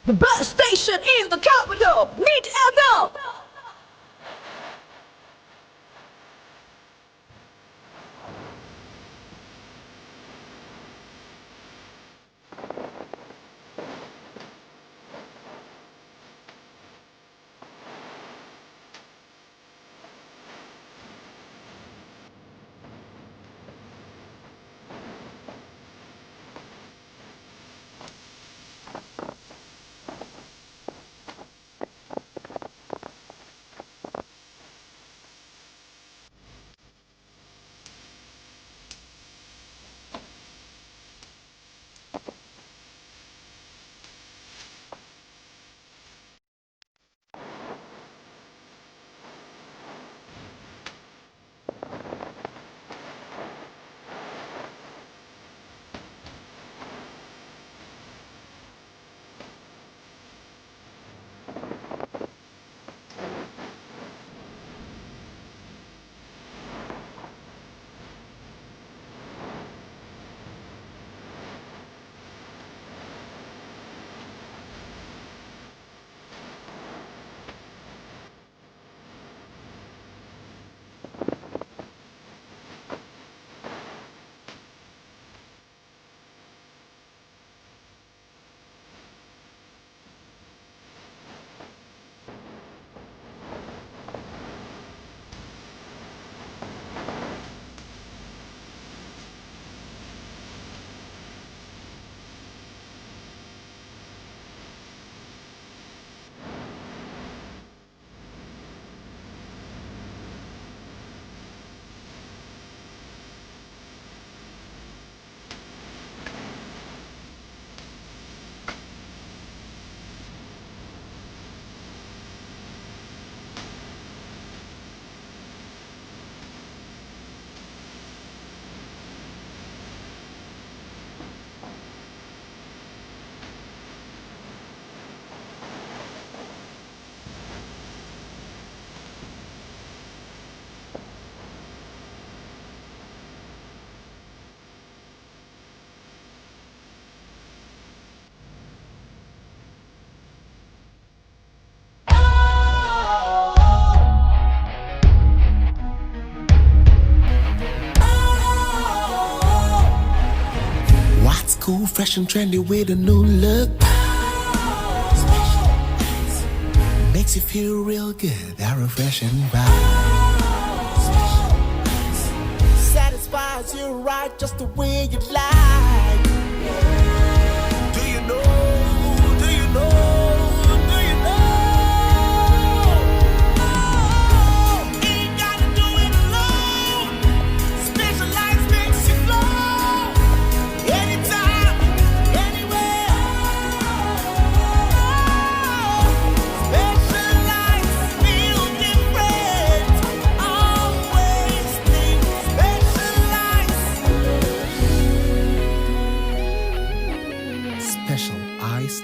The best station in the capital. Meet FM. Cool, fresh and trendy with a new look. Makes you feel real good, that refreshing vibe. Satisfies you right just the way you like. Do you know? Do you know?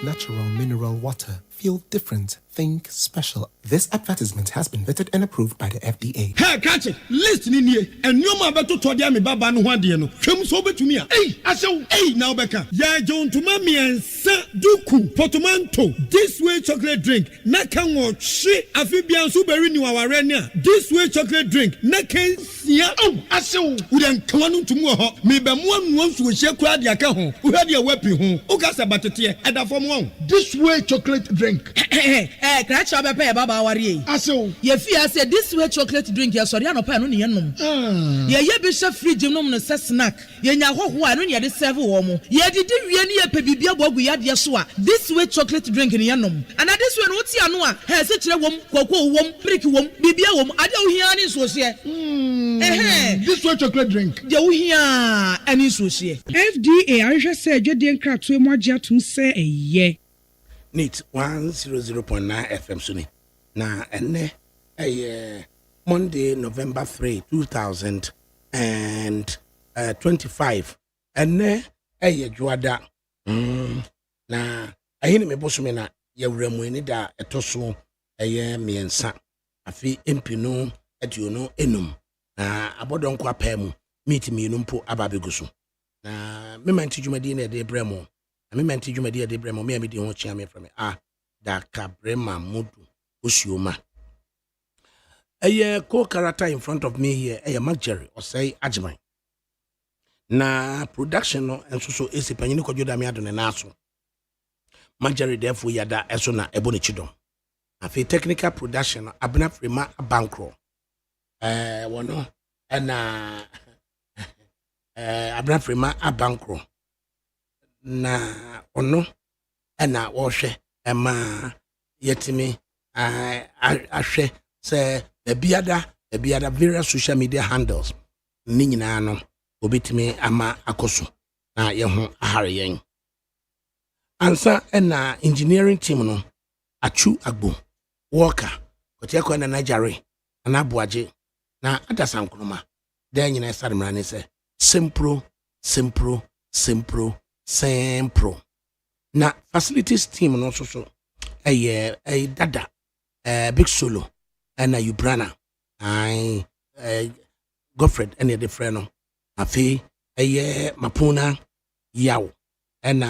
Natural mineral water. Feel different. Think special. This advertisement has been vetted and approved by the FDA. Hey, catch it. Listen in here. And you ma beto to dia me baba no hwade no. Hwem so betumi a. Hey, asew. Hey, now beka. Ya jon to ma miensa duku portmanteau. This way chocolate drink. Na kan wo hwe afibian so beri ni waware ni a. This way chocolate drink. Na kan sia. Oh, asew. Udan kwanu tumu ho. Me be mo anu so hye kura dia ka ho. Uhade e wapi ho. Ukasa batete. Eda fom ho. This way chocolate drink. Crash up a baba worry. Aso. Ye fear said this way chocolate drink, ya sorry, no pan on the enum. Ye bishop free gymnum no snack. Ye nya ho ho anu ye de serve womo. Ye did we ni e pebibia bogu ya de so a. This way chocolate drink in enum. And this way no ti anu a, he se kire wom, koko wom, brick wom, bibia wom, ade wo hia ni so se. This way chocolate drink. Je wo hia ani so se. FDA ahwe se adwede nkratoe mo agye atum se eye. Neat 100.9 FM Suni. Na ene Monday, November 3, 2025. Ene juada. Na ahini me bosu me na yewremu ni da etoso miensa. Afi empinu aduonu enum. Na abodonko apemu meet me numpo ababegusu. Na me manti dwumadi na de bremo. I mean menti dwuma de brema me me de ho chia me from ADAKABRI Mudu Osioma. A co-character in front of me here, a Marjorie or say Ajman. Na production no and so is a panini kojoda me adone naso. Marjorie therefore yada esona ebone chidom. Afi technical production abna frima bankro. Wono na abna frima bankro. Na ono na wo hwe ema yetimi ahwe say ebiada various social media handles ni nyina no obetimi ama akoso na ye ho ahare yen ansa na engineering team no achu agbo worker kotiako na Nigeria na aboaje na adasankroma da nyina sademra ne se simpro na facilities team no so dada big solo and Ubrana I Godfred any the friend no afi Mapuna yaw and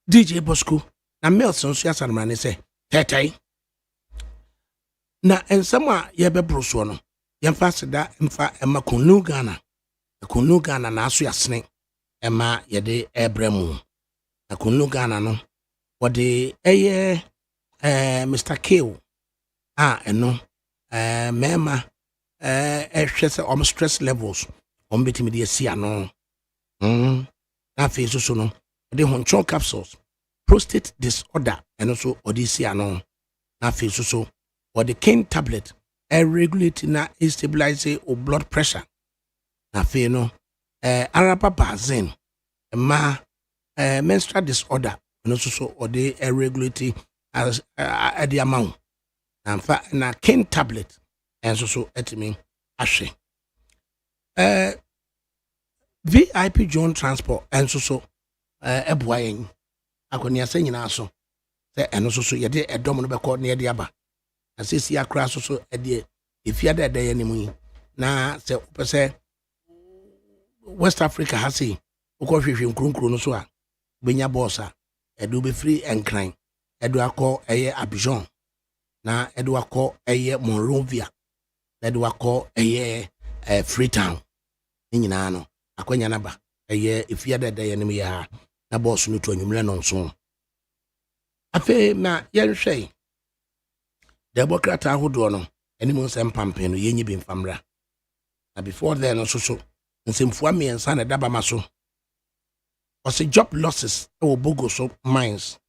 DJ Bosco na Melson so yasanmane say tetai na ensama ye bebro so no yemfa seda mfa ema konu Ghana na aso yasene ema ye de ebremu na konu Ghana no wode Mr. Kale eno mema ehwe se stress levels betimi de sia no na fe so no de honchon capsules prostate disorder and also sia no na fe so or the cane tablet regulate na stabilize o blood pressure na fe no arapa bazen ma menstrual disorder and also or the regulate as at the amount na cane tablet and so etimi ahwe VIP John Transport and so eboyen akoni asa nyina so se eno so ye de edom no be ko na de aba asisi akra so de efiada de ye nimu na se opese West Africa ha sei ukọ hwehwe nkronkro no so a benya boss a edu be free enkran edu akọ Abidjan na edu akọ Monrovia edu akọ Freetown nyina no akwanya na ba efiada de ye nimu ya na boss no to anwumre no nso afi na yenhwe democrat ahodo no animu nsem pampen no yenyi bi mfamra na before then no so nsemfua miensa na daba maso ose job losses e wo bogo so mines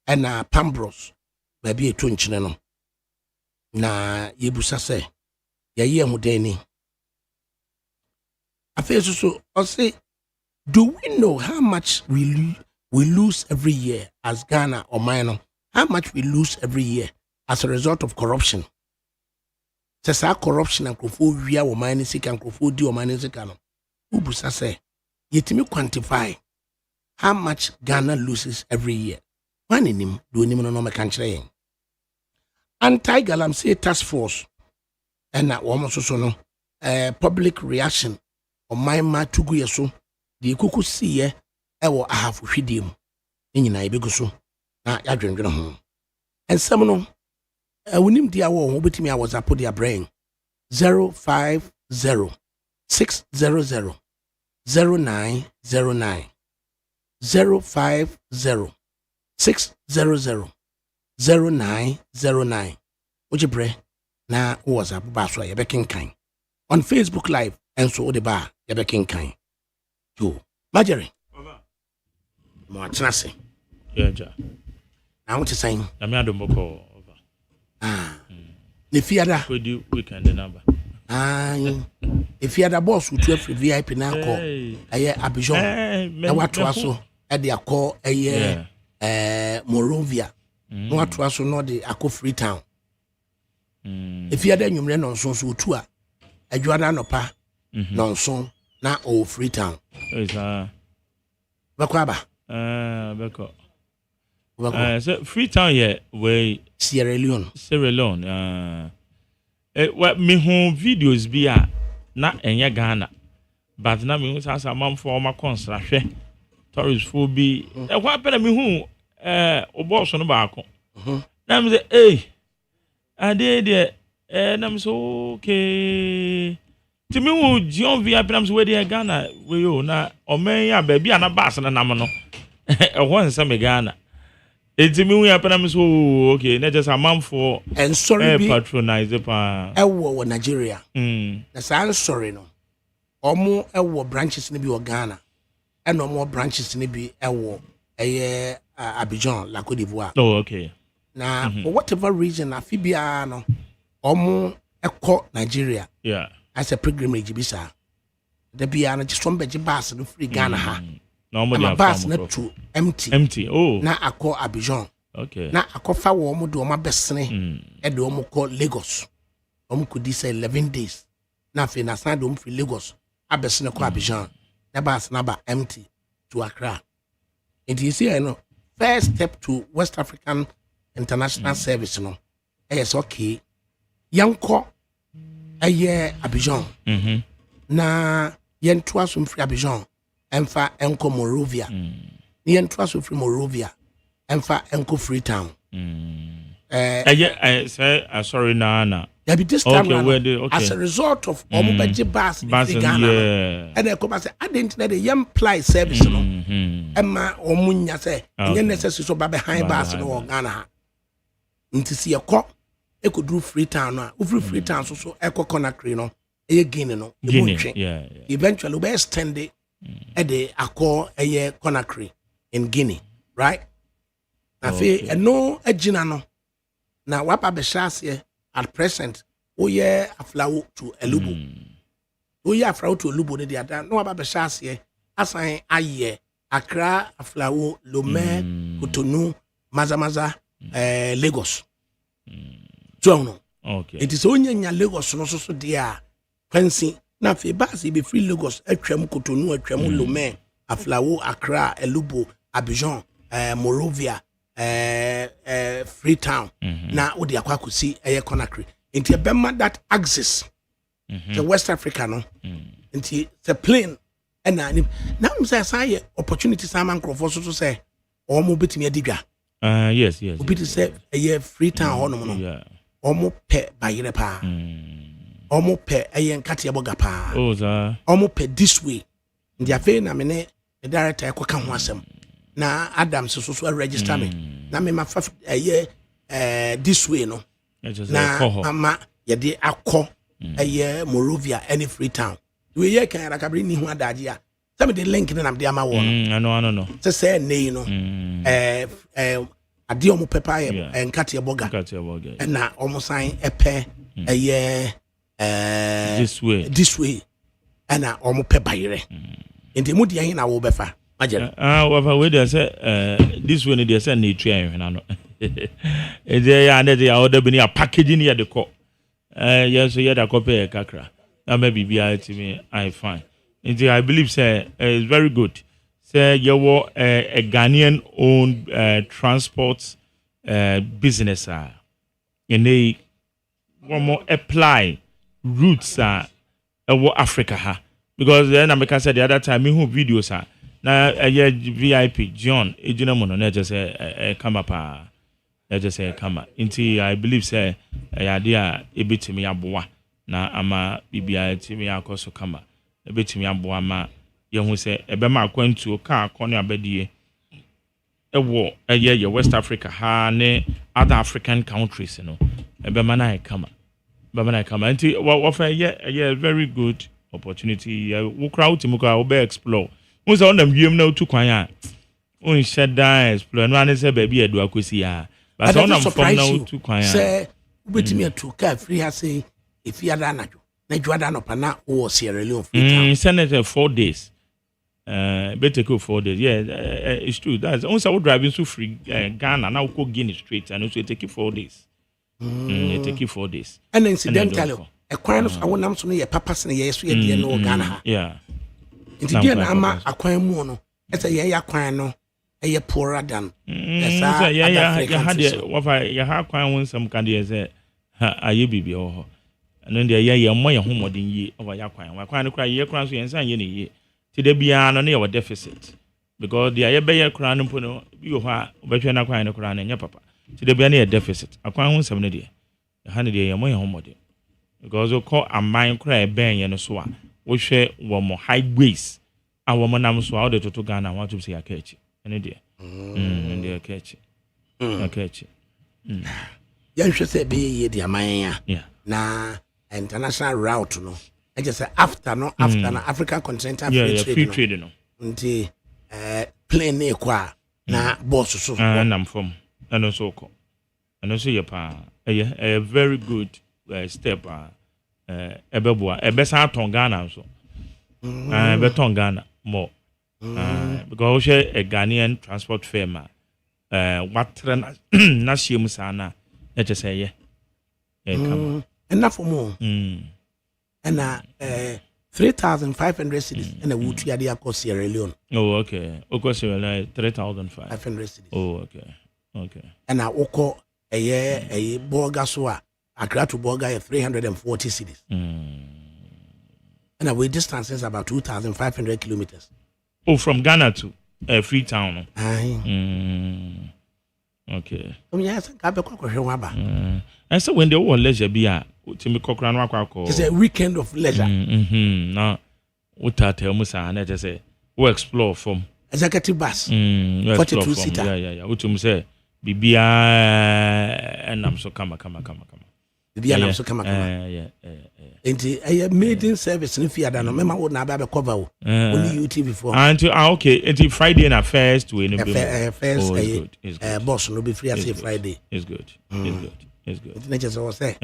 na Pambros ba bi eto nchine no na yebusa se yayi amudani afi so ose do we know how much we lose every year as Ghana or minor? How much we lose every year as a result of corruption? Says our corruption and crofobia or minor sick and crofodi or minor sick. Ubusa say, yet me quantify how much Ghana loses every year. One in him do him no country. Anti-Galamsey task force and that woman so no public reaction or my ma tugu yeso. The kuku see ewo ahafu hwidiem nyina ebegu so na yadwendwene ho ensem no wonim dia wo ho betimi awozapo dia brain 050 600 0909 050 600 0909 ojibre na WhatsApp ba so ye bekenkan on Facebook live enso ode ba ye bekenkan Marjorie. Mo atrase. Yeah. Na what is saying? Na me adomoko over. Ne fiada. We do weekend number. E fiada boss with 12 VIP na ko. Aye Abidjan. Na watu aso e de akọ Monrovia. Na watu aso no de akọ Freetown. E fiada nwumre no nso so otu a. Adwada no pa. No nso na o Freetown. Bakwaba. Beko. So Freetown here we Sierra Leone. What me home videos be na enye Ghana. But na me hu sasa mamfo o ma konsra hwe. tourist for be what pen me who o boss no baako na me say eh ade de na me so okay ti me wo John via na me so we dey Ghana we yo na o men ya ba bia na bass na nam no e ho nsa me Ghana enti me hu ya na me so okay na just a man for and sorry be patronize pa ewo Nigeria na san sorry no omo ewo branches ni bi o Ghana and omo branches ni bi ewo Abidjan la Côte d'Ivoire. Oh okay. Now for whatever reason afibia no omo eko Nigeria. Yeah. As a pilgrimage bisa. The bia na just from beji bus no free Ghana ha. No more than bus na too empty. Empty. Oh. Na akọ Abidjan. Okay. Na akọfa wo omo do omo besene e do omo call Lagos. Omo could say 11 days. Na fe na san do omo free Lagos. Abesene ko Abidjan. Na bus na ba empty to Accra. And you see, I know, first step to West African international service, you know, is okay. Yanko, a year Abidjan. Na yen twas free Abidjan, and fa enko Morovia. Yen twas free Morovia, and fa enko Freetown. I say, sorry, na. There be this time okay, as a result of Omubaji Bass in Ghana. And I come and say, I didn't know the young ply service, no. Emma Omunya say, and then necessary so behind Bass in Ghana. Into see a cop, it could do Freetown, Freetown, so Echo Conakry, no, a Guinea, no, yeah. Eventually, we extended at the Accord a year Conakry in Guinea, right? I feel no a Ginano. Now, what I be here. At present, a flower to Elubo. A flower to Elubo, the other. No, about the chassis, assign a year. Accra, a flower, Lomé, Cotonou, Mazamaza, Lagos. So, okay. It is only in Lagos, no so dear. Fancy, now for Bassi be free Lagos, a trem Cotonou, a trem Lomé, a flower, Accra, Elubo, Abidjan, Morovia. Freetown. Now, what the aqua see a Conakry. Into a Bema that axis, the West Africa, no, into the plane. And now, I'm saying, opportunities I'm uncle for so to say, or move it to me a digger. Yes. Be to say a year Freetown, no, almost pet by your pa, almost pet a young Katia Bogapa, oh, sir, almost pet this way. In the affair, I mean, the director could come once. Na Adam so register me na me ma fa this way no na ama ye de akọ Morovia any Freetown we ye kan ADAKABRI ni hu adaje a say me the link na de ama wo no no say nei no ade omo pepa ye nkate boga na omo sign epe this way na omo pe bayire enti mu de na wo befa we they say this one they say nature no e dey ya na dey order be a packaging here the call yes so here the copy kakra na maybe be me I fine and I believe say is very good say you were a Ghanaian owned transport business and they one more apply routes Africa ha because then I said the other time me who videos na VIP John ejina mo no na just come pa na just come into I believe say ya dia ebetimi aboa na ama bibia timi akoso kama ebetimi aboa ma ye hu say ebema akwantu ka akone abadie ewo ye West Africa ha ne other African countries no ebema na kama nti what for ye very good opportunity wo crowd timuka wo be explore Once on them game now to kwanya. On shut down explore no an say baby edu akosi ya. But on them from now to kwanya. Say ubeti me to car free ha say if you ada na juada no pana o Sierra Leone. Senator 4 days. Better go 4 days. Yeah, it's true. That's once I was driving so free Ghana now go Guinea straight and also take you 4 days. It take you 4 days. And incidentally, a crime of our names on your papas and yes we dey no Ghana. Yeah. Nti dia na ama akwan mu no ese ye yakwan no eye poorer than esa ya had wafa ya ha kwan won sam kan dey say aye bibi ho no dey ye mo ye homodin yi over yakwan wakwan no kra ye kran so ye nsan ye ne ye ti da bia no na ye deficit because the ayebe kura no mpo no bi ho a obetwe na kwan no kura na nya papa ti de bia na deficit akwan ho nsem ne de ha ne de ye mo ye ho mode because o call aman kura e ben ye no so a wo hwe wo mo highways a wo mo nam so a wo de toto Ghana want to say akachi ene de ende akachi akachi yan hwe say be ye de aman ya na international route no I just say after na African continental free trade no nti plane ne kwa na boss so nam from and so ko and so ye pa a very good step ebeboa ebesa aton Ghana so beton Ghana more because we a Ghanaian transport firm what na shiem sana e je say ye come enough for more and 3,500 cities and a wood yard across Sierra Leone. Oh, okay. Oko Sierra Leone 3,500 cities. Oh, okay. Okay. And I oko a year a Borgaswa, Accra to Borga 340 cities. And away distance is about 2,500 kilometers. Oh, from Ghana to Freetown. Aye. Okay. Yes, and so when they want leisure be to me it's a weekend of leisure. No, what tell me say say we explore from executive bus 42 seater. Yeah. What you say bibia and I'm so come. Bibia and I'm so come. Yeah. Enti a maiden service in Fiada no mema would na ba cover only UT before. Until okay, until Friday na first we no be first boss no be free as Friday. It's good. It's good. It's not just what say.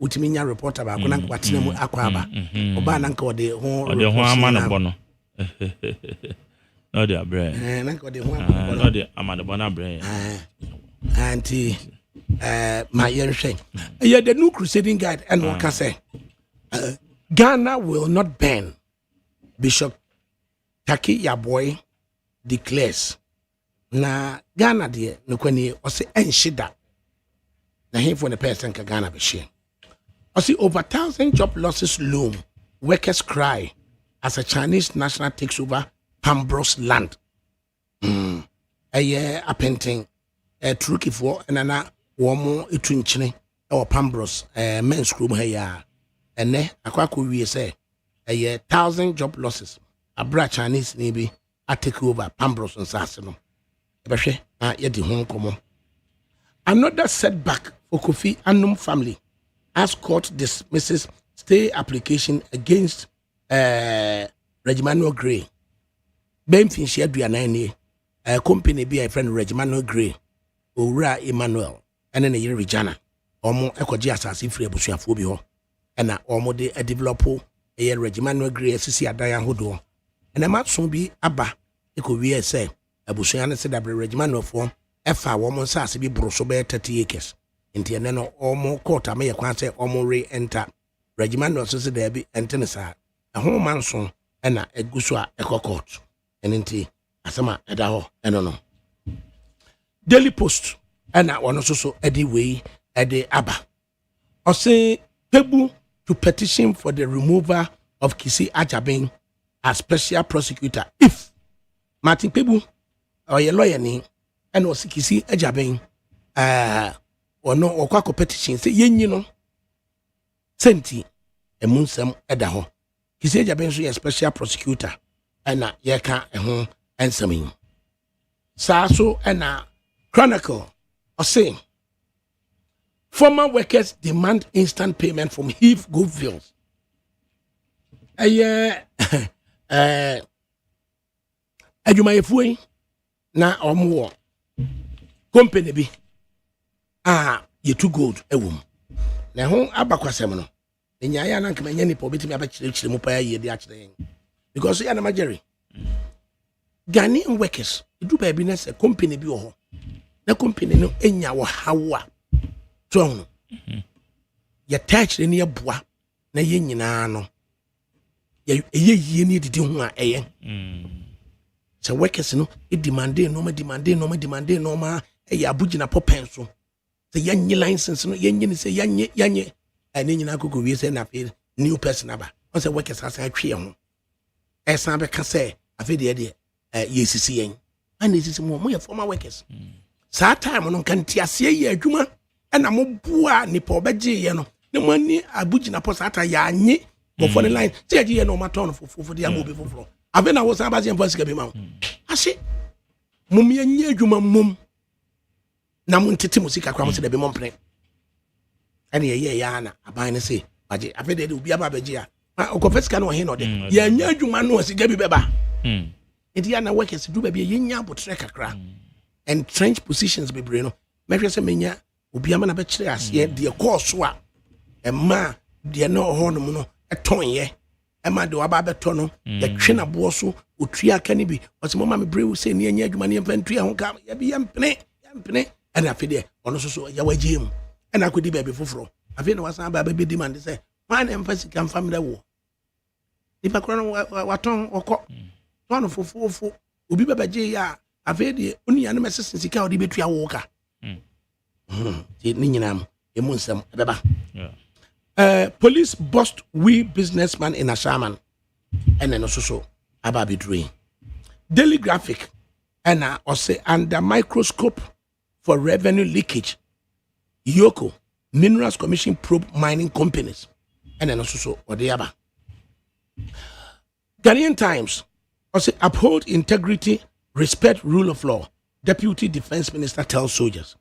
Utiminya reporter ba kuna kwatena mu akwaba. Oba na nka ode ho ama no bono. No dey abre. Na nka ode ho ama no dey amade bono abre. Auntie my yenhwe. The new crusading guide and what can say Ghana will not ban. Bishop Taki Yaboy declares na Ghana de no kwani o se enhida na him for the person ka Ghana be share. I see over 1,000 job losses loom. Workers cry as a Chinese national takes over Pambros land. A year a painting a trucky for and an woman a twinchine or Pambros men's room here. And ne a quack we say a year 1,000 job losses. A brat Chinese navy I take over Pambros and Sassano. Ebashe yet the home common. Another setback for Kofi Annum family as court dismisses stay application against Regimanuel Gray. Benfin shared with a company be a friend Regimanuel Gray, Ora Emmanuel, and then a year Regina, or more ecojas as if Rebusia Phobio, and a more a developer, a year Regimanuel Gray, SC at Diane Hodo, and a might soon be Abba, it could be a say, a Busiana said that Regimanuel form, F.A. woman says to be Brosobe 30 acres. Inti eneno omo quarter me yakwan say omo re enter regiment no so se there be enter sa ho manso na eguso a ekokot eninti asema eda ho eno no Daily Post na ono so edi we edi aba o say Pebu to petition for the removal of Kisi Ajabin as special prosecutor if Martin Pebu or your lawyer ni and was Kisi Ajabin or no or quack petition say yen no senti a munsem edaho. He said Jabensu a special prosecutor and a yeka a home and something. Saso and a chronicle or saying former workers demand instant payment from Heath Goodvilles. A year Ajumayefui na or more company be. You too good a woman. Now, home abaquasem no. And Yayan can any probably me about the Mupaya ye the actually. Because I am a Jerry. Ghanaian workers, do babiness a company be or the company no in your hawa. So, you touch in your bois, na yin no. Ye need to do one a so workers no, it demanded no ma a yabujina pop pencil. The young license no yen say yanye and then you could we say na new person aba. Once a workers as I tree on. Esan be can say a video yesisi yen and yesisi mo ye former workers saa time no kan tiasie ye adwuma na mo bua nipa obeje ye no ne mo ani abugina po saa ta ya anye go for the line tie ye no maton fofo de amobi foforo ave na wo saa ba se mfa sika bi ma ase mum ye nye adwuma mum na mo ntete musika kwa mo se de bi mo mpre ene ye ya na aban ne se baje ave de obi aba baje a okofesika no he no de ye nya adwuma no sika bi beba India na workers do be ye nya botre kakra and trench positions be breno mehwe se menya obi ama na be kire ase de course a ma de no ho no no eton ye ma de waba beto no ye twe na bo so otua aka ni bi o se mama me brew se ne nya adwuma ne mfa ntua ho ka ye bi yempene and afide ono so ya wagiem and akodi be foforo afide na wasan ba be demand say man emfa sika family wo ipa kro no waton okọ no fofofo obi bebeje ya afede oni ya no mesese sika odi betua wo ka ni nyinam emu nsem beba police bust we businessman in Ashaman and then also about bedroom Daily Graphic and also under microscope for revenue leakage Yoko Minerals Commission probe mining companies and then also Odiaba Ghanaian Times also uphold integrity, respect rule of law. Deputy Defense Minister tells soldiers.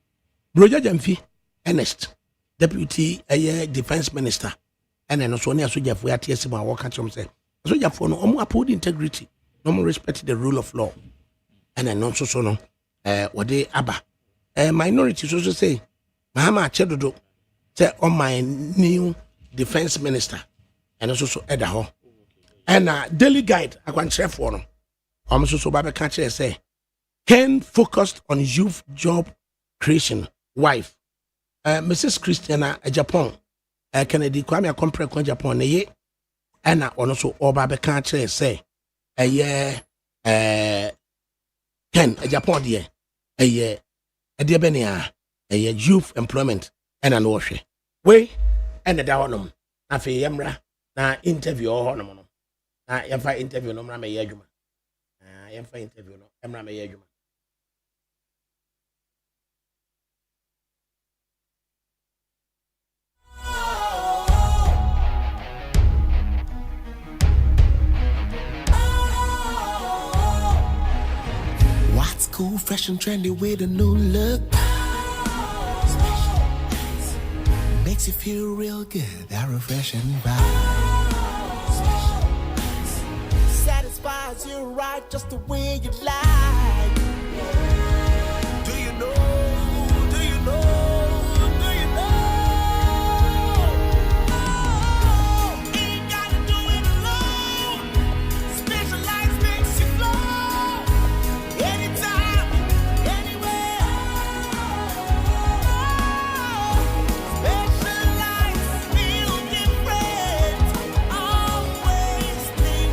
Broja Jamfi Ernest, Deputy Defense Minister, and then also near soldier for ATSM work at home say soldier for no uphold integrity, no more respect the rule of law, and then also so no what they abba minorities also say Mahama Chedodo say on my new defense minister and also so Edaho. And daily guide I can share for them. I'm so Baba Catcher say Ken focused on youth job creation. Wife, Mrs. Christiana Japan, Kennedy Kwame Compre Japan ye, and also Baba Catcher say a year Ken Japan dear a year a dear Benia a year youth employment and an washe. Way and the downum afe yemra na interview or honomono. Yemfa interview no mra me yadwuma yemfa interview no emra me yadwuma What's cool, fresh and trendy with a new look? Makes you feel real good, that refreshing vibe. Satisfies you right just the way you like. Do you know? Do you know? Do you know? Ain't gotta do it alone. Specialized makes you flow. Anytime, anywhere. Specialized feel different. Always think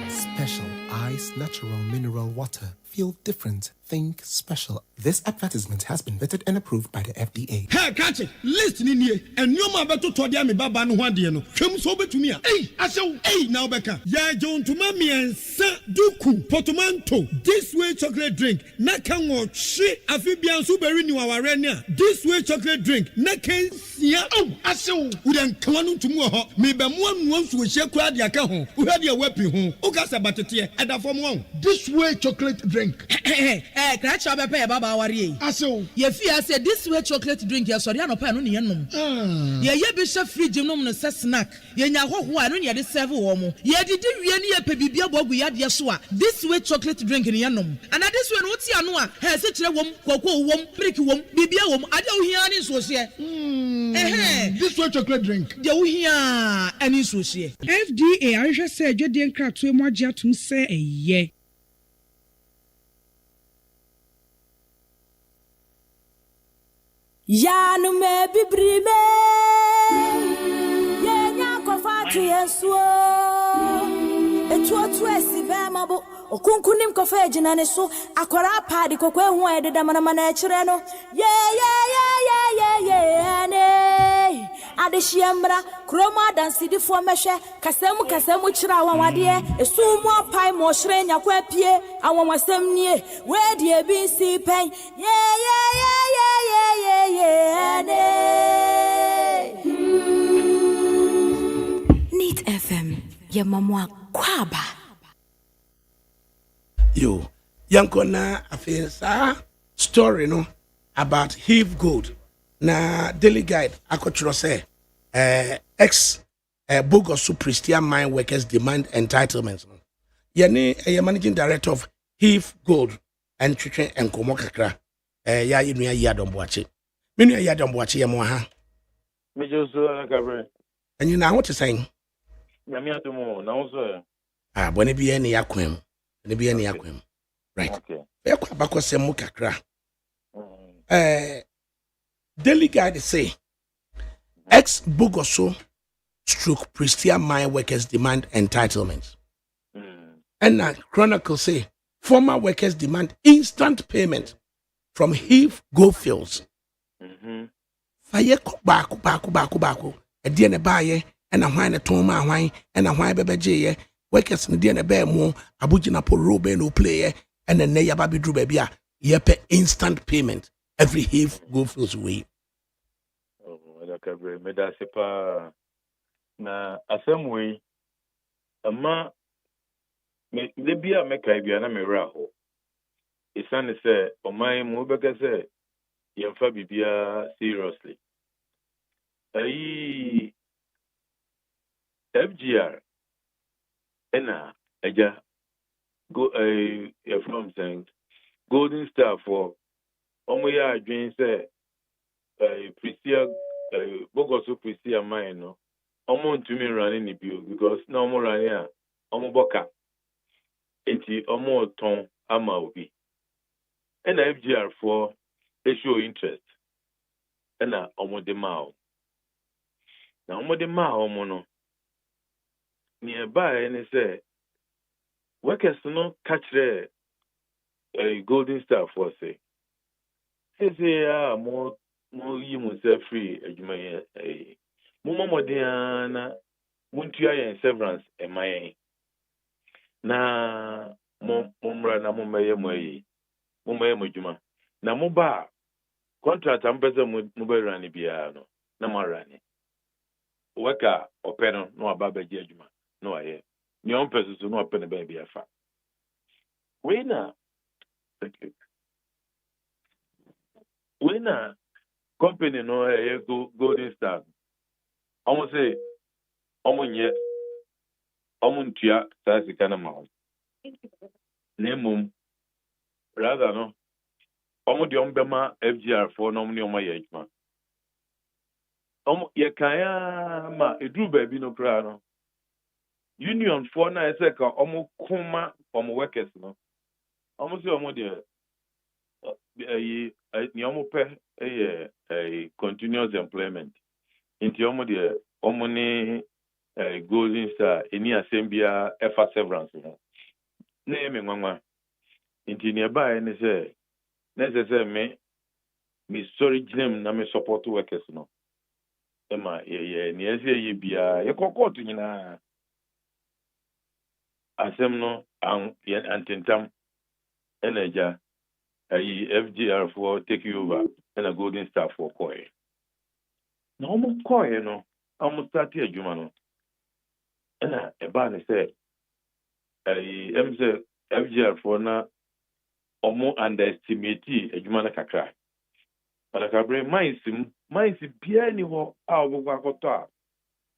Special Ice Natural Mineral Water. Feel different. Think special. This advertisement has been vetted and approved by the FDA. Hey, catch it. Listen in here. And you ma beto to dia me baba no hwade no. Hwem so betumi a. Hey, asew. Hey, now beka. Ya John to mami ensa duku portmanteau. This way chocolate drink. Na kan wo hwe afibian so beri ni waware ne a. This way chocolate drink. Na kan sia. Oh, asew. Udan klanu tumu ho. Me be mo anu so hye kura de aka ho. Uhade e wapi ho. Ukasa batete. Eda fom ho. This way chocolate drink. Crash up a pair baba worry. Aso. Ye fear said this way chocolate drink, ya sorry, no pan on yenum. Ye bishop free gymnum no snack. Ye nya ho ho anu ye de serve womo. Ye did we ni pebibia bogu ya de so a. This way chocolate drink in yenum. And this one what ya no a. He se kire wom, koko wom, brick wom, bibia wom. Ade wo hia ni so se. This way chocolate drink. De wo hia ani so se. FDA ahwehwe se adwede nkratoe mo agye atum se eye. Yanu me bibrime ye nya kofatu yeso etu otu esi be mabo okunkunim kofa ejina ne so akora padi kokwe hu ededa mana e kire no ye ne adehyiamra kroma dansidi fo mehwe kasemu kira awawade esumu pai mo hre nya kwa pie awonwasem nie we die bi si pen Neat FM yamamwa kwaba yo yankona afensa story no about Heave Gold na Daily Guide akotro say ex bogus Christian mine workers demand entitlements no yene managing director of Heave Gold and twetwe enkomo kakra ya yenu ya domboache menu ya domboache yemo ha mejoso ADAKABRI anyi na what saying nyame adomo na wonso bone bi ene yakwem ne bi ene yakwem right okay ekwa bakosem mu kakra Daily Guide say ex bogoso stroke Christian mine workers demand entitlements. And now Chronicle say former workers demand instant payment from Heave Goldfields. Fire baku. A dear ne baye and a wine a toma wine and a wine bebe workers in the bear mo abujina po robe no player and a neya baby drew baby yepe instant payment. Every Heave Goldfields way. ADAKABRI medasepa na asemwe ama me bia meka bia na mera ho isane se oman mu beka se yemfa bibia seriously ai FGR ena eja go from saying Golden Star for omo ya adwen se Prisia bogoso Prisia mine no omo ntumi running ni bio because na omo running a omo boka enti omo ton ama obi ena FGR for show interest ena omo de mao na omo de mao omo no nearby ni say workers no catch the Golden Star for say more you must free adwuma mo modern na muntua yen severance emaye na momra na momaye moyi momaye modwuma na mo ba contract ampese mo be run bia no na mo run waka openo no aba ba gi adwuma no aye ni on pese so no openo ba bia fa we na company no Golden Star almost say omunye omuntua tasi kana mawo nemum rather no omu de ombema FGR for no mu oma yejuma omu ye kaya ma edru ba bi no kra no union for na ese ka omu kuma omu workers no omu se omu de ni omu pe continuous employment inti omu de omu ni Golden Star eni asembia efa severance no na eme nwanwa inti ni eba ni se necessary me sorry gym na me support workers no ema ni ese ye bia ye kokot nyina asem no an antentam energy FGR for take you over and a Golden Star for coin. No more coin, no. Almost 30 a Jumano. And a ban said, FGR for now, or more underestimate a Jumana Kakra. But I can bring mines, piano or our Wakota.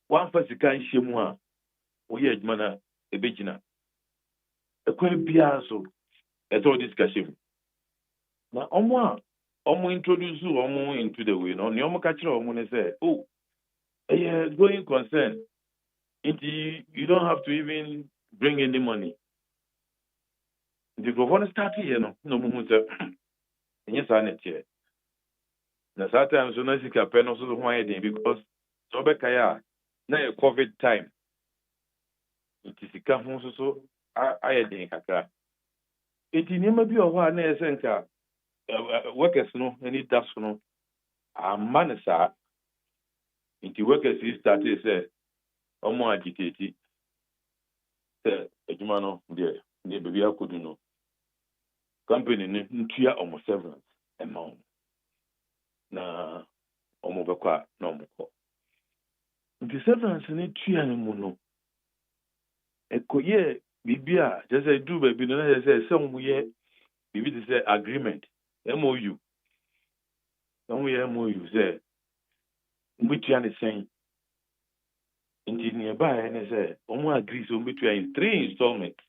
One first can shimwa, we had mana a bigina. A quaint piazzo, at all discussion. Na omo introduce omo into the way no omo catch omo ne say oh going concern you don't have to even bring any money the government start here no mo say yes anet here na sometimes so na sika pe no so ho ayedin because so be kaya na COVID time it is sika ho so ayedin kakra etini bi o ho na esenka workers no any task no amanisa Inti workers started say omo agitated say adwuma no de baby akodu no company ne ntua omo severance amount na omo bekwa na omo ko inti severance ne tua ne mu no ekoye bibia just say do baby no na say omo ye bibi dey say agreement MOU omo ye MOU say mbitua ne sen inti nearby ne say omo agree so mbitua in 3 installments.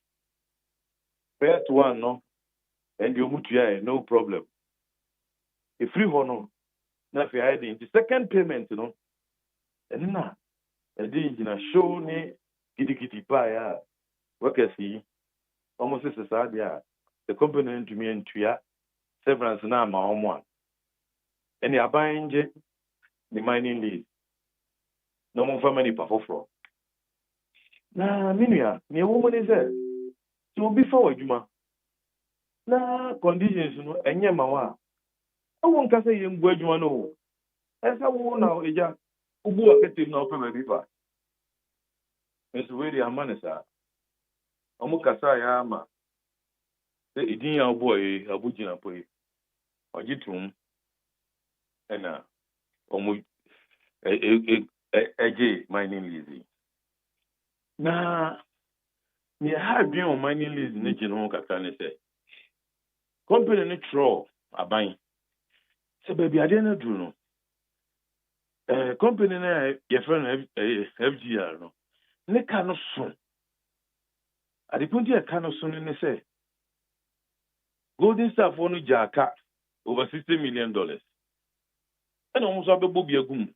First one no and you mutua no problem. If free hono na fi hiding the second payment no and na e dey na show ni gidi pa ya workers yi almost say dia the company into me ntua severance na ma omo a any abanje the mining lease no mo family pa foforo na minua me wo mo ni say to be for adwuma na conditions no enye ma wa awu nka say yem bu adwuma no esa wo na eja ubu akete na ofe baby fa esu we di amanesa omu kasa ya ma se idin ya boy abugina boy ojitum ena omu eje mining lease na me ha dwen o mining lease ne gino kaka ne se company ne tro aban se baby ade na duru no company na ye friend FGR no ne ka no so adipunti e ka no so ne se Golden Star for no jaka over $60 million. And almost a baby be a gum.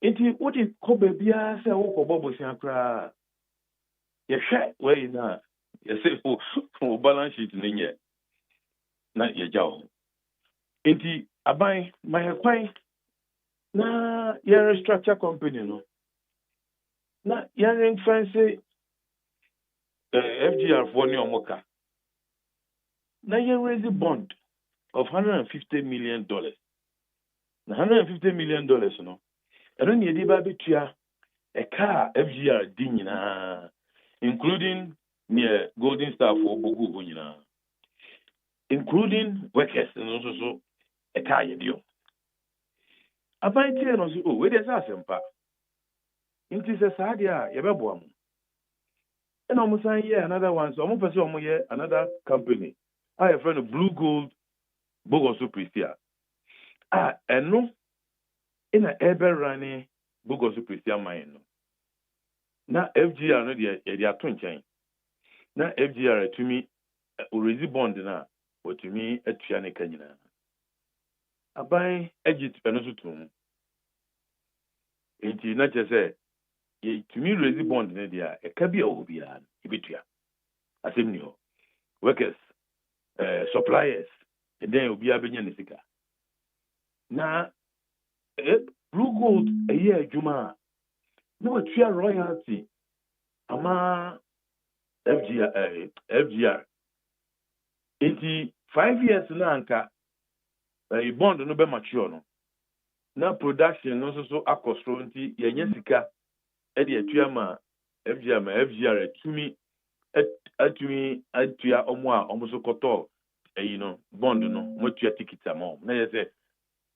It what it could be a say, oh, Bobo Siancra. Yes, where is that? Yes, for balance sheet in yet. Not your job. Inti, I buy my acquaint. Na, you're a structure company, no. Na, you're in fancy FGR for New Moka. Now you raise a bond of $150 million. $150 million, no. I don't need a car FGR dinina, including near Golden Star for Bogu, including workers and also so a car you. I buy tea and oh, where there's a simple. It is a sadia, Yababuam. And almost a year, another one, so almost a year, another company. I have a friend of Blue Gold Bogosu Pristia. And no, in a ever running Bogosu Pristia mine. Now FGR no they are twin chain. Now FGR to me already bond na or to me a Tiana Canina. I buy Egypt and also to me. It is not just say to me already bond na dia a cabia obia ibitua. As in you workers. Suppliers, and then you'll be able to now, Blue Gold a year, Juma. No, it's your royalty. Ama FGR. 85 years nanka, a bond no be mature no. Now production also so akostronti yenyesika e de atuama FGR to me. Atumi atua omo a omo so koto bond no motua ticket amount na say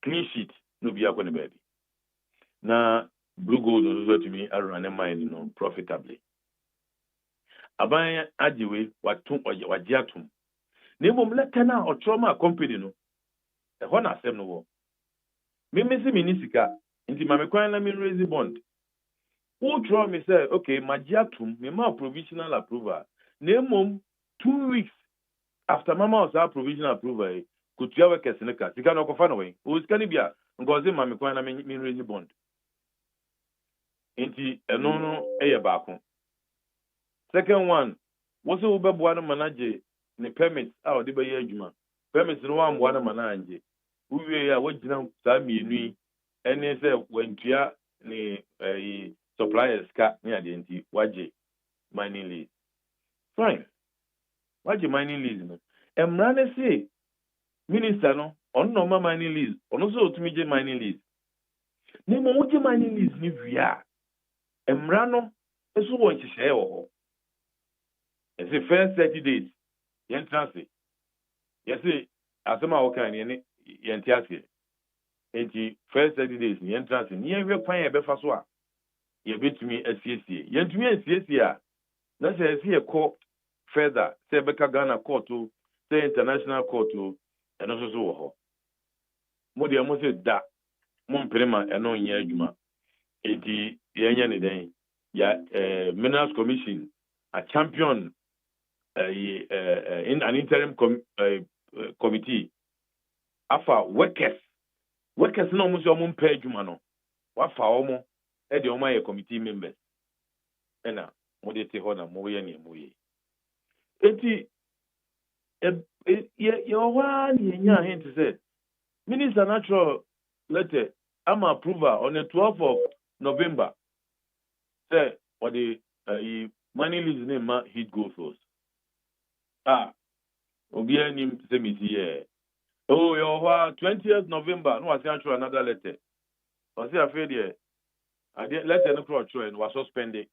clean sheet no be akone baby na Blue Gold no to me run mine no profitably aban ajiwe watum wajiatum na mom leka na otroma company no e ho na asem no wo me mesi minisika nti mamekwan na me raise bond. Who draw me say, okay, Majiatum, me ma provisional approval. Name 2 weeks after Mama was provisional approval, could you have a Cassinica? You cannot go far away. Who's Canibia? Because my Mamma mean raise bond. Inti no a bacon. Second one, was over one manager, the permits out the Bayajuma. Permits no one manager. Who we are watching out, Sammy, and they say, when Tia, suppliers cat near the anti waje mining lease. Fine. Waje mining lease no. Emrane say minister no on normal mining lease. On also to me mining lease. ne mo woje mining lease ni wia emra no eso wo nhyehyɛ wɔ hɔ ɛsɛ first 30 days yɛn transe yɛsɛ asɛm a wɔka ne yɛn te ase enti first 30 days yɛn transe ne yɛn hwɛ kwan yɛbɛfa so a yɛbɛtumi asiesie yɛntumi asiesie a na sɛ ɛsɛ yɛkɔ further sɛ ɛbɛka Ghana court o sɛ international court o ɛno nso so wɔ hɔ mo deɛ mo sɛ da mo mpere ma ɛno nyɛ adwuma enti yɛnyɛ ne den ya Minerals Commission a champion in an interim committee afa workers no mo sɛ mo mpɛ adwuma no wafa ɔmo ɛde ɔmo ayɛ committee members ɛna mo de te hɔ na mo yɛ ne mo yɛ enti yɛwɔ ne yɛnya hint sɛ Minister Natural letter I'm approval on the 12th of November. Say what the money lease name heat go first. Obiya nim say me here. Oh, your 20th November. No, I say actually another letter. I say afraid there. I did letter no cross and was suspended.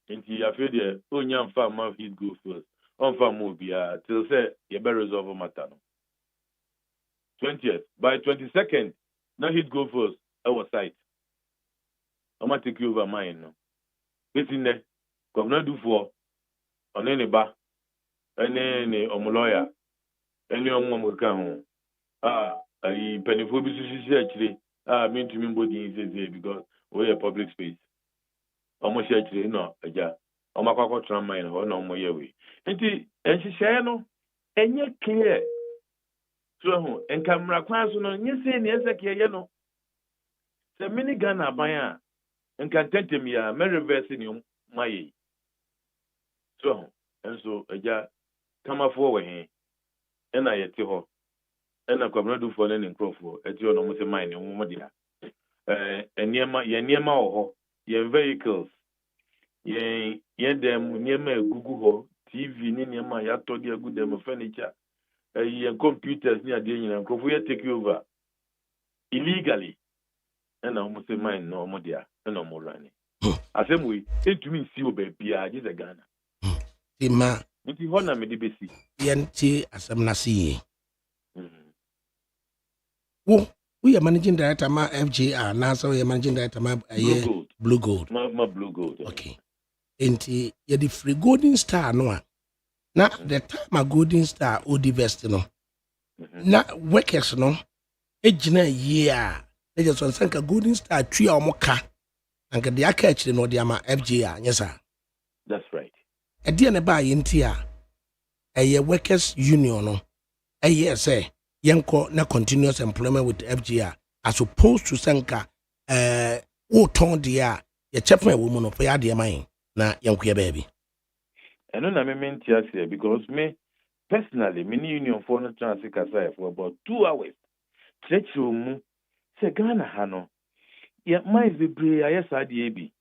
Until afraid there. Oh, nyam farm heat go first. On farm will be till say you better resolve matter. 20th. By 22nd, now he'd go first. Our site. I'm going to take you over mine. No? It's in there. Governor do for on any bar, any lawyer, any home. I penny for actually. Mean to me body is because we're a public space. Almost actually, no, yeah. I'm a cocoa tram mine or no more way. And she say no, and yet clear. So, and camera class on yes, and yes, I no. The mini Ghana buyer and content me a merry versing my. So, and so, come up forward here, and I at your and I come not do for any crowford at your almost a mine and woman dear. And near my vehicles, ye them near my Google TV, near my yato dear good them furniture. Computers near the and we take you over illegally. And I almost say mine no more dear, and no more running. As same way, it to me see you baby, just a Ghana. Tima, if you honor me, the basic. Yanti as I'm not seeing. Oh, we are managing director, my FGR, now so we are managing director, my Blue Gold. My Blue Gold. Okay. And you're the free golden star, no. Now, the time a golden star or divest, no. Now, workers, no. Ejina year. They just want to golden star 3 or more car. And get the catch no diama FGR, yes, sir. That's right. A dear nearby in Tia. A workers union, no. A year say, Yanko na continuous employment with FGR as opposed to Sanka, oh, ton dear, your chaplain woman of your dear mine. Na Yanko baby. I don't know, I mean, here because me personally, many union for no transit for about 2 hours. Stretch room, say Ghana Hano. Yet mine be brave, yes, I be.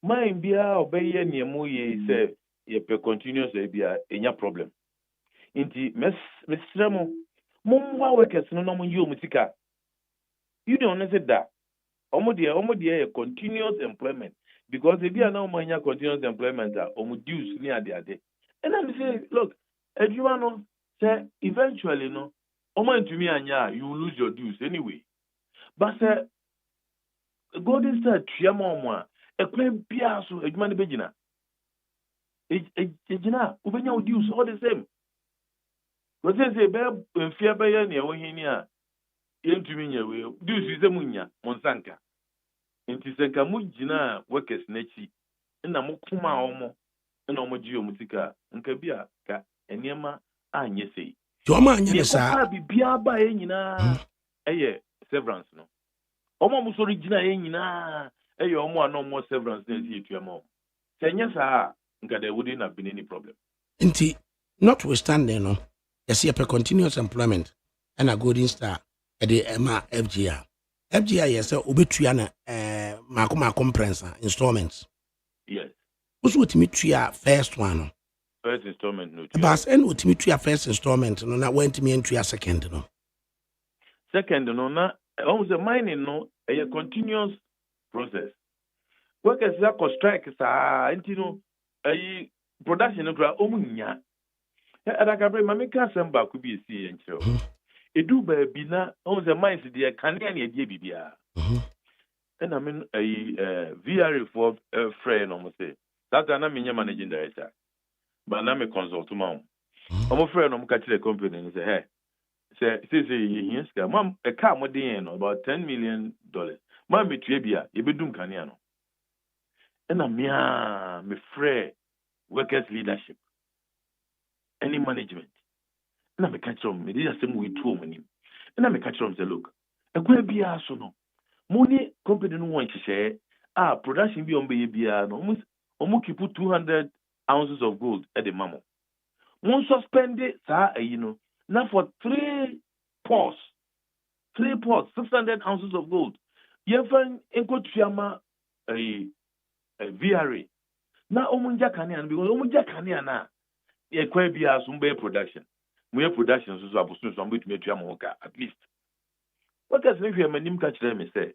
Mine be obey any more say, ye per continuous be a problem. Inti, Miss Remo, Mumwa workers no more you, Mutika. You don't say that. Omodia, continuous employment. Because if you are now my continuous employment, or dues near the other. And I'm saying, look, if you want to say, eventually, no, to me and you will lose your dues anyway. But, Golden Star, Triamon, a claim Piasso, a man begina. Ejina, Ubenya dues all the same. But since a bear and fear by any away into me, dues is a munya, Monsanka. Inti senka mujina workers nechi na mukuma omo na omo jio mutika nka bia ka eniema anye sei Joma anye sa bibia ba enyina eye severance no omo musori gina enyina eye omo ano omo severance na ezi etuama senye sa nka there wouldn't have been any problem. Inti notwithstanding no yes per continuous employment and a golden star at the FGR yes obetua na mako prensa installments. Yes. What's what me tria first one? First installment no. But and what me tria first installment no na went me into second no. Second no na almost a mining no A continuous process. Workers that could strike intino a production of Omunya. ADAKABRI, Mamika Samba could be a sea and show. A do by Bina owns a mind to the Canadian Bibia. And I mean a VR for a friend almost say. That's an amina managing director. But I'm a consult to mom. I'm a friend of catching a company and say, hey, say, yes, mom, a car more than about $10 million. Mammy Trebia, you be doing Caniano. And I'm me free workers' leadership, any management. And I'm a catch on me, this is the same way two money. And I'm a catch on the look. A great be also no. Money company no want to share. Production be on baby, almost keep 200 ounces of gold at the mamo. One suspend it, sir, now for 3 pots, 600 ounces of gold. You find Enko Triama a VRA. Now, Omunja Kanian, because Omunja Kaniana, a quite be as production. We have productions, so I was some bit to Triamoka, at least. What does if you have a name catch them, say?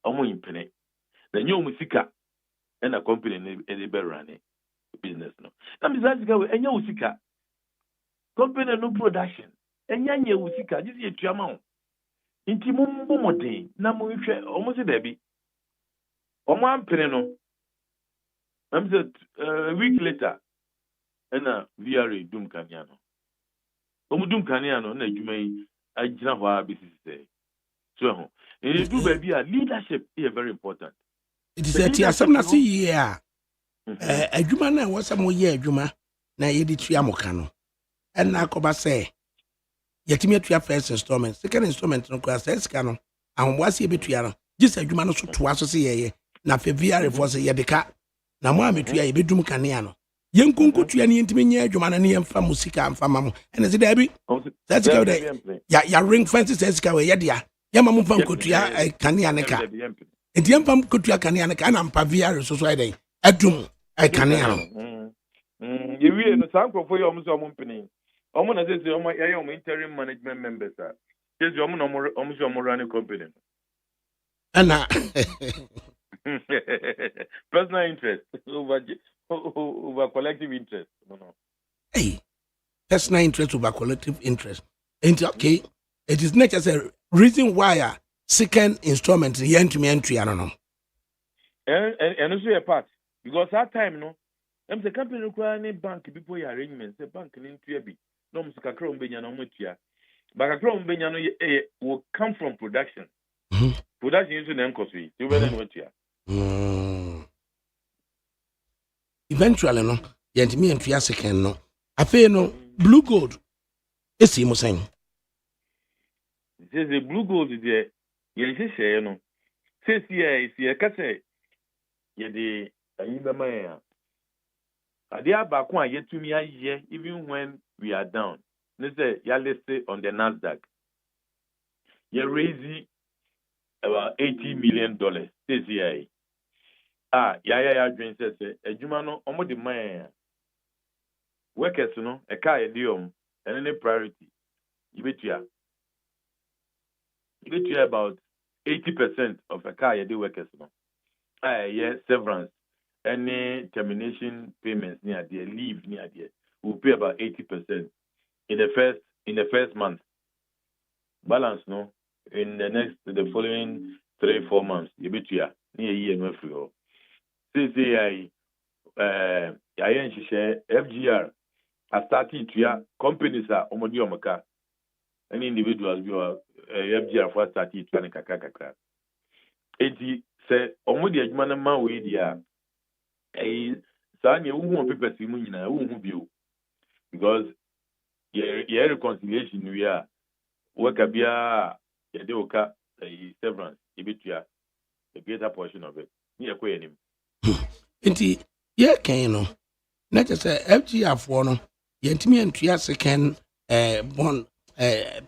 Omo in penny. The new Musika and a company in the Berrani business. No, I'm exactly going and your Musika. Company no production. And Yanya Musika, this is a Triamon. Intimum Momode, Namu, almost a baby. Oman Peneno. I'm said a week later, and a VRA Doom Caniano. Doom Caniano, and you may I know how business say. So, in the do baby, leadership is very important. It is a tear some na see ya. A Juma was some year, Juma, na yedi triamocano. And na Coba say, Yetimetria first installment, second installment, no class escano, and was he betriano. Just a Jumano to associate, na Fevia was a yedeka. Na mo ametua ye bedum kanea no yenkunku tua ne ntimi nya adwuma na ne yemfa musika amfa mamu ene se da bi that's go there ya ring fence says ka we ye dia ya mamu mfa nkotua kanea ne ka enti yemfa nkotua kanea ne ka na mpa VR so dey adum kanea no ye wi no sankofo ye omo so omo mpini omo na say omo ye omo interim management members are say omo no omo so omo run company ana personal interest over collective interest. No. Hey, personal interest over collective interest. And okay, it is not just a reason why second installment yen to me entry. I don't know. And also a part because that time no, I'm the company requiring bank people arrangements. The bank in Triabi. No, Mr. Kakron Benya no mutia. But Kakron Benya no will come from production. Production using them cost we. You better know here. Eventually, no, yet me and Triasican, no. I feel no blue gold. It's him saying. Says the blue gold is there. Yes, say, no. Says, yeah, it's a cassette. Yet the Ayimamaya. Adia Bakwa yet to me a year, even when we are down. Let's say, you're listed on the NASDAQ. You're raising about $80 million. Says, yeah. Yeah, Jane says, a Jumano, almost the man. Workers, no, a car, and any priority. You bet you about 80% of a car, you workers, no. Yeah, severance, any termination payments near there, leave near there, will pay about 80% in the first month. Balance, no, in the following 3-4 months, you bet you near a year, no free. CCI, FGR, I started to companies are Omodiomaka, and individuals you are FGR for started to Kakaka. 80 say Omodia Manama Wedia, a son, you won't be pursuing, I won't be because your reconciliation we are Wakabia, Yadoka, a severance, Ibitia, a greater portion of it. Near Queen. Inti ye can no na just FGR for no yentimi antua second bond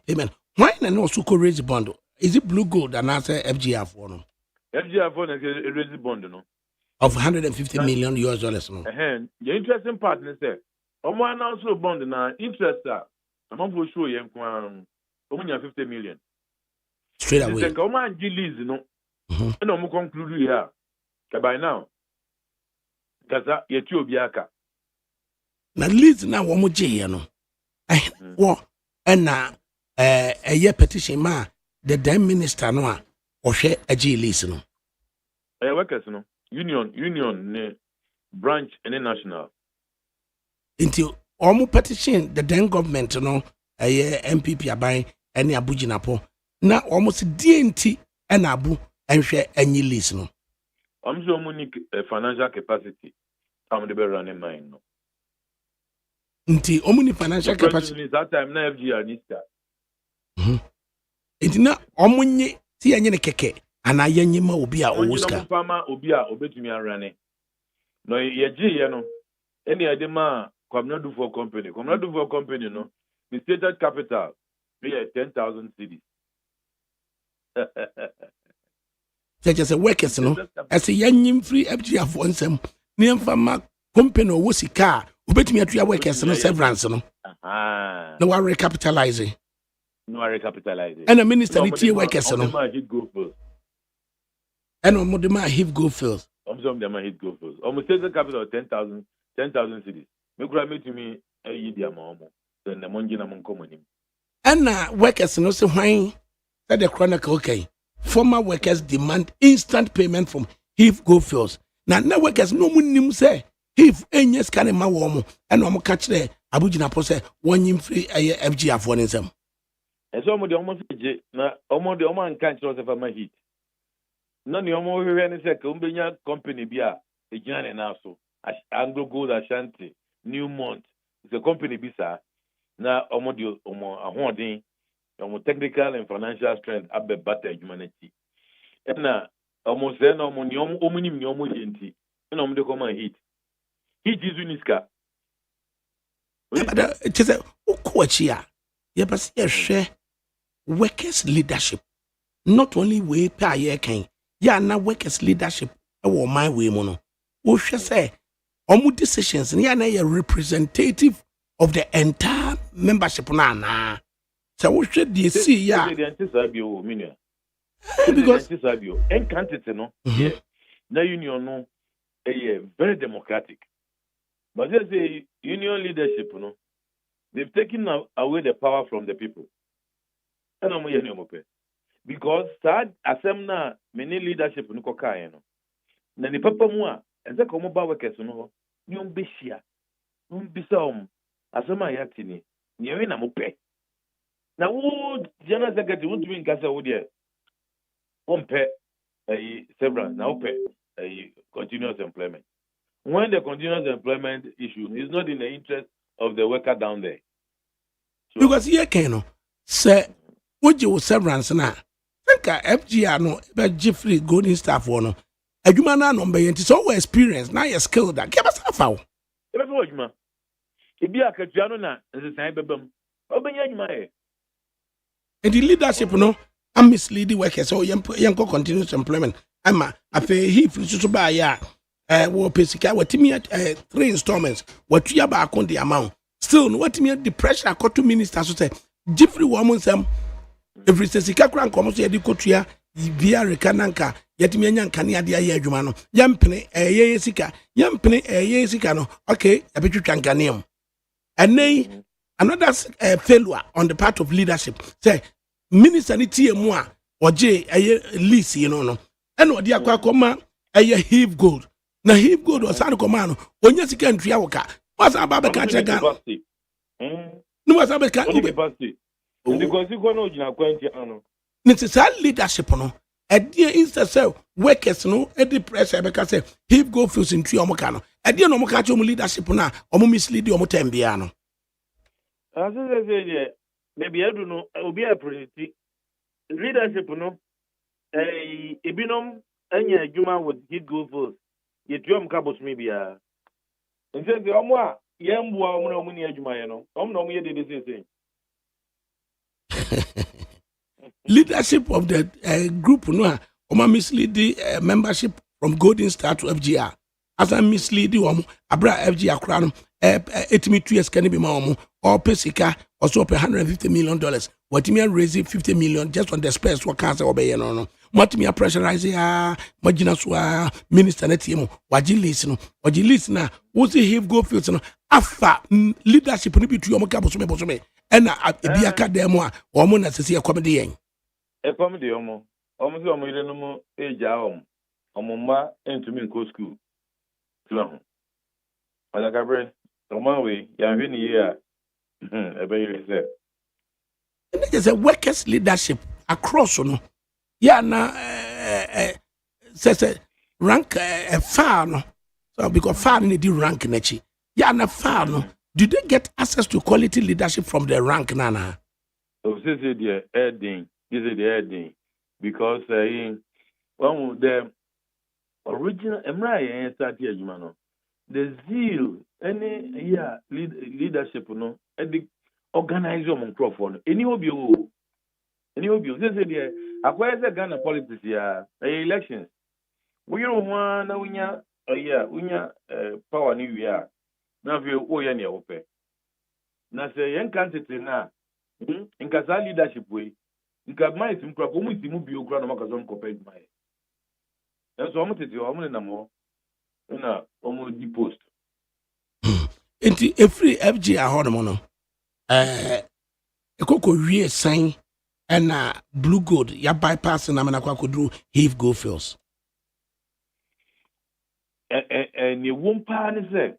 payment why na no so ko raise bond is it blue gold and answer FGR for no FGR for no raise bond no of $150 million no the interesting part is say omo announce bond na interest am for show yen kwa omo nya $50 million straight away. The command release, no, and I'm conclude here. By now, Gaza, Yetiobiaka. Na leads now one more J, no. What and now a year petition ma the then minister no or share a G lease no. Workers, no, union, branch, and national. Until almost petition the then government, no, a year MPP are buying any Abujinapo. Now almost DNT and Abu and share any lease no. I'm so many financial capacity. I'm the better running mine. No. Until only financial capacity. That time, na FG and Easter. It's not omuni see any keke and I yenima obia Oscar. Farmer obia obetumi arane. No yeji ye no. Any adema come not do for company. Come not do for company no. The stated capital be 10,000 cedis. Such as a workers, no, as a young free FGF for one near from company or was car, who bet me at your workers, no severance, no. No one recapitalizing. No recapitalizing. And a minister, it's your workers, no. And on Modema Heave go first. Some of them hit go first. Almost the capital 10,000 cities. Make right to me a year more than the Monjina Moncomonim. And workers, no, so why that the chronicle, okay. Former workers demand instant payment from Heave Goldfields. Now workers no munim say Heave enyes can ma womo and no catch there Abujina pose one yim free FG for them. And some of the almost na almost the oman can't show of my heat. None of more any second company bia a jan and also Anglo Gold Ashanti, Newmont, the company bisa na omodio omo ahondin. Technical and financial strength abe better humanity. And almost then omuni and de come heat. Heat is uniska. But it is a ukwachia. Yeah, but share workers leadership. Not only way per year can. Yeah, now workers leadership. Oh my way mono. We shall say omu decisions. Yeah, now a representative of the entire membership na. So what should you see? Yeah, because no, na union no, very democratic. But there's a union leadership, no, they've taken away the power from the people. Because sad assembly many leadership no kokai no. Na ni papa mu a, eze ko mo ba workers no, ni on be share. On bisa asema yatini. Ni ewe na mo pe. Now, general secretary won't be in Casa Wood. One pay several now pay continuous employment. When the continuous employment issue is not in the interest of the worker down there. So, because here can say what you severance now. Think FGR no but Jeffrey golden staff one. A human number it's all experience now you're skilled that give us a foul. If you are Catriano na as a time babam, open your and the leadership, no, I'm misleading workers. So young continuous employment. I'm a pay he to buy ya. What Pesica, what me at 3 installments, what you back on the amount. Still, what me the pressure I got to ministers to say, Jeffrey woman some every Sessica crank comes here, the Cotia, via Recananca, yet me and Cania dia Jumano, Yampene, a Yesica, Yampene, a Yesicano, okay, a bit you can ganium. And nay, another failure on the part of leadership. Say, Minister ni TMA or J a lease, you know, and what the aqua a Heave Gold. Now Heave Gold was out of command. When you can triawaka, what's about the catcher gun? No, what's about the catcher? Because you go no, it's a leadership, no. At the instance, workers, no, at the press, because say, Heave Gold feels in Triomocano. At the no catch leadership now, or mislead you Motembiano. As I say, maybe I don't know. I will be a pretty leadership, no. A binom, any Juma would hit go first. Yet you am cabos maybe. And says the Omwa, Yambua, no money, Jumano. No, we did the same thing. Leadership of the group, no, Oma mislead the membership from Golden Star to FGR. As I mislead the Abra FGR crown, 8 years can be more or Pesica, also pay $150 million. what me raise 50 million just on the space what cancer obey no what me pressurize magina so minister na team waji list no waji list na wo say have go fields no afa leadership no bi tu omo ka bosome and ebi aka dem a omo na sese comedy yen comedy omo si omo ire no mo eja omo ma entumi nko school so ADAKABRI omo we ya hwe ni ye ebe ire say there's a workers leadership across no yeah na says rank far no so because far need the rank nechi yeah na far no do they get access to quality leadership from the rank nana so say the heading is the heading because one the original emra start here juma no the zeal any leadership no the organize your microphone any obi say there acquire Ghana politics ya elections we don't want na unya power ni wi na fi o ye ne ope na say yen candidate na nka za leadership we nka mai sim kra ko mu timu bi okra na maka zo nkope mai enso omo tete omo na mo na omo di post enti every FG ahono no ekoko wie sign and blue gold ya bypass na mana kwa kodru have go first ni wompa ne se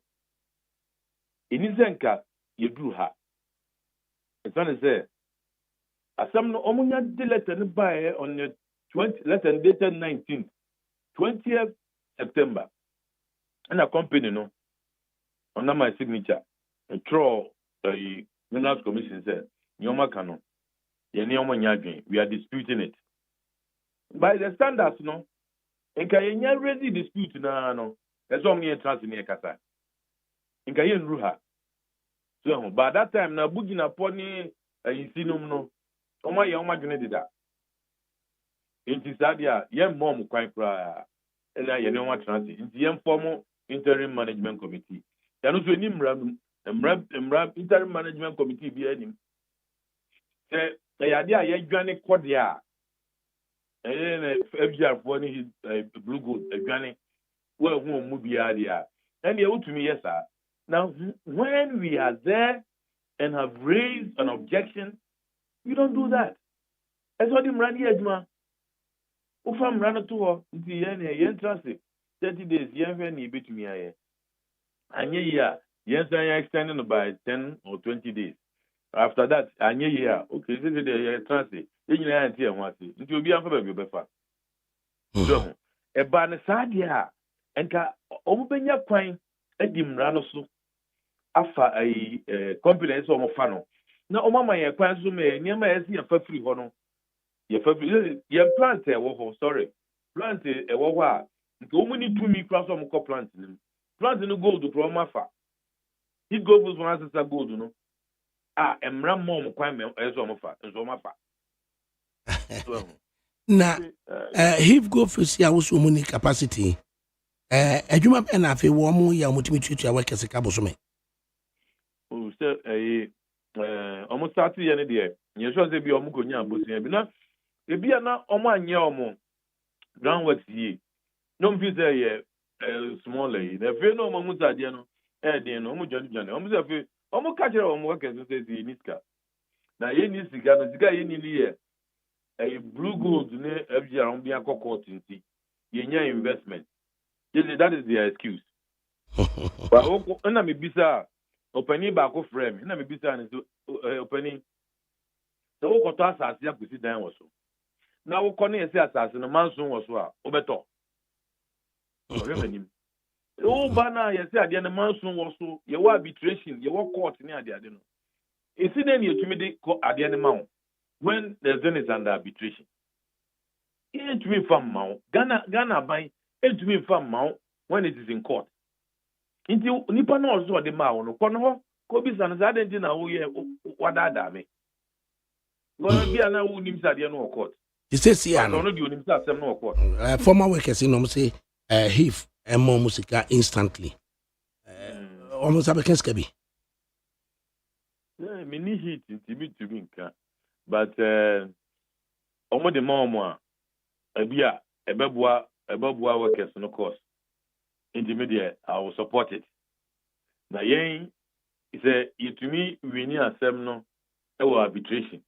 ini zenka yedru ha efane se asam no omunya de letter ne bae on the 20 letter dated 20th September and a company no on my signature throw the Minerals Commission said nyoma kano ye nyoma nyadwen we are disputing it by the standards no enka yenya ready dispute na no ezo me trans ne kasa enka ye nru ha so by that time na bugi na poni yisinum no oma ye oma dwene dida enti sadia ye mom kwan kra ela ye nyoma trans enti ye form interim management committee ya no so ni mra interim management committee bi anim se ya dia ye dwane kode a na FGR for ni blue gold dwane we hu mu bia dia and ye utumi yes sir now when we are there and have raised an objection we don't do that as what him run here juma o fam run to ho nti ye interest 30 days ye hwe ni betumi aye anye ya yes I extending by 10 or 20 days after that anye ya okay say the transit enyina ya ntia ho ase nti obi anfa ba bi obefa so e ba ne sadia enka omubenya kwan adimra no so afa ai company so omofa no na omama ye kwan so me niam esi ya fa free ho no ye fa free ye plant e wo ho sorry plant e wo ho a nka omuni tumi kra so omko plant nim plant no gold pro mafa he go for one answer gold no emra mom kwan me ezo mofa enzo mafa na if go for see our so many capacity adwuma be na afi wo mo ya motimi tutu awa kese ka bosome o se omo start ye ne de ye so se bi omo konya abosia bi na ebi na omo anye omo groundwork yi no mfi say ye small yi na fe no omo mutade no den no omo jani omo se fe omo ka kire omo ka kese se niska na ye ni siga no siga ye ni ye blue gold ne FGR on bia court nti ye nya investment yes that is the excuse but na me bisa opani ba ko frame na me bisa ni so opani so wo koto asase akosi dan wo so na wo kɔ ne yesi asase no manso wo so a obeto o ba na yesi ade na manso wo so ye wo arbitration ye wo court ni ade no esi na ni etumi de ade ne ma wo when the zone is under arbitration it will from mount Ghana by it will from mount when it is in court inti nipa na ozo de ma wo no kono ho ko bi san za de na wo ye wadada me wo bia na wo nim sa de no court you say see ano no de nim sa sem no court former workers no say hif emo musica instantly almost abekenska bi me ni hit inti bi to bi nka but omo de mo ebia ebeboa workers no course intermediate I will support it na yen say yetumi wini asem no e will arbitration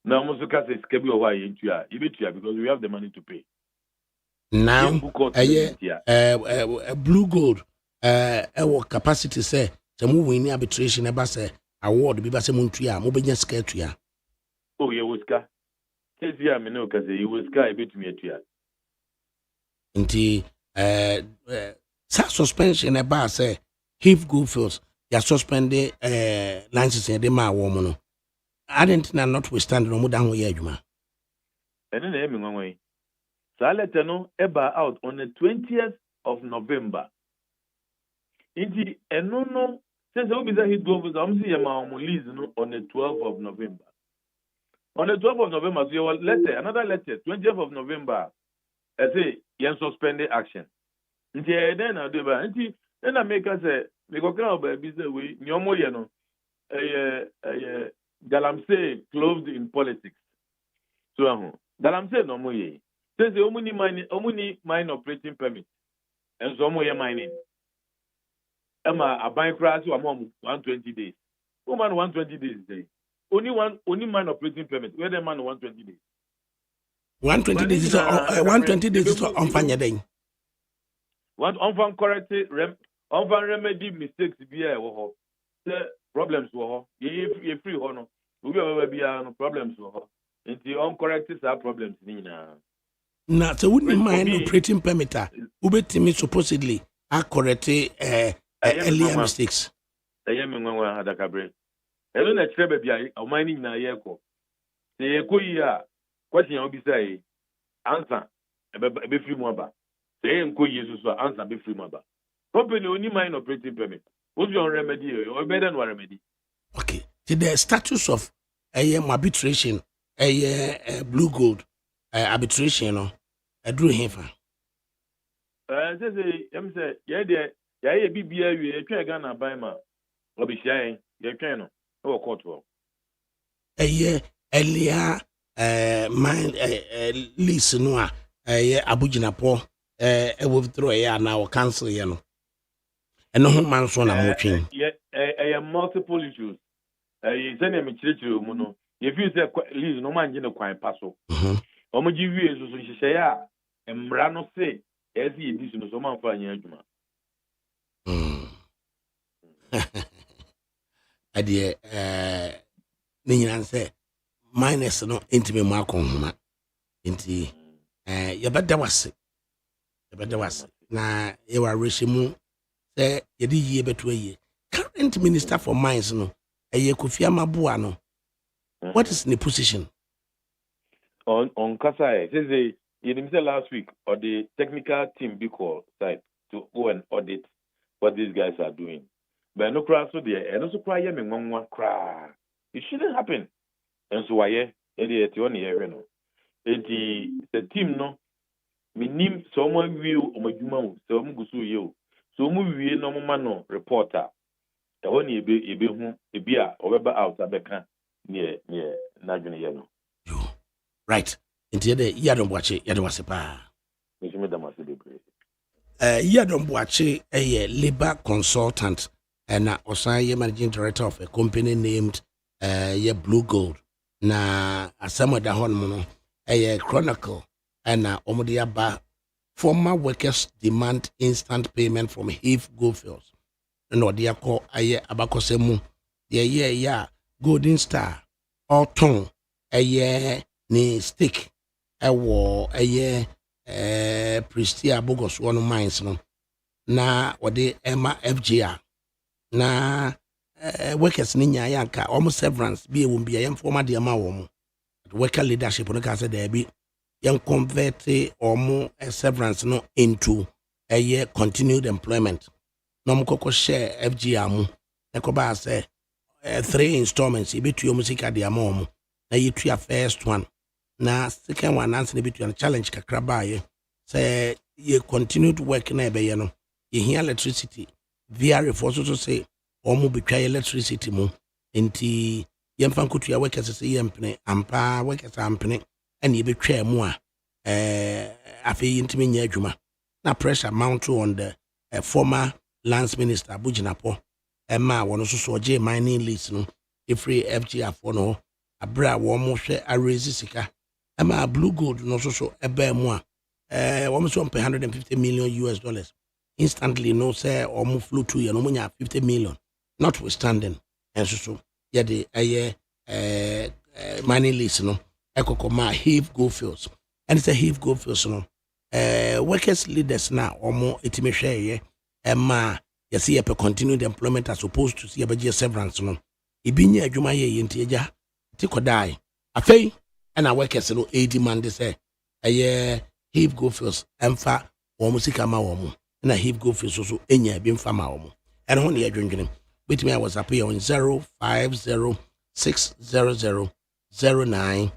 now mo so ka say sika bi o wa yentua yebetua because we have the money to pay now blue gold our capacity say mu win arbitration e ba say award bi ba say mu ntua mo benya sika atua oh ye woska tezia me no ka say ye woska e betumi atua nti suspension e ba say if go feels ya suspended license de ma wo mo no adentina notwithstanding no mo dan ho ye adwuma ene na emi nwanwan so letter no eba out on the 20th of November. Inti eno no since we be hit go for am see ma release no on the 12th of November. On the 12th of November, so your letter, another letter, 20th of November, I say you suspended action. Inti then I do ba inti then I make us say me go come about business we nyomo ye no galamsey closed in politics. So galamsey no mo ye. Since the omuni mine operating permit, and so more mining. Emma a bank crash to 120 days. Woman 120 days day. Only mine operating permit. Where the man 120 days. 120 days is 120 days is on fanya day. One on correct on remedy mistakes be the problems were you free honor. We be no problems were. Until uncorrected our problems nina. Na so wouldn't mind operating permit ubetimi supposedly correct earlier mistakes. Ayemi nwanwa adakabri. Elo na chire bia o mining na yeko. Se yeko yi a question obi say answer be free mo ba. Se yenko yi so answer be free mo ba. Company only mine operating permit. What's your remedy or better no remedy? Okay. The status of arbitration blue gold arbitration no drew him for. Say yeah there yeah bibia we twa Ghana by ma obi hia ye twa no o court wo earlier mine lease no a abuginapo withdraw ya na o cancel ye no eno ho man so na mo twin multiple issues say na me chirichiri mu no if you say lease no man gine kwan paso omo gi wie so hihye ya emra no say ezi edisi no so man fa anya adwuma adie ne nyina say minus no intime mu akonhoma nti yebeda wase na yewa reshimu say yedi yie beto aye current minister for mines no Kofi Amabuwa no what is the position on Kasai? Says you last week or the technical team be called side to go and audit what these guys are doing. But no crash so there and also cry me one cry. It shouldn't happen. And so why the no. The team no minim someone will o majuma so mu gusu you. So mu wie no no reporter. The one ebe hu ebi a obeba out abeka near nadwene ye no. Right. Inti de yadom boache yadom wase pa. Mishime damase bebre. Yadom boache labor consultant and osan ye managing director of a company named Blue Gold. Na asama da hon mo no Chronicle and omode aba former workers demand instant payment from Heath Goldfields. No dia call abakosemu ya Golden Star or ton ni stick wo Prestia Bogos one mines no na wode Emma FGR na workers ni nya yanka almost severance be won be yam former de ma wo worker leadership no ka say there be yan convert severance no into continued employment. No mukoko share FGR mu ekoba say 3 installments ibetu yo musika de amomo na yitu ya first one na second one answer betu ya challenge kakra baye say ye continued work na ebe ye no ye here electricity via reforce to say omo betwa electricity mu enti yɛmfa nkotua workers sɛ yɛmpene ampa workers ampene ɛne yɛbɛtwa mu a afei yɛntimi nyɛ adwuma na pressure mount on the former lands minister Bujinapo Emma wɔn nso so ɔgye mining lease no efiri FGR for no abra wɔn mo hwɛ arraise sika Emma blue gold no so ɛbɛn mu a wɔn so pay $150 million instantly no say wɔn flew to yɛ no mo nya 50 million notwithstanding ɛnso so yɛde ɛyɛ mining lease no ɛkɔkɔma Heave Goldfields ɛne sɛ Heave Goldfields no workers leaders now omo etime hweye ma yesi ye continue the employment as opposed to see abaje severance no ibinya adwuma ye nti eja ti kodai afei na workers no 80 man de say Heave Goldfields emfa wo musika ma wo mu na Heave Goldfields so enya bi mfa ma wo mu ene ho ne adwendwene betimi I was up here on 0506000909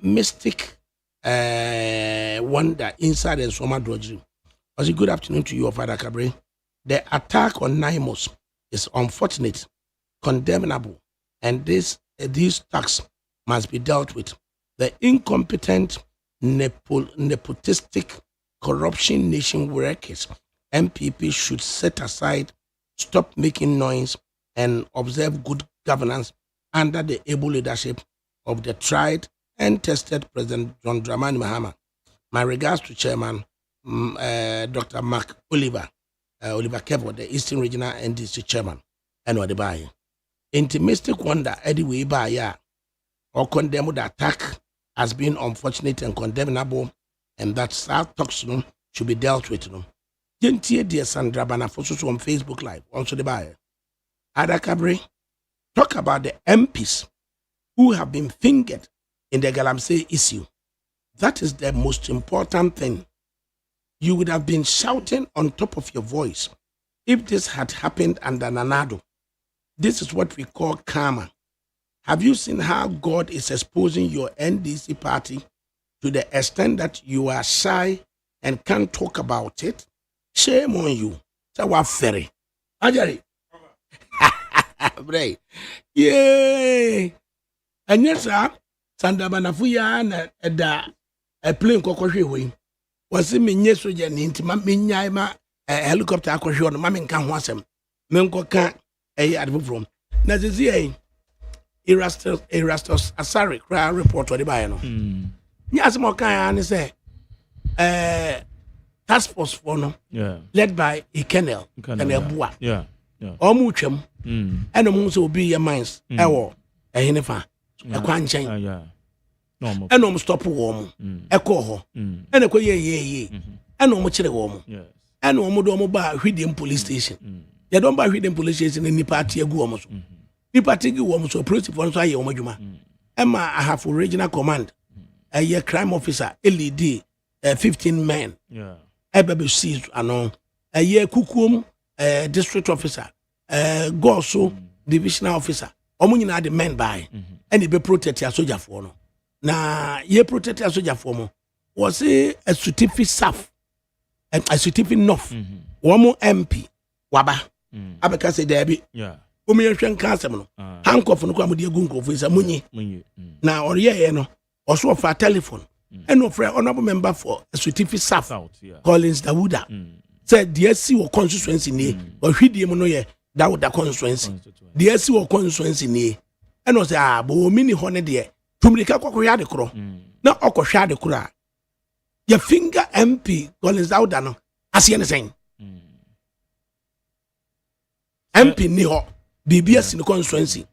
mystic wonder inside and summer drudgery. Was a good afternoon to you, Father ADAKABRI. The attack on Naimos is unfortunate, condemnable, and these attacks must be dealt with. The incompetent, nepotistic, corruption nation workers, MPP should set aside, stop making noise, and observe good governance under the able leadership of the tried and tested President John Dramani Mahama. My regards to Chairman Dr. Mark Oliver Kevo, the Eastern Regional NDC Chairman, and what the buy. Intimistic wonder anyway by ya or condemn the attack has been unfortunate and condemnable, and that South Toxin should be dealt with. Didn't hear dear Sandra Banafosu on Facebook Live, also the buyer. ADAKABRI talk about the MPs who have been fingered in the Galamsey issue. That is the most important thing. You would have been shouting on top of your voice if this had happened under Nanado. This is what we call karma. Have you seen how God is exposing your NDC party to the extent that you are shy and can't talk about it? Shame on you. So what ferry? Ajari. Bray. Yay. And yes, sir. Sanda banafuya na da plane kokohwe hoyi wase menye soja ni ntima menyae ma helicopter akohwe no ma menka ho asem menkoka advo from na zezi Erastus Asari cry report odi bae no nya asem okan an say task force for no led by a Colonel Bua omu twam eno mu so obi ye mines ewo ehenefa ekwanchen and stop warm, echo ho, and a quay ye, and chile warm, and do buy Hidden police station. You don't buy Hidden police station in the party a guamos. The party guamos so principal on Saya Omajuma. Emma, I have regional command, a year crime officer, LED, 15 men, a baby seized, a year cucum, district officer, Goso, divisional officer, Omunina the men by, and he be protected as soldier for no. Na ye protect a soldier for mo was a certificate saf and a certificate nof one MP waba abeka say there be umi hwen cancer no handcuff no kwa mo de gunko for isa munyi na oriye no also of a telephone and of honorable member for a certificate saf Collins Dawuda said the SC or constituency ni or hwidie mo no ye Dawuda constituency the SC or constituency ni and was bo mini hone de Tumrika kwakuya de kro. Na okohwa de kro a. Your finger MP Collins Dawuda no ase ne sen. MP ni ho BBS in constituency.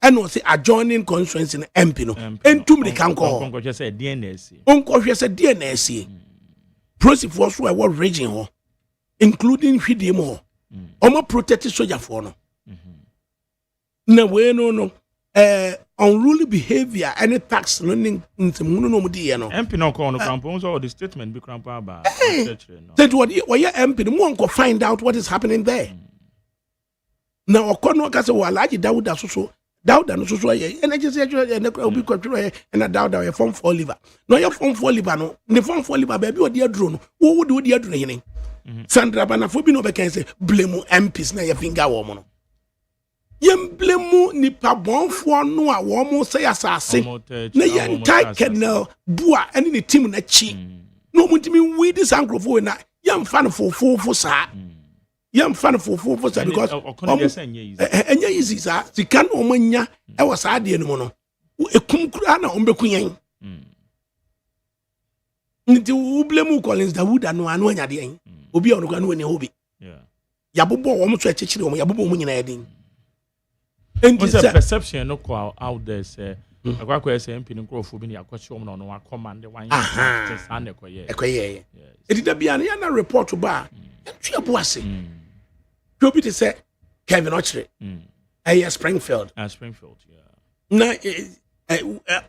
And no say adjoining constituency in MP no. Entumrika nko. Onko say DNS. Onko say DNS. Process for so what region ho including Hwidie mo. Omo protect soldier for no. Na we no unruly behavior any tax learning into muno no MP no call no campaign so the statement be crampa ba that what you MP no one go find out what is happening there now okono ka say walaji Dawuda no so ye and just say na obi kwatro ye na Dawuda ye form 4 liver no ye form 4 liver no ne form 4 liver baby odi aduro no wo wo odi aduro hene Sandra Banafobi no be kan say blame MPs na ye finger wo mo no yemblemu nipa bonfo no a wo mo say asase na yenkai Colonel Bua ene ne team na chi no mutimi we this angrofo na yemfa no fofofo saa yemfa no fofofo saa because enye easy saa sika no omanya e wo saa de no mo no ekum kura na ombekunyen nti ublemu Collins Dawuda no anu anya de yen obi ono kwa no ne hobi yabobo wo mo so echichire wo yabobo mo nyina yedin what's the perception no call out there say akwa say MP no crofo bi ne yakwachi wo no command one just and ekoye edida bia na report ba tua bo ase obi te say Kevin Ochre Springfield na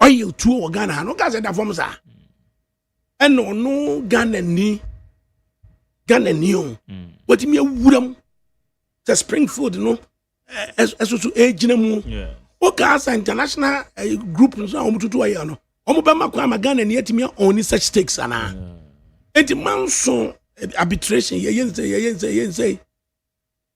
oil tuo Ghana no gaze da form sa eno no Ghana ni o what me wuram the Springfield no eso ejina mu o ka asa international group no so omututu ayi no omuba makwa ma Ghana ni atimi on such stakes ana enti manso arbitration ye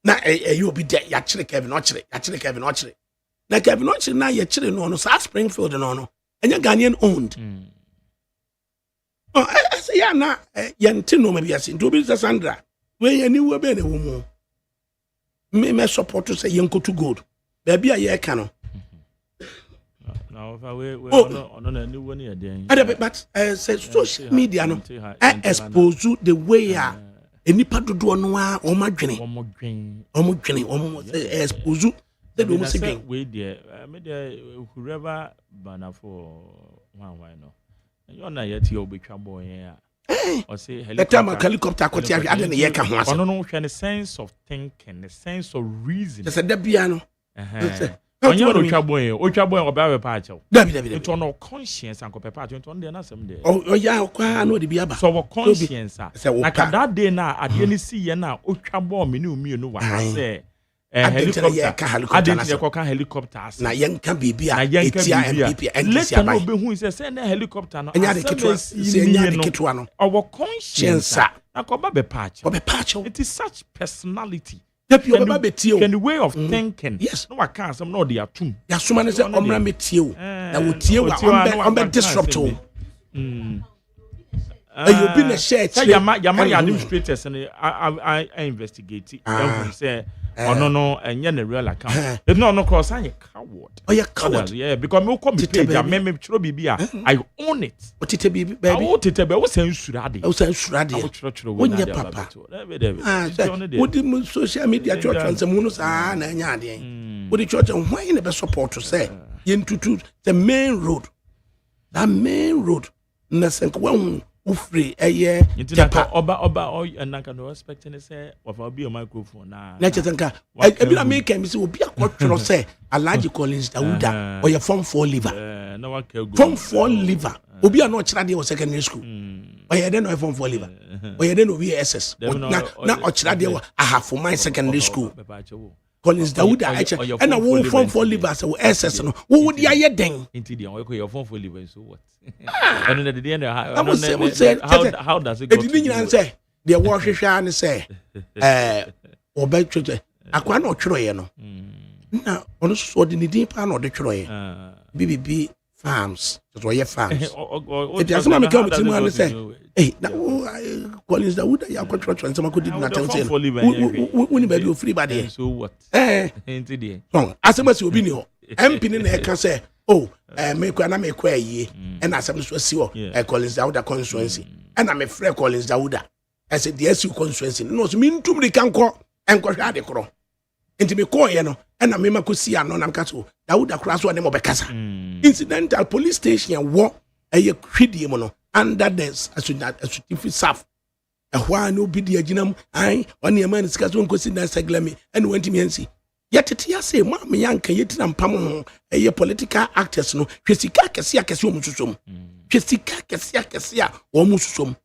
na you be there ya chire Kevin Ochre na Kevin Ochre na ye chire no South Springfield no enya Ghanaian owned I say ya na yente no ma biase nti obi Sandra we ani wo be na wo mu me support to say yenkotu gold baby aye ka no now if we on any one here then but say social media no expose the way enipa dodo no a o madwene expose the do mo say we there me there whoever banner for why no you na yet you obetwa boy here or say helicopter kwoti ade ne ye ka ho ase no hwe the sense of thinking, the sense of reason just da bia no onye otwa boy oba we pa achew dabi to no conscience anko pepa to no dey na sem dey ya kwa no de bia ba so conscience na kada day na ade ni si ye na otwa boy me ni umi no wa say helicopter na yenka bibia etia MPP NDC abai let no be hu say na helicopter no anya de ketwa no our conscience na ko ba be patch it is such personality the way of thinking yes no wa kan some no dey atum ya soma ne say omra metie o na wo tie wa ombe disrupt o you been a share yama administrators and I investigate say no enye na real account if no cross any coward coward yeah because me come page me chiro bibia I own it otite baby otite be wo censure de onye papa wodi mu social media church ansem no saa na anya ade wodi church hwan na be support to say yentutu the main road na senko wan ufre eye japa oba anaka no expecting say of obi o microphone na chetanka ebi na me kan mi say obi akotro say Alhaji Collins Dawuda or your form 4 liver na wa ka form 4 liver obi a no chira dey secondary school or you dey no form 4 liver or you dey no VSS na o chira dey half my secondary school Collins Dawuda and a wo form 4 liver so SS no wo would ya den into the your form 4 liver so what and then at the end how does it go it didn't say the war hwehwa ne say obetwe akwa na otwero ye no na ono so de ne din pa na odetwero ye BBB farms so ye farms it just ma me come to me say hey na Collins Dawuda ya kwatwero twon sama ko did na tell woni ba bi o free ba de so what into the so asema se obi ni ho MP ni na e ka say oh me kwa na me kwa yie e na asem so si ho Collins Dawuda constituency e na me frɛ Collins Dawuda I said the SU constituency no so me ntum de kanko enko hwa de kro enti me ko ye no e na me makosi ano na mka so Dawuda kra so ne mo bekasa incidental police station wo eye hwidie mo no under this asutifi saf ehwa no bi de aginam ai one e man sika so nkosi na saglami and went me ansi yetete ya say ma me yanka yetina mpam ho eye political actors no hwesika kese o mususom hwesika kese a o mususom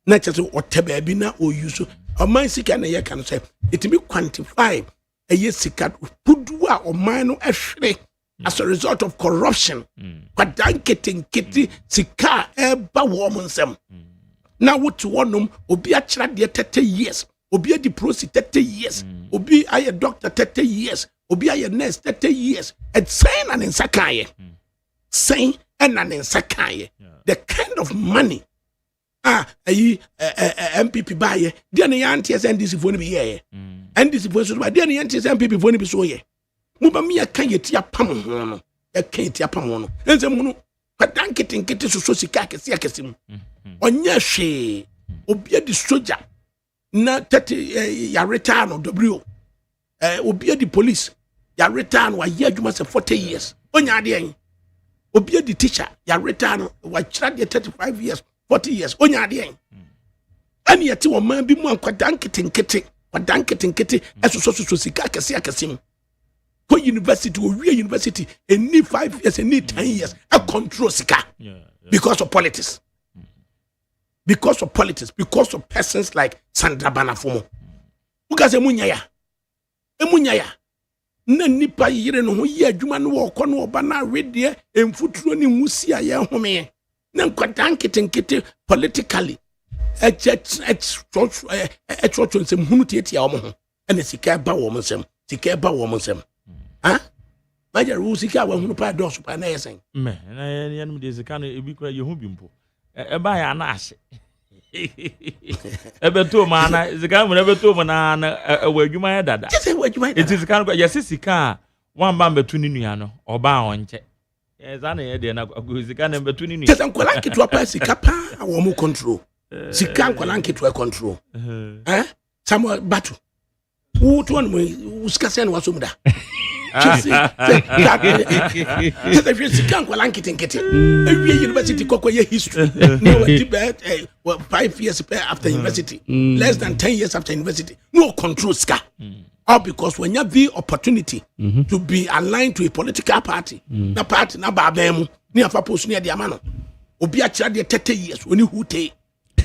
na chese o teba bi na o use o man sika na ye kan say it be quantify eye sika pudu a o man no ehwere as a result of corruption kwadanketi sika eba wo nsem na wotu wonum obi a kira de 30 years obi a di prosi 30 years obi aye doctor 30 years obi aye next 30 years et saying and in sakaye saying and in sakaye the kind of money MPP buy there na anti NDC for ni be here NDC for so buy there na anti MPP for ni be so here mu ba me aka yetia pam ho no e ka yetia pam ho no enze mu no padanketenkete so sika akese mu onya hwe obi adi soldier na 30 ya retire no w obi adi police ya retire no wa ye adwuma se 40 years onya ade en obi adi teacher ya retire no wa kira de 35 years 40 years onya ade en ani yete wo man bi mu kwadanketenkete eso sika akese mu go university or we university and need 5 years and need 10 years a control sika because of politics. Because of politics, because of persons like Sandra Banafomo. Ukaze munyaya. Emunyaya. Na nipa yire no ho ye adwuma no wo kono oba na redie emfuturo ni musia ye home. Na nkwadanketenkete politically. Church nsem hunu tietia wo ho. Ene sika ba wo nsem. Sika ba wo nsem. Ah? Maja ru sika wa hunu pa do so pa na yesen. Me na ye no de sika no ebi kura ye hu bi mpo. Eba ya na ase. Ebeto ma na sika mo ebeto mo na wadwuma ya dada. Kese wadwuma ya dada. Eti sika no ye sika wan ba mbetu ni nua no oba onche. Za na ye de na sika na mbetu ni nua. Kese nkola kitwa pa sika pa wo mo control. Sika nkola kitwa control. Samuel Batu. Wo to no usika se na waso mu da. Sika nkola nkete. Every university kokwa ye history. No debate 5 years after university. Less than 10 years after university. No control sika. All because when you have the opportunity to be aligned to a political party, na party na ba ba mu ni afa post ni de amano. Obi a kira de 30 years oni hute.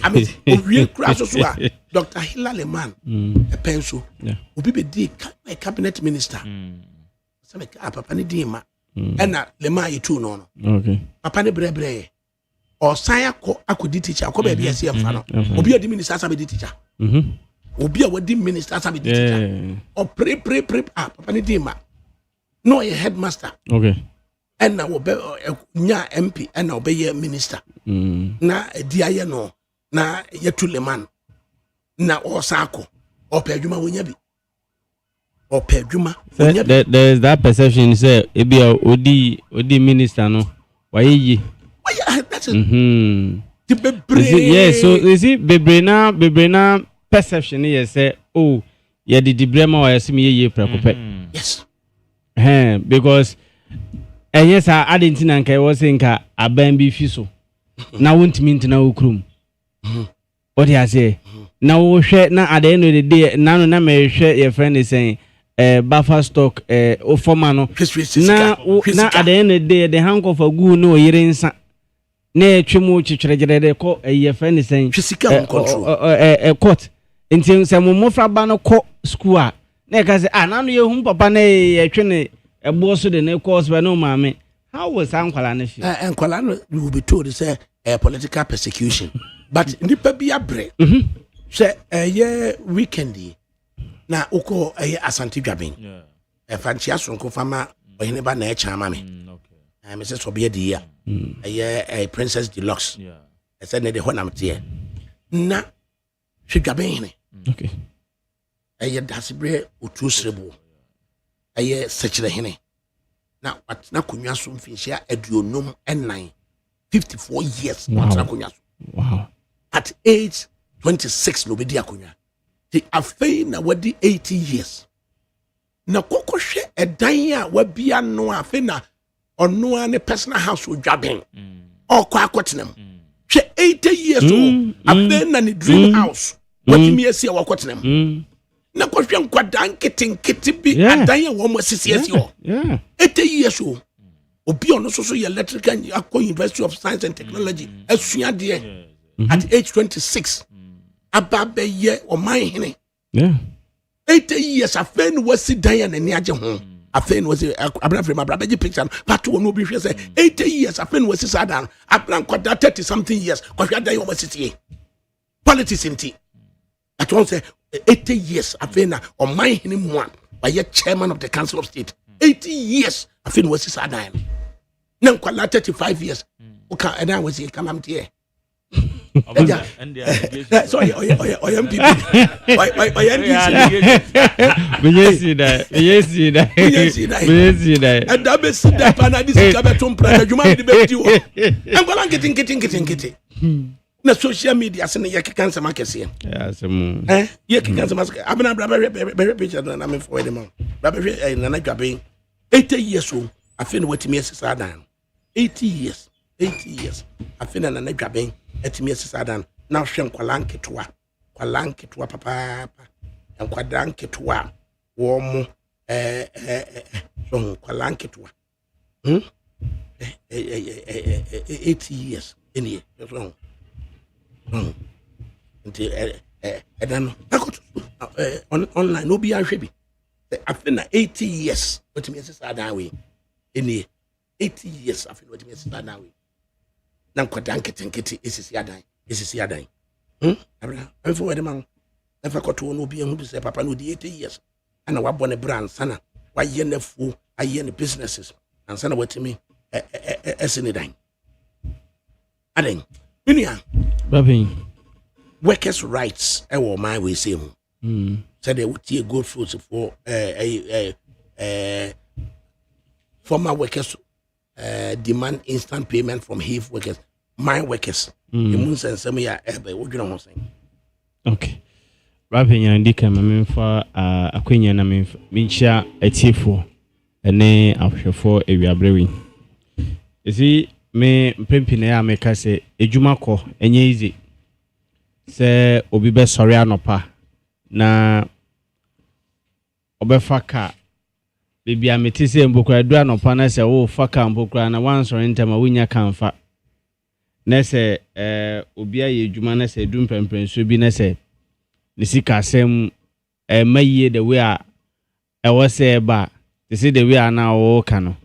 I mean, obi kura so a Dr. Hilary Man a penso. Obi be di cabinet minister. Papa ni di ma ena le ma yitu no okay papa ni brebre o san akodi teacher akoba bia se mfa no obi adi minister asabe di teacher obi a wadi minister asabe di teacher o pre papa ni di ma no ye headmaster okay ena wo be nya MP ena obe ye minister na di aye no na yetu le man na o sako o pe adwuma wonya bi there's that perception say ebi odi minister no why ye that's it yes so you see bebrena perception is say oh ye di brema wa yasimi ye prekope yes because yes I didn't think I was saying ka aban bi fi so na wontimi ntina okrum what you say na wo hwe na at the end of the day na me hwe your friend is saying buffer stock former no na at the end of the day the hang of a gu no yire nsa na etwemu chichirejere ko ye friend is saying physical control court nti se mo mofra ba no ko school a na ka say na no ye hu papa na ye twene ebo so de na course ba no maame how was ankwala na fi ankwala no you will be told say political persecution but nipa bi abre say ye weekend na uko Asante Dwaben fanchia sonko fama ohene ba na echa ama me me se so be di ya Princess Deluxe say ne de ho na mte na Dwaben okay dasibre otu srebo sechire hene na watna konwa so mfinhia aduonum enan 54 years watna konwa so wow at age 26 no be di akonwa the afei na wadi 80 years na kokohwe edan a wabia no afei na ono a ne personal house Dwaben okọ akotenam hwe 80 years old afei na ne dream house watimi esi akotenam na kohwe nkwada nketenkete bi adan a wo mo sisiesi ho 80 years old obi ono so ye electrical University of Science and Technology asua de at age 26 ababe ye o man hene 80 years afen wasi dan na ni age ho afen wasi abra frame abra beji picture part one obi hwe say 80 years afen wasi sadan abra kwada 30 something years kwahwa dan o masiti politics inti at once say 80 years afen na o man hene mu a wayɛ chairman of the council of state 80 years afei na wasi saa dan no na nkwala 35 years woka ɛna wasi kanamteɛ so ɔyɛ MPP ɔyɛ NDC ɛda bɛsi da pa na de sika bɛto mpra adwuma de bɛdi wɔ nkwala nkete na social media se ne yɛkeka nsɛm akɛseɛ yɛkeka nsɛm akɛseɛ abena bɛhwɛ picture na me forward ma bɛhwɛ nana dwaben 80 years o afei na watumi asisa dan 80 years afei na nana dwaben atumi asisa dan na hwɛ nkwala nketewa papa nkwada nketewa wɔ mo so nkwala nketewa 80 years enie so nti ɛdan no online no bi ahwɛ bi after na 80 years what me say that way enie 80 years after what me say that way na nkwada nkete esisi adan abra afọ wede man afa koto no bi ehu bi say papa no di 80 years ana wabɔ ne brand sana wayɛ ne fu ayɛ ne businesses and sana watimi esene dan adan Minia, Babin, workers' rights. My way say, said they would take good fruits for former workers demand instant payment from HIF workers. My workers, the moons and some year ever. What do you know? Okay, Babin, you indicate my for a queen and I mean, share a tifo, and nay, after 4 a we are brewing. You see. Me mpempine ya meka se ejuma kɔ enye easy se obi be sɔre anopa na obefa ka bebi ameti se mbokra du anopa na se wo fa ka mbokra na wan sɔre ntama wonya kanfa na se obi aye ejuma na se du mpempren so bi na se ne sika asem maye the way a ɛwɔ se ba they say the way a na wo ka no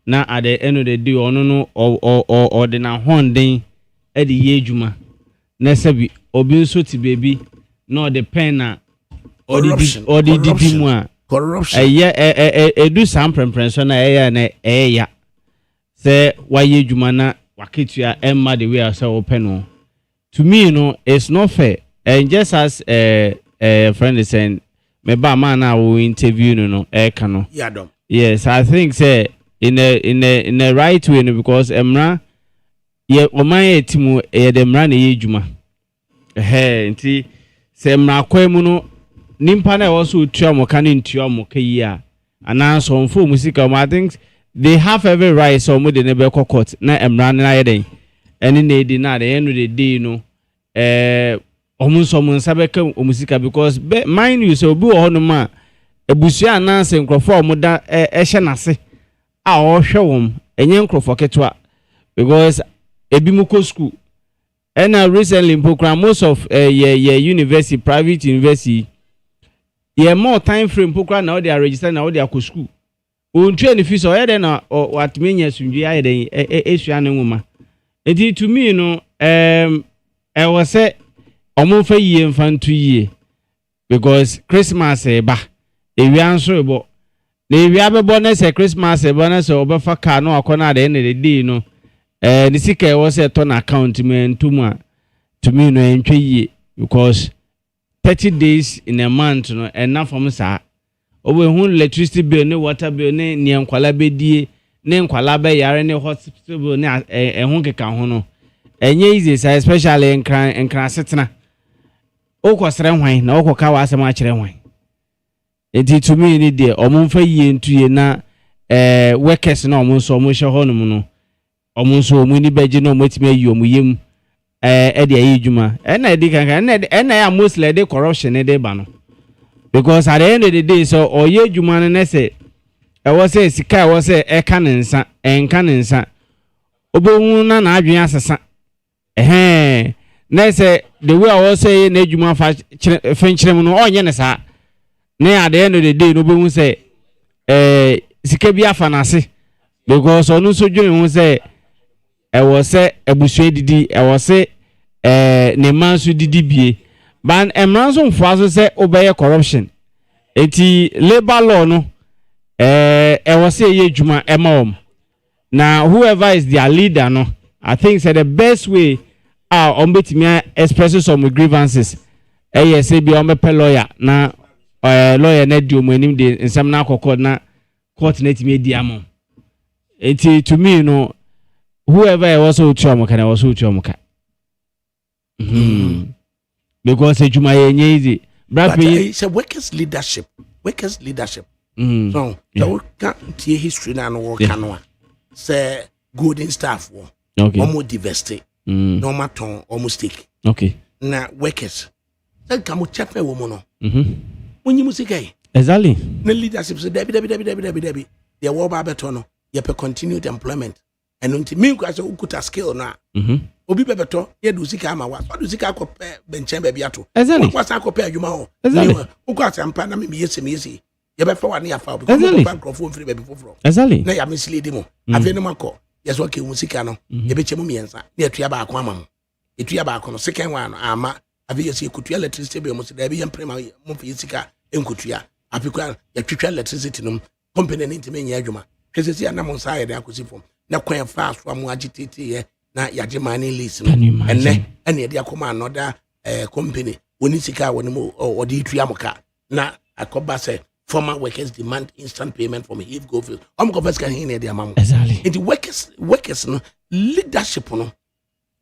na at the end of the day ono no or the na honden e de ye adwuma na sabi obi nso ti baby no the pen na or the didi mu a corruption edu sam prempreso na ya say why ye adwuma na waketua emma the way as open no to me no it's not fair and just as friend is saying me ba man na wo interview no no yes I think say in a right way because emra ye oman etimu ye de emra na ye djuma nti se emra kwemu no nimpa na also tua mo kan ntua mo kai a ana so mfo musika I think they have every right so mo de ne be court na emra na ye den eni na edi na the end of the day no omunso mun sabeka omusika because mind you so obi wo hono ma ebusua na se nkrofo omuda ehye nase a ohwe wom enye nkrofo ketwa because ebi mu ko school and recently in program most of university private university more time frame program now they are registered now they are ko school on train fees o yede na what menya sunju ayede esua ne nwoma enti to me no was say omonfa yie mfantu yie because Christmas ba ewi anso ebo na ewi abebo na say Christmas ebo na say obefa car no akona de na dey no ni sika was say to na account me ntuma to me no entwe yie because 30 days in a month no enough from sa owe hu electricity bill ne water bill ne nkwala bedie ne nkwala be yare ne hospital bill ne ehun keka ho no enye easy especially enkran setena okosere hwan na okoka wa asem a kire hwan enti to me ni de omumfa yie ntuye na workers na omunso omushe ho no no omunso omuni beje na omotime ayi omuyem e de ayi djuma na edi kankan na ya mostly de corruption de ba no because at the end of the day so oye djuma na say e was say sika e was say e kan nsa enka nsa obohu na adwen asesa na say the way I was say na djuma fa fenchirem no onye ne sa na at the end of the day no bohu say sika bi afa na ase because onu so dwen hu say e was say ebusue didi e was say ne manso didi bie ban emranso mfuaso say obeye corruption eti labor law no was say ye juma emom. Now whoever is their leader no, I think say the best way me express some grievances. Say be lawyer na lawyer na di omonim de nsam na akokọ na court na timi di amom. Eti to me no whoever was so chom can was so chom ka. Because juma ye easy. But it's a workers leadership. So we can't hear history na no work kanwa. Say golden staff wo. Okay. Almost divested. No matter almost take. Okay. Na workers. Say kamu chepe wo mo no. When you music exactly. Na leadership say debi. The war ba beto no. You pe continued employment. And until me ko say ukuta skill na. Obi bebeto ye do sika ama wa. So do sika ko benchen be biato. Exactly. Wa sa ko pe adwuma ho. Exactly. Uko asampa na me yesi. You be for one year for because bank of free baby for. Exactly. Na ya mislead mo. Afi no mako. Yes okay musika no. Ye be chemu miensa. Na etua ba akwa ama. Etua ba akwa no second one ama. Afi yesi ekutua electricity be mo se da be yem prema mo fi sika enkutua. Afi kwa ya twetwa electricity no company ni ntime nya adwuma. Kwesesi ya na mo sa ya da akosi fom. Na kwan fast wa mo agitate ye na yaje money list no. Enne ye dia koma another company. Woni sika woni mo odi tua mo ka. Na akoba say former workers demand instant payment from Heave Gofield. First can hear the amount. Exactly. And the workers no leadership no.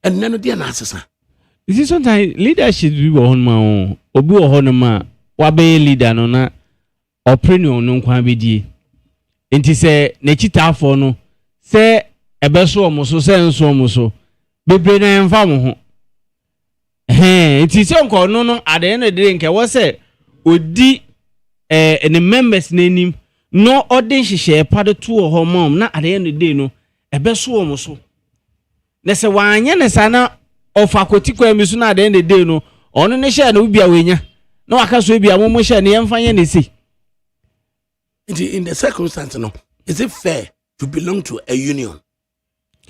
And none of the analysis. You see sometimes leadership be on my own. Obi on ma wabe leader no na opinion no kwa bedi. Enti se nechita afọ no se ebeso omoso se nso omoso bebre na emfa mo ho. Enti se nko no at the end of the day nke wo se odi and the members name no audience share part of 2 or mom na at the end of the day no ebe so omo so na se wanya na sana of akotiko emisu na at the end of the day no ono ne share na ubia wenya na waka so bia mo share na yemfanye na si in the circumstance no is it fair to belong to a union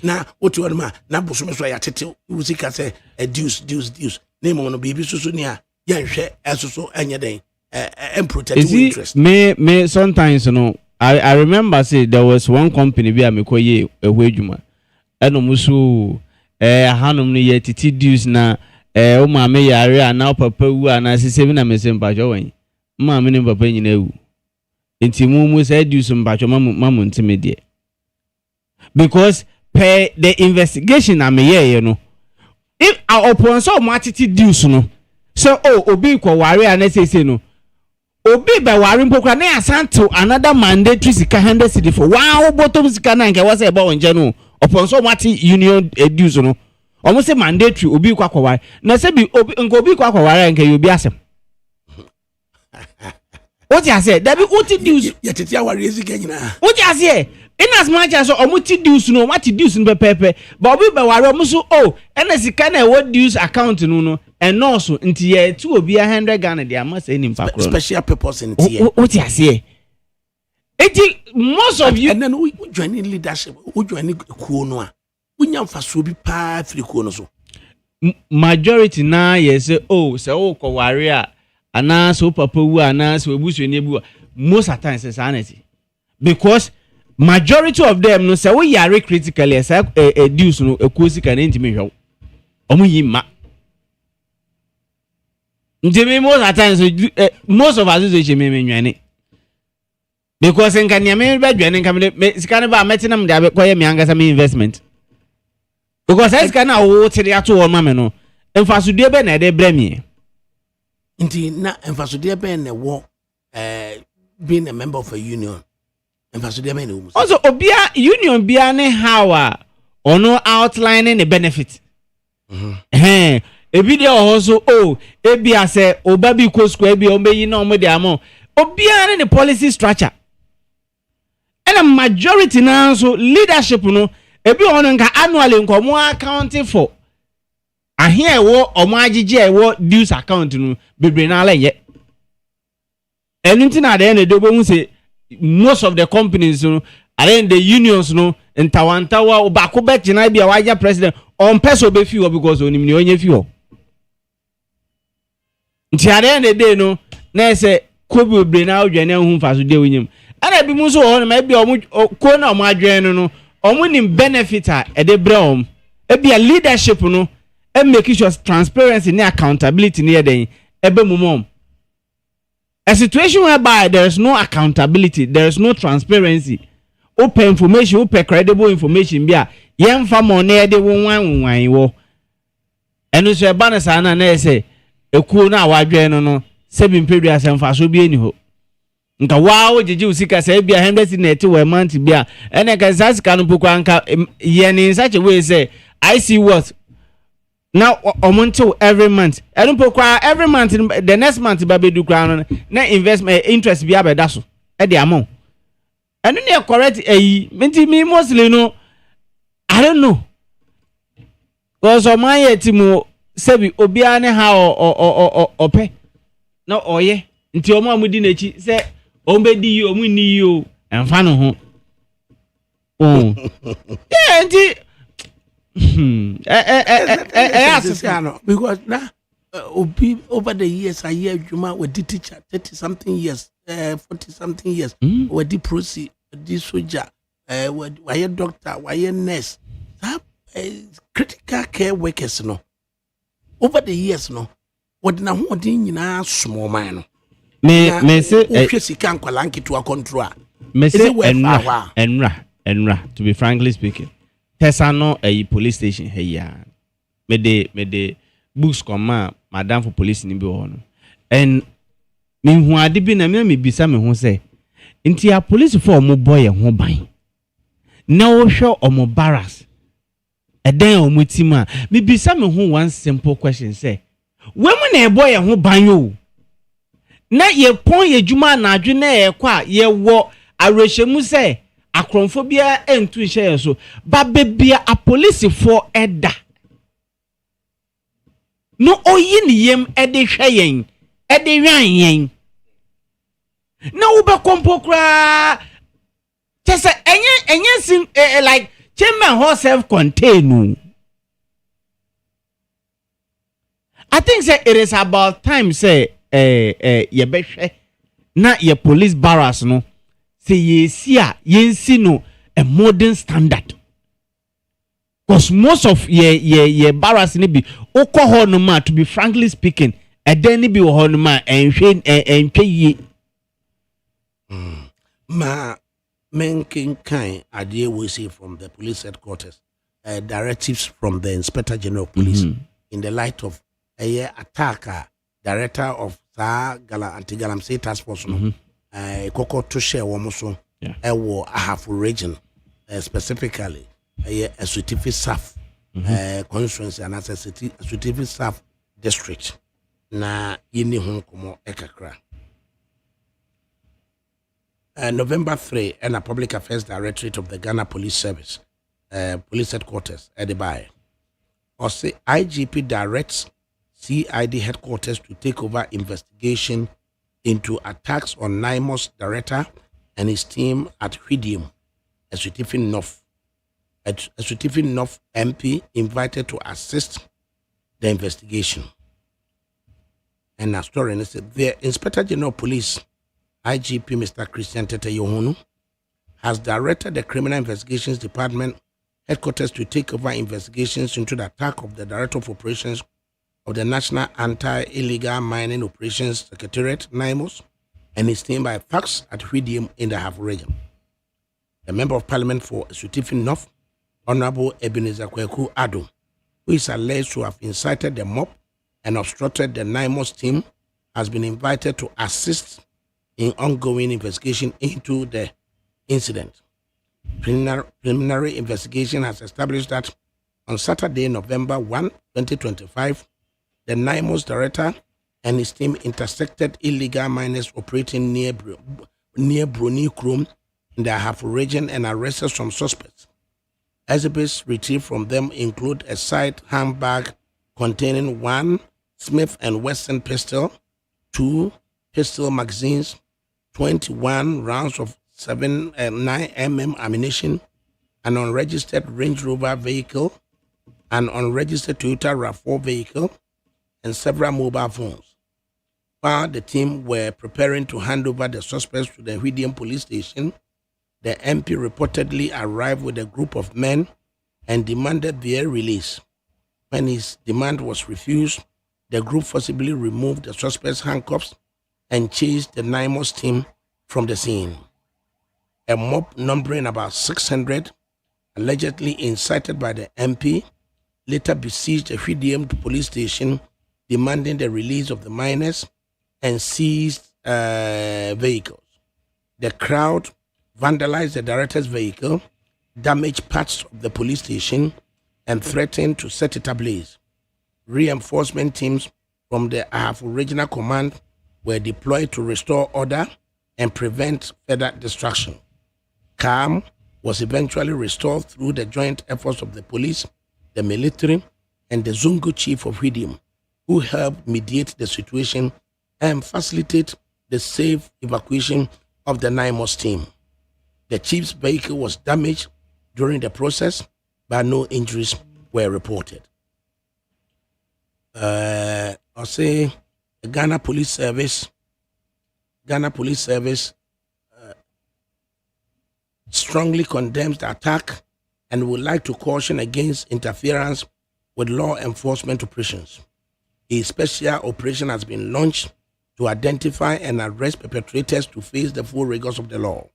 na otu onma na boso so ya tete usika say dues name ono bibi susu ni a yenhwe esoso enye den and protect interest. Me sometimes I remember say there was one company be amekoye ehwejuma eno musu hanum no ye titi dues na o ma me yare na papa wu ana sese bi na mesempa jo wan ma me ne papa nyina wu enti mu say dues mpa jo mamu ntime de because per the investigation na me ye no if upon so matiti dues no so obi ko ware ana sese no obi be ware mpokra na asanto another mandatory sika 100 cedi for wow bottom sika na nke was ebe onje no upon so mati union dues no omo say mandatory obi kwa ware na say bi obi kwa ware nke obi asem what you say that be uti dues ya tete aware ezika nyina what you say in as much as omo ti dues no mati dues no pepepe but obi be ware omo so ena sika na what dues account no and also nti ye tu obi 100 Ghana dey am say nim pakro special purpose in tie what you say most of you and then we join in leadership we join kuo no a unya mfaso bi pa free kuo no so majority na ye say say o ko ware a ana so papa wu ana so ebusu ni ebu most of times sanity because majority of them no say we yare critically say dues no ekosi kan ntimi hwew omo yima Njemi most of us is me nwane because nka nya me be dwane nka me sika ne ba metina me de koye me angasa me investment because I sika na wo tiri ato wo ma me no emfasudie be na de bremi nti na emfasudie be na wo being a member of a union emfasudie be na wo also obia union bia ne how a ono outlining the benefit ebi de also ebi ase obabi ko square bi omeyi na omo de amo obiara ne policy structure and a majority na so leadership no ebi ono nka annually nko mo accounting for ahia ewo omo agige ewo dues account no bebre na ala ye enunti na de na do bo hu say most of the companies no and the unions no ntawantawa obako be gina bia waja president on person be fi because onim ni onye fi ho nti are na dey no na say ko bebre na odwane hu fa so de wonyim ana bi mu so ho no ma bi ko na omo adwen no omo nim benefit a e de bre e a leadership no e make sure transparency and accountability near den ebe mumom. A situation whereby there is no accountability, there is no transparency, open information, open credible information bia yen fa mo na de won wo enu so e ba na sa na say ekuo na awadwen no se bi mpedua asem fa so bi eni ho nka wow jeje usika say bia 100 na eti we month bia ene ka sasika no pokwa nka yen in such a way say I see what now until every month I don't pokwa every month the next month baby do crown na investment interest bia be da so e de amount enu na correct menti me mostly no I don't know because my yetimu sebi obia ne ha ope na oye nti omo amudi na chi se ombedi yi omu ni yi o enfa no ho yeah nti because now over the years I hear Juma with the teacher 30 something years 40 something years with the proceed the soldier why doctor why nurse critical care workers no over the years no what na ho din nyina small man me say ohwe kan kwalanki to control me say enra to be frankly speaking Tesano a police station here me de books come madam for police ni bi ono and me hu ade bi na me bisa me hu say nti a police for mo boy ho ban na wo hwe omo barras eden omo tima me bisa me hu one simple question say when na e boy ho ban yo na ye pon ye juma na adwe na e kwa ye wo arehemu say akronphobia entu nhye so ba bebia a police for eda no oyi ni yem ede hweyen ede hwan yen na wo be kompokra tese enye sin like chairman ho self contained. I think say it is about time say ye behwe na ye police barracks no say yensi no a modern standard because most of ye barracks ni bi okọ no ma to be frankly speaking then ni bi ho no ma enhwe ye ma menkin kind idea we see from the police headquarters directives from the inspector general of police in the light of a attacker director of anti-galamsey task force no koko to share one so ewo ahafu region specifically a Sutifi South constituency and as a Sutifi South district na yini ho komo ekakra November 3 and a public affairs directorate of the Ghana Police Service police headquarters at Dubai or say IGP directs CID headquarters to take over investigation into attacks on NIMOS director and his team at Hwidium, a Sutifi North MP invited to assist the investigation. And a story and said the Inspector General of Police, IGP Mr. Christian Tete Yohunu, has directed the Criminal Investigations Department headquarters to take over investigations into the attack of the Director of Operations of the National Anti-Illegal Mining Operations Secretariat, NIMOS, and his team by fax at Hwidium in the Hafu region. The Member of Parliament for Sutifi North, Honorable Ebenezer Kweku Ado, who is alleged to have incited the mob and obstructed the NIMOS team, has been invited to assist in ongoing investigation into the incident. Preliminary investigation has established that on Saturday, November 1, 2025, the NIMOS director and his team intersected illegal miners operating near Bruni Krum in the Hafu region and arrested some suspects. Exhibits retrieved from them include a side handbag containing 1 Smith & Wesson pistol, 2 pistol magazines, 21 rounds of 9mm ammunition, an unregistered Range Rover vehicle, an unregistered Toyota RAV4 vehicle, and several mobile phones. While the team were preparing to hand over the suspects to the Hwidiam police station, the MP reportedly arrived with a group of men and demanded their release. When his demand was refused, the group forcibly removed the suspect's handcuffs and chased the NIMOS team from the scene. A mob numbering about 600, allegedly incited by the MP, later besieged the Hwidiam police station, demanding the release of the miners and seized vehicles. The crowd vandalized the director's vehicle, damaged parts of the police station, and threatened to set it ablaze. Reinforcement teams from the Ahafo Regional Command were deployed to restore order and prevent further destruction. Calm was eventually restored through the joint efforts of the police, the military, and the Zungu chief of Hwidiam, who helped mediate the situation and facilitate the safe evacuation of the NIMOS team. The chief's vehicle was damaged during the process, but no injuries were reported. I'll say the Ghana Police Service strongly condemns the attack and would like to caution against interference with law enforcement operations. A special operation has been launched to identify and arrest perpetrators to face the full rigors of the law.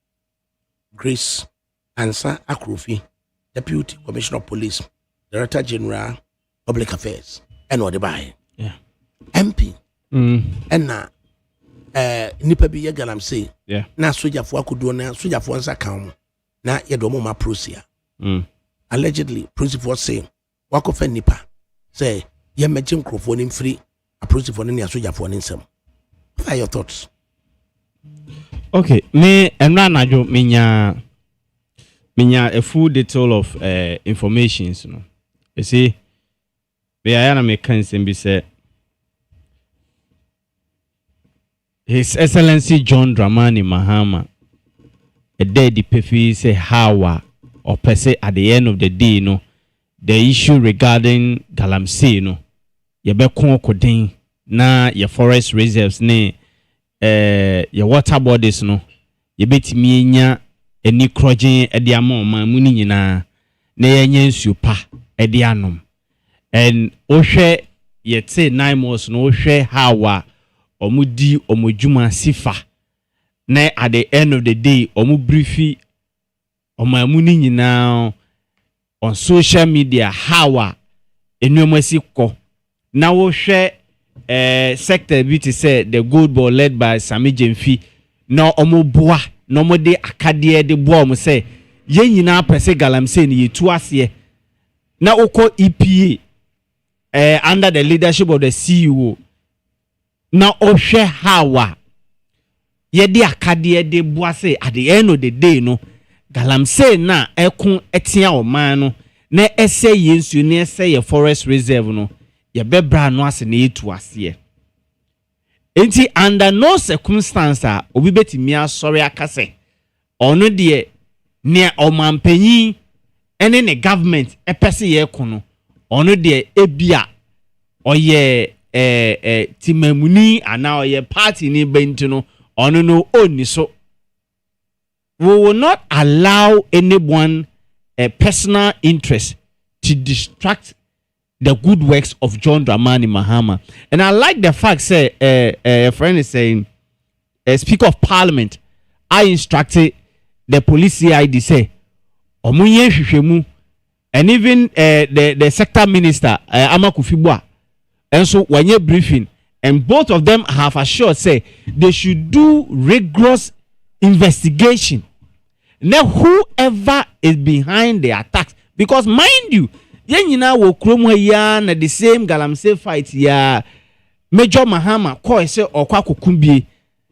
Grace Ansa Akrofi, Deputy Commissioner of Police, Director General, Public Affairs, and Odebai. Yeah. MP. And na nipa bi ye galam say. Yeah. Na soja fo akudo na soja fo nsa kan na ye do mo ma prosia. Allegedly, principal say wakofa nipa say ye meje microphone in free a principal ne soja fo ne nsam. What are your thoughts? Okay, me emra najo minya a full detail of information, you know. You see, we are na me kan be say His Excellency John Dramani Mahama a dead pefi say how or per se at the end of the day, you know, the issue regarding Galamsey, you know, ye be kodin na your forest reserves ne your water bodies no ye betimi nya eni krogen e de ama ma mu ni nyina na ye nya nsuo pa e de anom and ohwe ye te NIMOS no ohwe hawa omudi omodwuma sifa na at the end of the day omu briefi omamu ni nyina on social media hawa enuomasi ko na ohwe sector beauty said the good ball led by Sami Jemfi no omoboa no mode akade de boa mo say ye nyina pese Galamsey ni yetu ase na ukọ EPA under the leadership of the CEO na ohwe hawa ye de akade de boa say at the end of the day no Galamsey na ekun etia oman no na ese yensu na ese ye forest reserve no ye bebra no ase na yetu ase enti under no circumstance obi betimi asori akase ono de ne omampanyi ene ne government epese ye kono ono de ebia oye timamuni ana oye party ni benti no ono no oni so. We will not allow anyone a personal interest to distract the good works of John Dramani Mahama. And I like the fact, say, a friend is saying, Speaker of Parliament, I instructed the police CID say, Omunye Shishemu, and even the sector minister, Amakufibwa, and so when you're briefing, and both of them have assured, say, they should do rigorous investigation. Now, whoever is behind the attacks, because mind you, yenyina wo krom ya na the same Galamsey fight ya Major Mahama ko se okwa kokumbie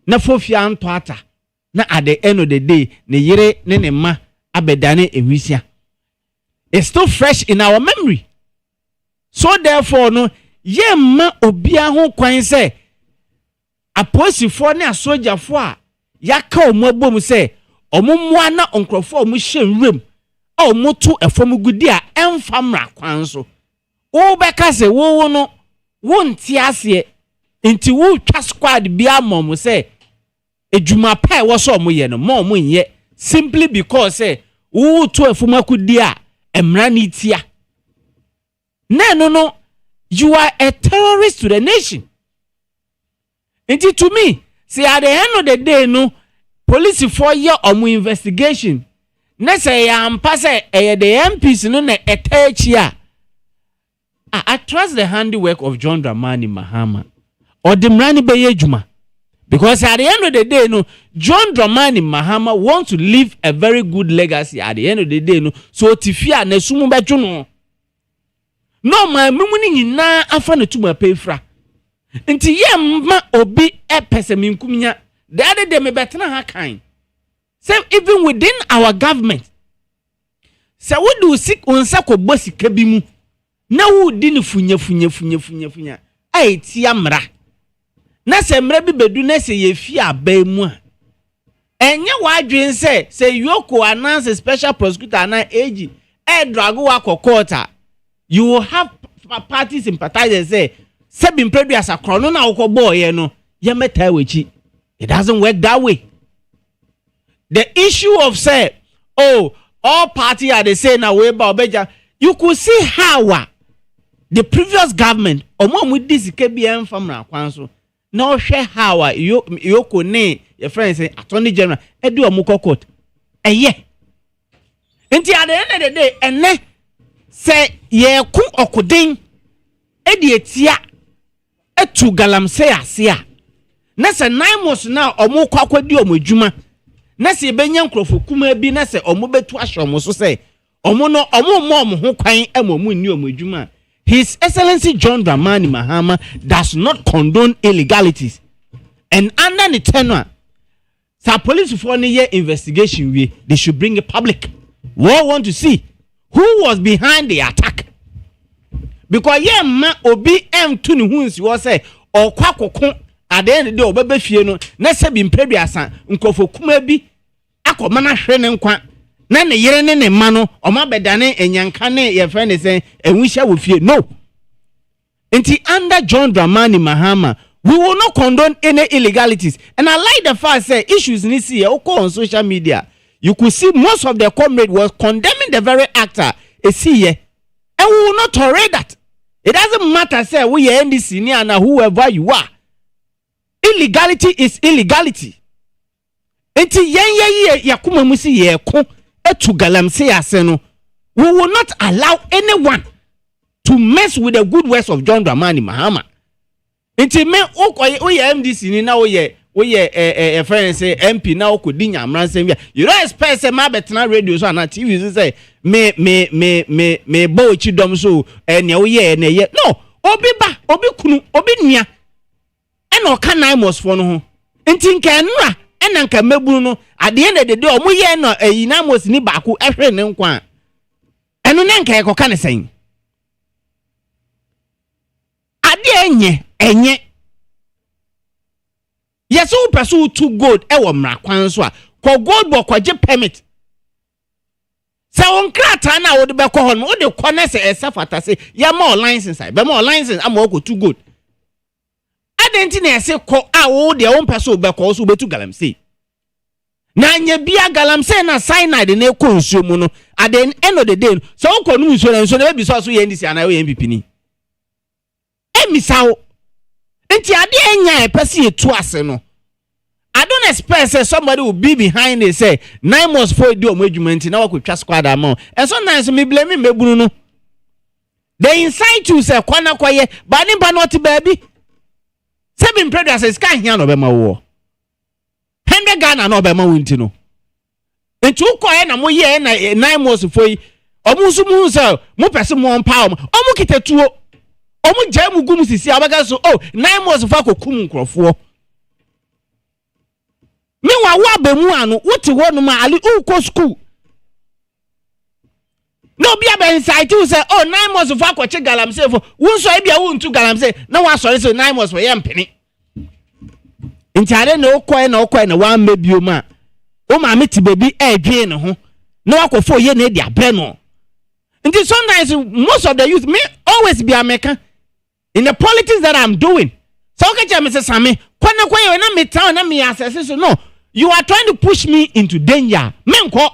na fofia anto ata na at the end of the day ne yire ne ne ma abedane ewisia. It's still fresh in our memory. So therefore no ye ma obia ho kwan se aposifo ne asojafo a yaka omabom se omumwa na onkrofo omu hyenwem o moto efom gudi a emfamra kwan so wo beka se wo no wo nti ase Inti wo twa squad bia mom say ejuma pa wo so mo ye no mom nye simply because say wo to afuma kudi a emra ni tia. No, you are a terrorist to the nation. Inti to me, say at the end of the day no police for your investigation. Na say am pass the MPs no na etechia. I trust the handiwork of John Dramani Mahama or the Mrani Beyejuma. Because at the end of the day, no, John Dramani Mahama wants to leave a very good legacy at the end of the day. No, so Tifia Nesumu Bachuno. No, my mumuni na afane tuma pefra. Inti ye ma obi pesemin kumnya. The other day me betena ha kind. So even within our government, so we do sick unsa ko bosi kabimu. Na wo di ne funya ai ti amra na se mra bi bedu na se ye fi aban mu a enye wa dwen se yoko announce special prosecutor na AG drag wa court you will have party sympathizers say been previous akro no na wo boy ye no ye meta wechi. It doesn't work that way. The issue of say all party are the same na way ba obeja, you could see how the previous government omo with this KBM famra kwanso na ohwe how yoko ne your friend say attorney general edu omo court eye enti at the end of the day ene say ye ku okuden edi etia etu galamse ase a na se 9 months na omo kwakwadi omo adwuma na se benya nkrofo kuma bi na se omo betu ahye omo so say omo no omo ho kwan amomu ni omo adwuma. His Excellency John Dramani Mahama does not condone illegalities. And under the tenure, the police for any year investigation, they should bring it public. We want to see who was behind the attack. Because ma obi tuni hunsi was say or kwakoko at the end of the day obebe fie no na se bi mpreduasa nkofo kuma bi akomana hwe ne nkwa. Na ne yere ne ma no oma bedane enyanka ne ye friend say enwuhia wo fie no. Until under John Dramani Mahama, we will not condone any illegalities. And I like the fact say issues in this year on social media. You could see most of the comrades was condemning the very actor and we will not tolerate that. It doesn't matter say we are NDC and whoever you are. Illegality is illegality. Until yakuma musi ye ko etu galamse aseno. We will not allow anyone to mess with the good works of John Dramani Mahama. Inti me oye MDC ni na oye a friend say MP na okodinya amransem. You don't expect say ma betena radio so na TV say me bo chidom so ene oye ene ye. No, obi ba, obi kunu, obi nua. Eno ka 9 months for no ho. Inti nka nra ena nka mebunu no at the end of the day omo ye no 9 months ni baako ehwe ne nkwa. Eno ne nka ekoka ne sen. Enye yeso person to gold ewo mra kwan so a ko gold bo kwaje permit se on krata na wo de be ko ho no wo de ko na se esafata se ya ma license ai be ma license ama ko to gold adenti na ese ko a wo de won person be ko so betu galamse na nya bia galamse na cyanide na ko nsuo mu no at the end of the day so ko no nsuo na be so ye ndisi ana we MPP ni emisao enti ade enya epese etu ase no I don't expect say somebody will be behind it say 9 months for do omadwuma na wakotwa squad amount and so nice me blame me mebunu no they incite you say kwana kwaye ba ni ba not baby 7 predators ska hia no be ma wo 100 Ghana no be ma wunti no enti ukoye na mo ye na 9 months for yi omusu mu say mo pese mo mpa omu kitetuo omu jamu gum sisi abaga so 9 months fa kokum nkrofo me wa ba mu anu wuti ho no ma ali uko school no bia ba inside you say 9 months fa ko che galamse fo won so bia wontu galamse na wa sori so 9 months for ye mpeni ntare na okoi na wa mebio ma o ma meti baby edwe ne ho na wa ko fo ye na dia bre no nti sometimes most of the youth me always be American in the politics that I'm doing. So okay, Mr. Sammy, kwana kwa yo na me town na me access so no. You are trying to push me into danger. Menko.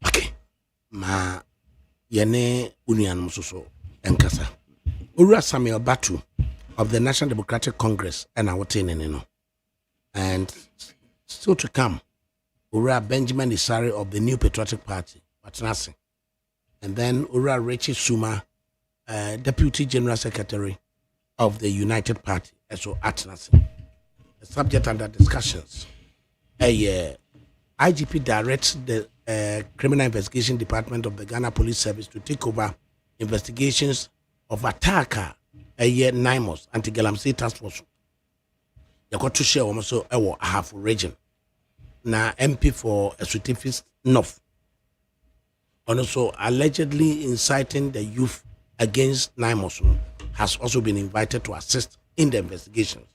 Okay. Ma yene unianum so enkasa. Ura Samuel Batu of the National Democratic Congress and our no. And still to come, Ura Benjamin Isari of the New Patriotic Party, Watanasi. And then Ura Richie Suma, Deputy General Secretary of the United Party, so Atanasi. The subject under discussions. IGP directs the Criminal Investigation Department of the Ghana Police Service to take over investigations of attacker NIMOS anti-galamsey task force. You got to share also a half region. Now MP for Eswatini North. And also allegedly inciting the youth against NIMOS has also been invited to assist in the investigations.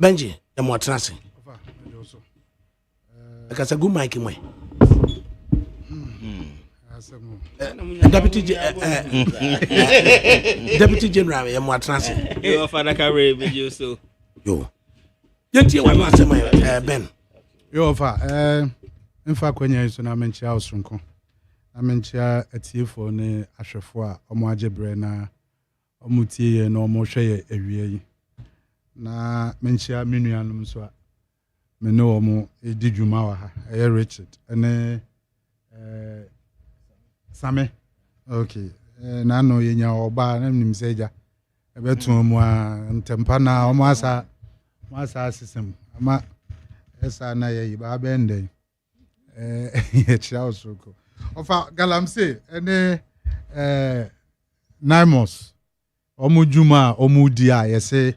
Benji, the Mwatanasi. Like I said, good Mike. Deputy General, Mwatanasi. You are Father Carey, you so. Yo. Yet you want to say, Ben. Yo, in fact, when you na menchi house runko. I menchi a tifo ne ashefwa, omoaje brena, omutie no mo hwe ewie. Na menchi a minuanum so me no mo edi dwuma wa ha. Richard ene Same. Okay. Na no yenya oba na nim seja. Ebetu mu a ntempa na omo asa system. Ama esa na ye ba bende. Ye chao soko. Ofa galamse ene NIMOS. Omo juma omo dia yese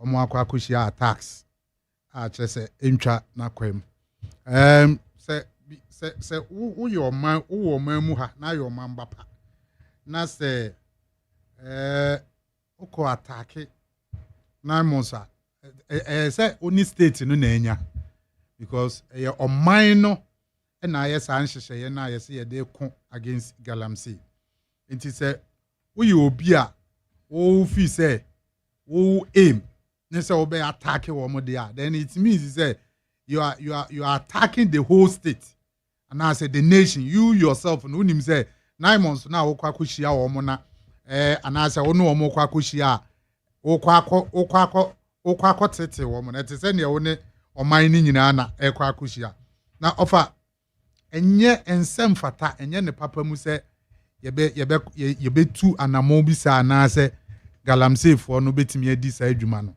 omo akwakushia attacks. A chese entwa na kwem. Se wo man mu ha na your man bapa na se oko attack na monsa se oni state no na enya because o man no na yes an hyehyeye na yes ye dey ko against galamsey nti se wo ye obi a wo fi se wo aim na se wo be attack wo mo dey then it means say you are attacking the whole state. And I said the nation, you yourself, no him say 9 months now okwakushia wo mo na and I say ono wo kwakushia okwako tete wo mo na te say ne wo ne oman ni nyina na ekwakushia na offer enye ensem fata enye ne papa mu say yebe tu anamo bi sa na say galamsey fo no betimi adi sa adwuma no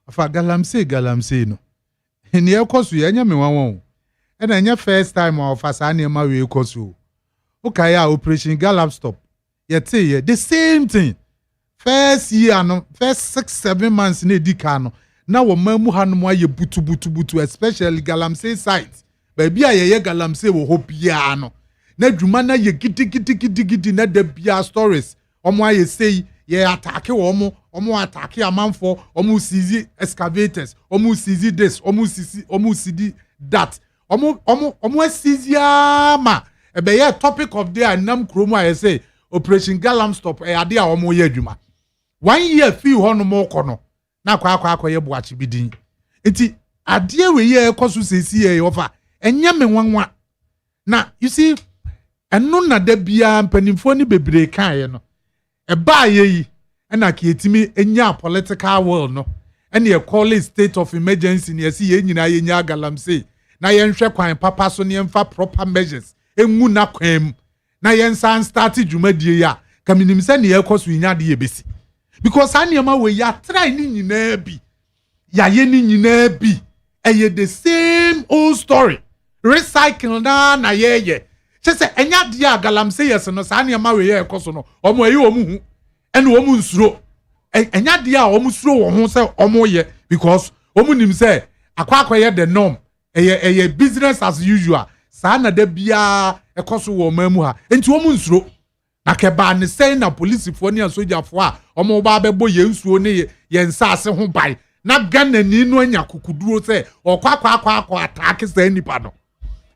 offer galamsey no eni ekosu enye me wanwon. And then your first time of Fasania we kosu. Okay, Operation Gallup stop. Yet the same thing. First year, no, first 6-7 months in Edikano. Now we muhanwa ye butu, especially galamsey site. Baby, ye galamsey wo hope piano. Na dumana ye gidi na de bia stories. Omo ye say ye attack omo attack amanfo, omo seize excavators, omo seize this, omo seize that. Omo siziama ebe ye topic of day nam kromo I say Operation Gallup stop ade a omo ye adwuma 1 year fi ho no mo kono na kwa ye boachi bidin enti ade we ye ekoso sesi ye ofa enye me nwanwa na you see eno na da bia mpanimfo ni bebre kan ye no e ba ye yi na ka etimi enya political world no ene ye call it state of emergency ne ye ye nyina ye nya galamsey na yenhwe kwan papa so ne yemfa proper measures engu na kwam na yensan start dwumadie ya kaminim se ne yekoso nya de yebesi because anema we ya try ni nyina bi ya ye ni nyina bi eye the same old story recycle na ye se enya de ya galamsey yes no sa anema we ye ekoso no omo ayi omu hu ene omu nsuro enya de ya omu suro wo ho se omo ye because omu nim se akwa ye the norm eye business as usual sa na da bia ekoso wo mamu ha enti wo mu nsuro na keba ne sei na police fo ne asojafo a omo ba bebo ye nsuo ne ye nsase ho bai na Ghana ni no anya kukuduro se okwa attack say nipa no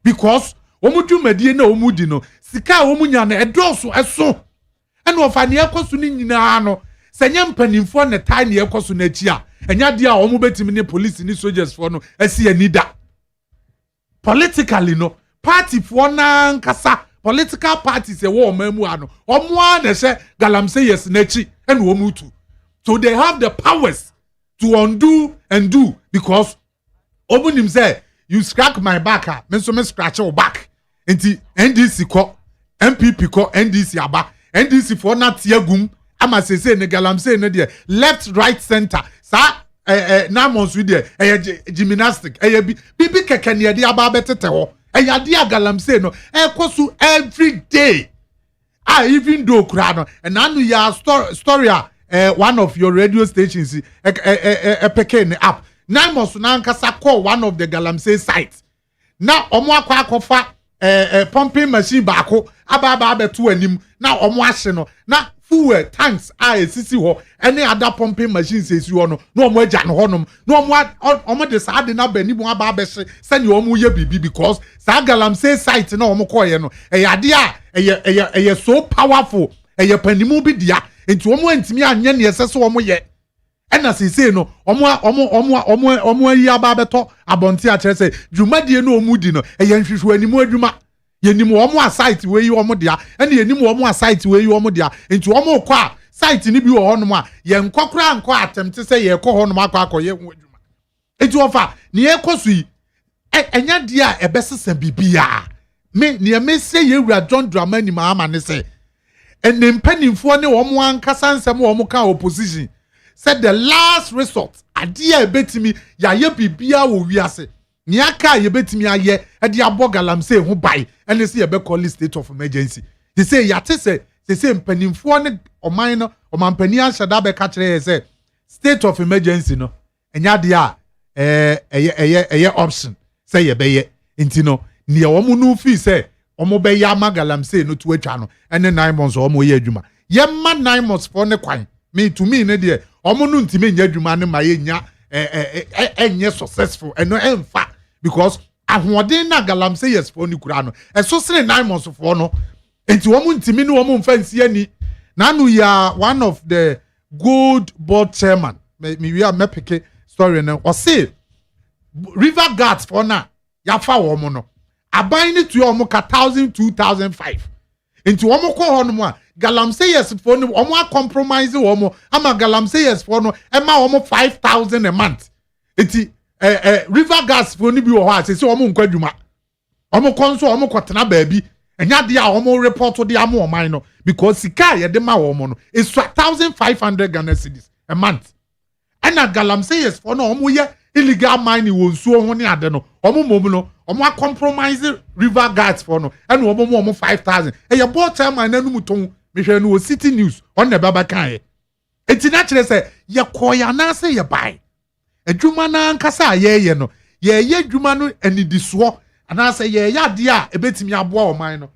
because omu dwumadie na omu di no sika omu nya na edoso eso ɛna ɔfa ne ɛkɔ so ne nyinaa no sɛ nyɛ mpanimfoɔ ne tae ne ɛkɔ so n'akyi a ɛnya deɛ a ɔmo betimi ne police ne soldiers foɔ no asi ani da politically no party foɔ na nkasa political parties ɛwɔ ɔmo amu ano ɔmo a na ɛhyɛ galamsey yes n'akyi ɛna ɔmo tu so they have the powers to undo and do because ɔmo nim sɛ you scratch my back a me nso me scratch your back nti NDC kɔ MPP kɔ NDC aba NDC for na tie gum ama sese ne galamsey ne de left right center sa na monsu de gymnastic bibi keke ne de aba betete ho de galamsey no kosu every day even though kura no and anu ya story one of your radio stations peke ne app na monsu na nkasa call one of the galamsey sites na omo akofa pumping machine baako aba beto anim na omo ahye no na fuel tanks esisi ho any other pumping machines esisi ho no na omo agya no honom na omo de saa de na bani mu aba behye sene omo ye bibi because saa galamsey site na omo koye no ade a so powerful panimu bi dia enti omo antimi anye ne ese so omo ye ena sese no omo yi aba beto abonti a kire se dwumadie no omu di no nhwehwe animu adwuma yenim omo a site we yi omo dia ena yenim omo a site we yi omo dia enti omo kɔ a site ni bi wo honom a ye nkokora nkɔ attempt se ye kɔ honom akɔ ye ho adwuma enti ofa ne ye kɔ so yi enya dia a ebesesa bibia me ne me se ye wura John Dramani ma ne se ene mpanimfo ne omo ankasa nsɛm omo ka opposition said the last resort adia ebetimi ya ye bibia wo wiase ni aka ye betimi aye e de abo galamsey ho bai ene se ye be call state of emergency they say ya te say mpanimfo ne oman no omanpani ahada be ka kire say state of emergency no enya de a eye option say ye be ye enti no ne omo no fi say omo be ya ma galamsey no to atwa no ene 9 months omo ye adwuma ye ma 9 months for ne kwan me to me ne de omo no ntime nya adwuma ne ma ye nya enye successful eno emfa because ahoden na galamsey yes for ni kura no eso sene 9 months for no enti omo ntime ne omo mfansi ani na no ya one of the good board chairman me we are mepeke story na o say river guards for na ya fa omo no aban ni to omo ka 2005 enti omo ko ho no a galamsey yes for no omo compromise omo ama galamsey yes for no e ma omo 5,000 a month enti river gas for ni bi wo ha se omo nkwadwuma omo konso omo kwotena baabi enya de a omo report de am oman no because sika ye de ma omo no is 1,500 Ghana cedis a month ana galamsey yes for no omo ye illegal mining wo nsuo ho ne ade no omo mom no omo compromise river gas for no and omo 5,000 ye board chairman na num ton mehwe no city news on the baba kan ye enti na kire se ye koya na se ye bai adwuma na nkasa ye no ye adwuma no anidiso ana se ye ade a ebetimi aboa oman no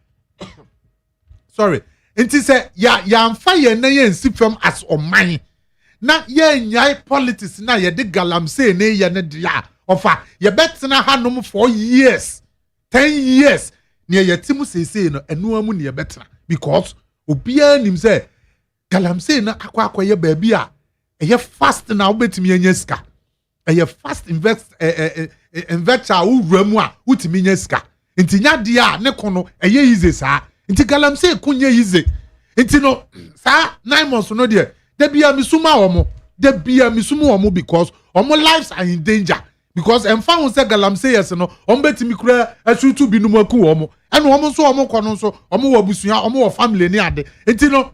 sorry enti se ya mfa ye na ye nsi fam as oman na ye nyai politics na ye de galamsey na ye ne dia ofa ye betena hanom for years 10 years ne ye timu sesei no enu amu ne ye betena because obia nim se galamsey na akwa baabi a eye fast na obetimi anya sika eye fast investor uramu a utimi anya sika nti nya de a ne kono eye easy saa nti galamsey kunye easy nti no saa 9 months no de bia misuma omo because omo lives are in danger because emfa won se galamsey yes no omo betimi kura asutu bi no maku omo ene omo so omo kono so omo wabusua omo wo family ni ade enti no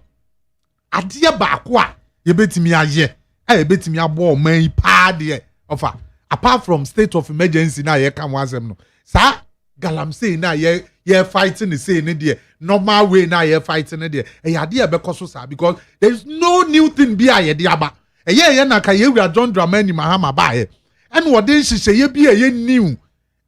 ade baako a ye betimi aye e betimi abo oman pa de ofa apart from state of emergency na ye kam wasem no sa galamsey na ye fighting say ne de normal way na ye fighting ne de e ade e be koso sa because there is no new thing bi aye de aba e ye na ka ye wura John Dramani Mahama ba ye and what they say ye be a new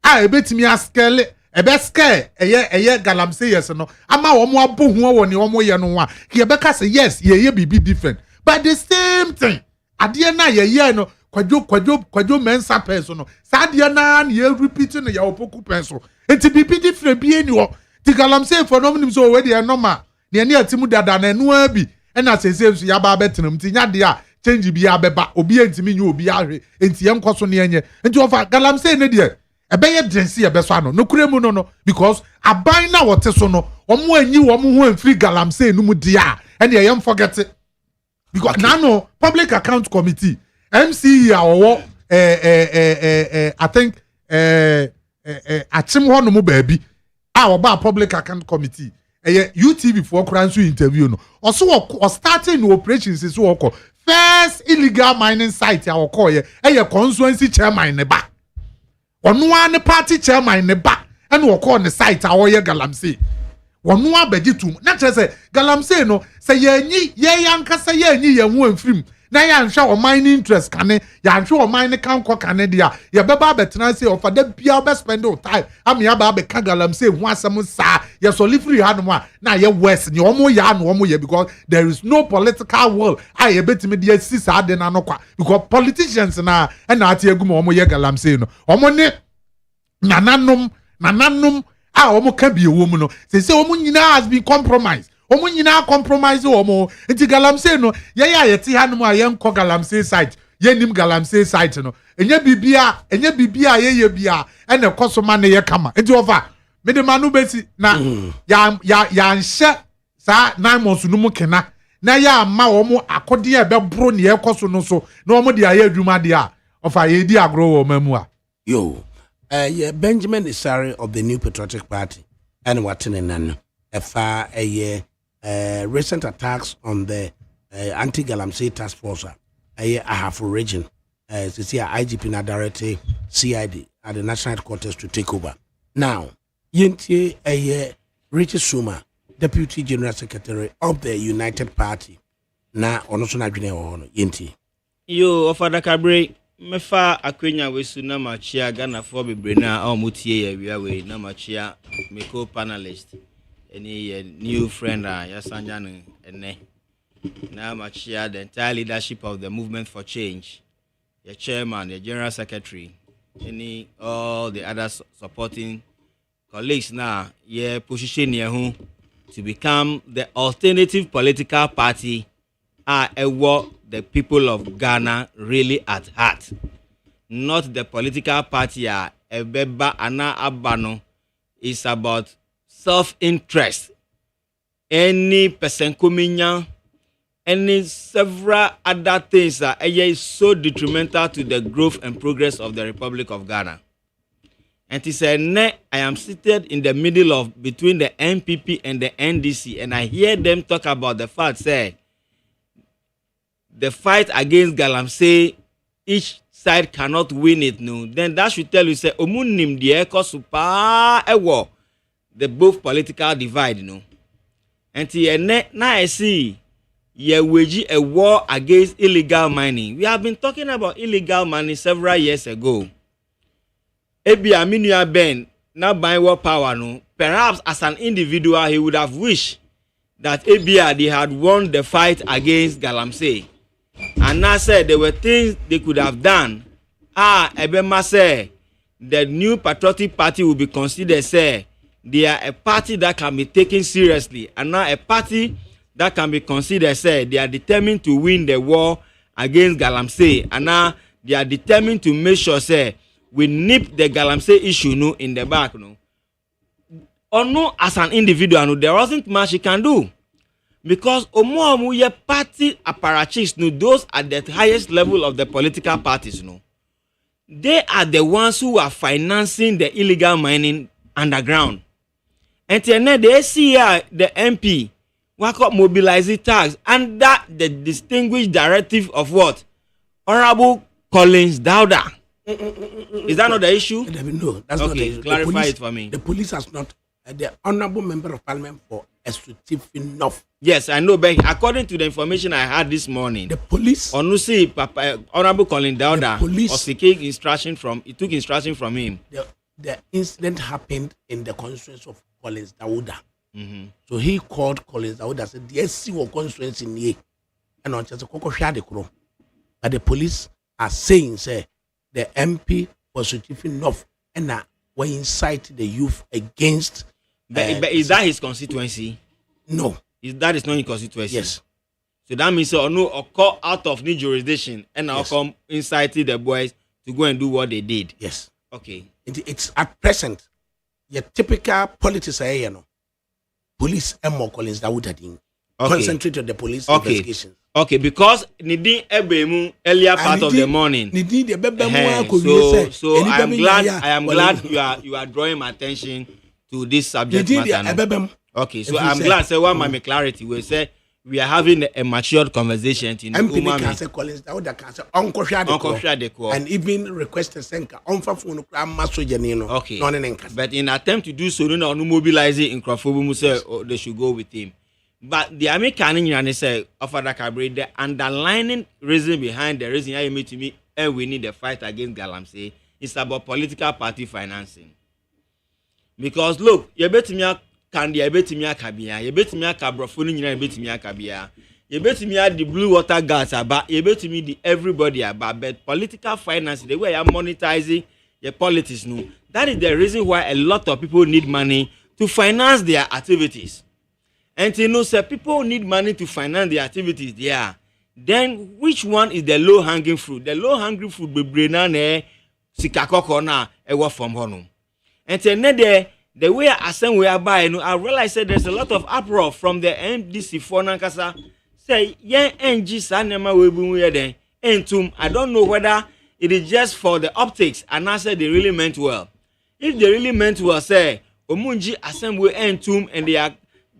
a betimi askele ebe scare eye galamsey yes no ama omo abohu wo ne omo ye no a ye be ka say yes ye be different but the same thing ade na ye no kwadwo mensa person no sa ade na ye repeat no ya opoku person enti be different bi eni ho ti galamsey for no nim so we dey normal ne ani atimu dada na enu abi na sese so ya ba betenam ti nya de a change bi abeba obi entimi nya obi ahwe enti yenkoso ne enye enti ofa galamsey ne de ebeye drensi ebeso ano no kuremu no because aban na wote so no omo anyi wo mo ho amfiri galamsey no mu de a ene yem forget it because nano public account committee MCE awo I think achim ho no mu baabi a oba public account committee UTV for kransu interview no also starting no operations is work first illegal mining site our call constituency chairman ne ba ono an party chairman ne ba and we call the site our galamsey ono abegitum na kire say galamsey no say yanyi yanka say yanyi yan hu amfrim na ya nhwa o mining interest kane ya nhwa o mining kan ko kane dia ya beba betena say of da bia be spend o time am ya ba be ka galamsey hu asem sa ya solifri ha no na ya west ni omo ya no omo ya because there is no political will I betimi dia sisa ade na no kwa because politicians na ati egum omo ya galamsey no omo ne nananom a omo ka bi ewo mu no say omo nyina has been compromised omo nyina compromise omo enti galamsey no ye yeti hanom a ye nko galamsey site ye nim galamsey site no enye bibia ye bia ene kosoma ne ye kama enti ofa me de manu beti na ya nhye sa 9 months no mu kena na ya ma omo akode e be bro ne ye koso no so na omo de aye adwuma de a ofa ye di agro wo mamu a yo yeah, Benjamin Isari of the New Patriotic Party and Watinan far recent attacks on the anti-Galamsey task force I have region IGP Nadarete CID at the national headquarters to take over. Now, Yinti Richard Suma, Deputy General Secretary of the United Party. Na onosuna dwene ho Yinti. Yo, ADAKABRI mefa akwenya wesu na machia Ghana for bebre na omutie ya wia we na machia me co-panelist any new friend yasanya no ene na machia the entire leadership of the movement for change, your chairman, your general secretary, any all the other supporting colleagues now yeah position here to become the alternative political party what the people of Ghana really at heart, not the political party ebeba ana abano. Is about self-interest. Any person coming, any several other things are so detrimental to the growth and progress of the Republic of Ghana. And he said, I am seated in the middle of between the NPP and the NDC, and I hear them talk about the fact, say, the fight against Galamsey, each side cannot win it, no. Then that should tell you, say, Omunim die super ewo, the both political divide, no. And now I see, ye wage a war against illegal mining. We have been talking about illegal mining several years ago. Ebi Aminua Ben, now buying war power, no. Perhaps as an individual, he would have wished that Ebia they had won the fight against Galamsey. And now said there were things they could have done. Ebema said the New Patriotic Party will be considered, say, they are a party that can be taken seriously. And now a party that can be considered, say, they are determined to win the war against Galamsey. And now they are determined to make sure, say, we nip the Galamsey issue no in the back. No. Or no, as an individual, no, there wasn't much he can do. Because ye party apparatchiks, no, those at the highest level of the political parties, no, they are the ones who are financing the illegal mining underground. And then they see the MP work up mobilizing tax under the distinguished directive of what? Honorable Collins Dauda. Is that not the issue? No, that's okay, not the issue. Clarify it for me. The police has not, the Honorable Member of Parliament for executive enough. Yes, I know, but according to the information I had this morning, the police, Onusi, Honorable Colin Dauda, he took instruction from him. The incident happened in the constituency of Collins Dauda. So he called Collins Dauda, said, the SC will constituency in ye. And on just a cocoa shade crow. But the police are saying, say, the MP was executive enough and now we incite the youth against. But is that his constituency? No. that is not in constituency. Yes. So that means no occur out of new jurisdiction and now come inciting the boys to go and do what they did. Yes. Okay. It's at present your typical politics are police and more Collins that would have been concentrate on the police investigation. Okay, because Nidin Ebemu earlier part of the morning. So I am glad you are drawing my attention to this subject matter. Okay, so I'm glad say one my clarity we say we are having a matured conversation in MP Collins that would can say Uncle Shade and even request a senka on phone okay. But in attempt to do so, no mobilizing in Crawford say they should go with him. But the American say of ADAKABRI, the underlying reason behind the reason I meet to me and we need a fight against Galamsey is about political party financing. Because look, you bet me Kandi, you bet me Kabia, you bet me Cabrofuni, you bet me Kabia, you bet me the blue water gas about, you bet me the everybody about, but political financing, the way you are monetizing your politics, no, that is the reason why a lot of people need money to finance their activities. And you know, sir, people need money to finance their activities there. Then, which one is the low-hanging fruit? The low-hanging fruit be brenane sikakoko na ewa from honum. And then the way I send we are buying, I realize that there's a lot of uproar from the MDC for Nankasa. Say, yeah, NG sanema we be then. Entum, I don't know whether it is just for the optics, and I said they really meant well. If they really meant well, say, Omunji assembly entum, and they are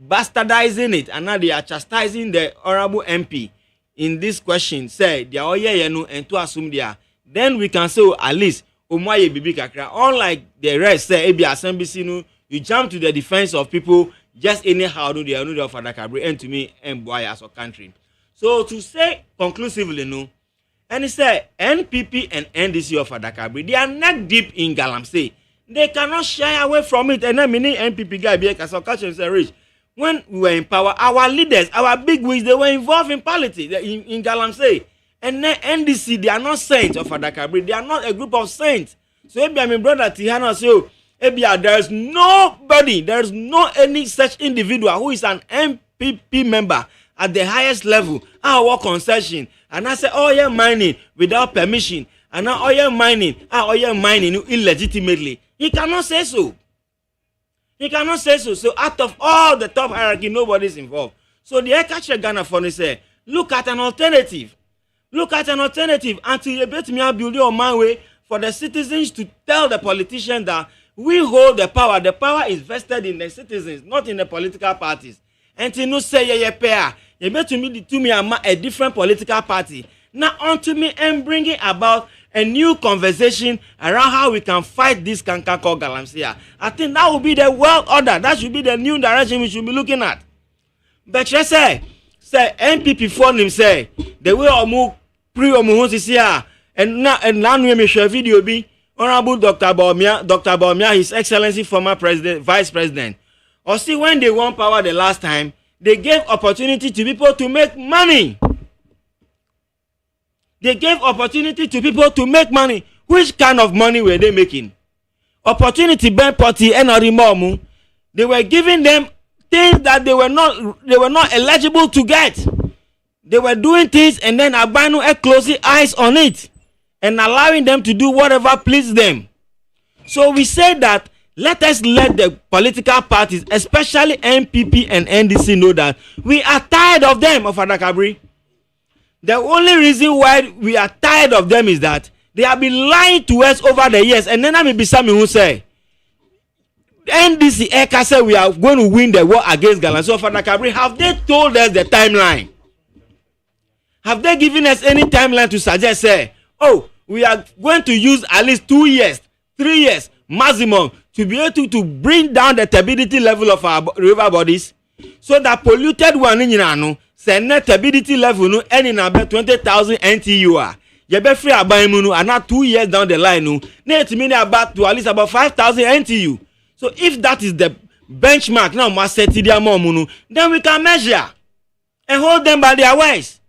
bastardizing it, and now they are chastising the honorable MP in this question. Say they are and to assume they are. Then we can say at least Omoye Bibi Kakra. Unlike the rest, say Ebi Assembly, you jump to the defense of people just anyhow. Do they are no of ADAKABRI and to me and boy as a country. So to say conclusively, no, and he say NPP and NDC of ADAKABRI, they are neck deep in Galamsey. They cannot shy away from it. And then many NPP guy be as a culture is rich. When we were in power, our leaders, our big wigs, they were involved in politics in Galamsey. And then NDC, they are not saints of ADAKABRI. They are not a group of saints. So if my brother Tihana say, there is nobody, there is no any such individual who is an MPP member at the highest level. Our concession. And I say, oh yeah, mining without permission. And now, oh yeah, mining illegitimately. He cannot say so. He cannot say so. So out of all the top hierarchy, nobody is involved. So the Ekache Ghana Fund say, look at an alternative. Look at an alternative until you bet me build your mind way for the citizens to tell the politicians that we hold the power. The power is vested in the citizens, not in the political parties. And to no say yeah pair. You bet to me a different political party. Now onto me and bringing about a new conversation around how we can fight this canker called Galamsey. I think that will be the world order. That should be the new direction we should be looking at. But you say NPP phone him say the way omu pre-omu here and now we share video be Honorable Dr. Baumia, His Excellency former President, Vice President. Or see when they won power the last time, they gave opportunity to people to make money. They gave opportunity to people to make money. Which kind of money were they making? Opportunity bank party and Orimomu. They were giving them things that they were not eligible to get. They were doing things and then Abanu had closing eyes on it and allowing them to do whatever pleased them. So we say that let us let the political parties, especially NPP and NDC, know that we are tired of them, of ADAKABRI. The only reason why we are tired of them is that they have been lying to us over the years. And then I may be some who say, NDC Eka said we are going to win the war against Galamsey. So for ADAKABRI, have they told us the timeline? Have they given us any timeline to suggest, say, oh, we are going to use at least 2 years, 3 years maximum to be able to bring down the turbidity level of our river bodies so that polluted one in say net turbidity level no any about 20,000 NTU. You be free about and not 2 years down the line no net mean about to at least about 5,000 NTU. So if that is the benchmark now must set then we can measure and hold them by their waist.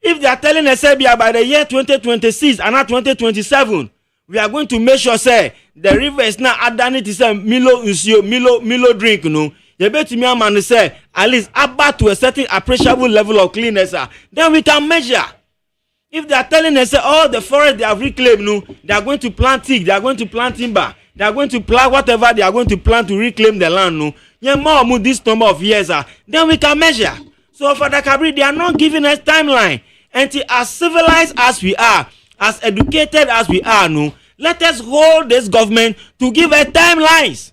If they are telling us by the year 2026 and not 2027, we are going to make sure say the river is not adding it is a Milo drink no. you bet me a man say at least about to a certain appreciable level of cleanness, then we can measure. If they are telling us all the forest they have reclaimed, no, they are going to plant teak, they are going to plant timber, they are going to plant whatever they are going to plant to reclaim the land, no, more this number of years, then we can measure. So for ADAKABRI, they are not giving us timeline. And as civilized as we are, as educated as we are, no, let us hold this government to give us timelines.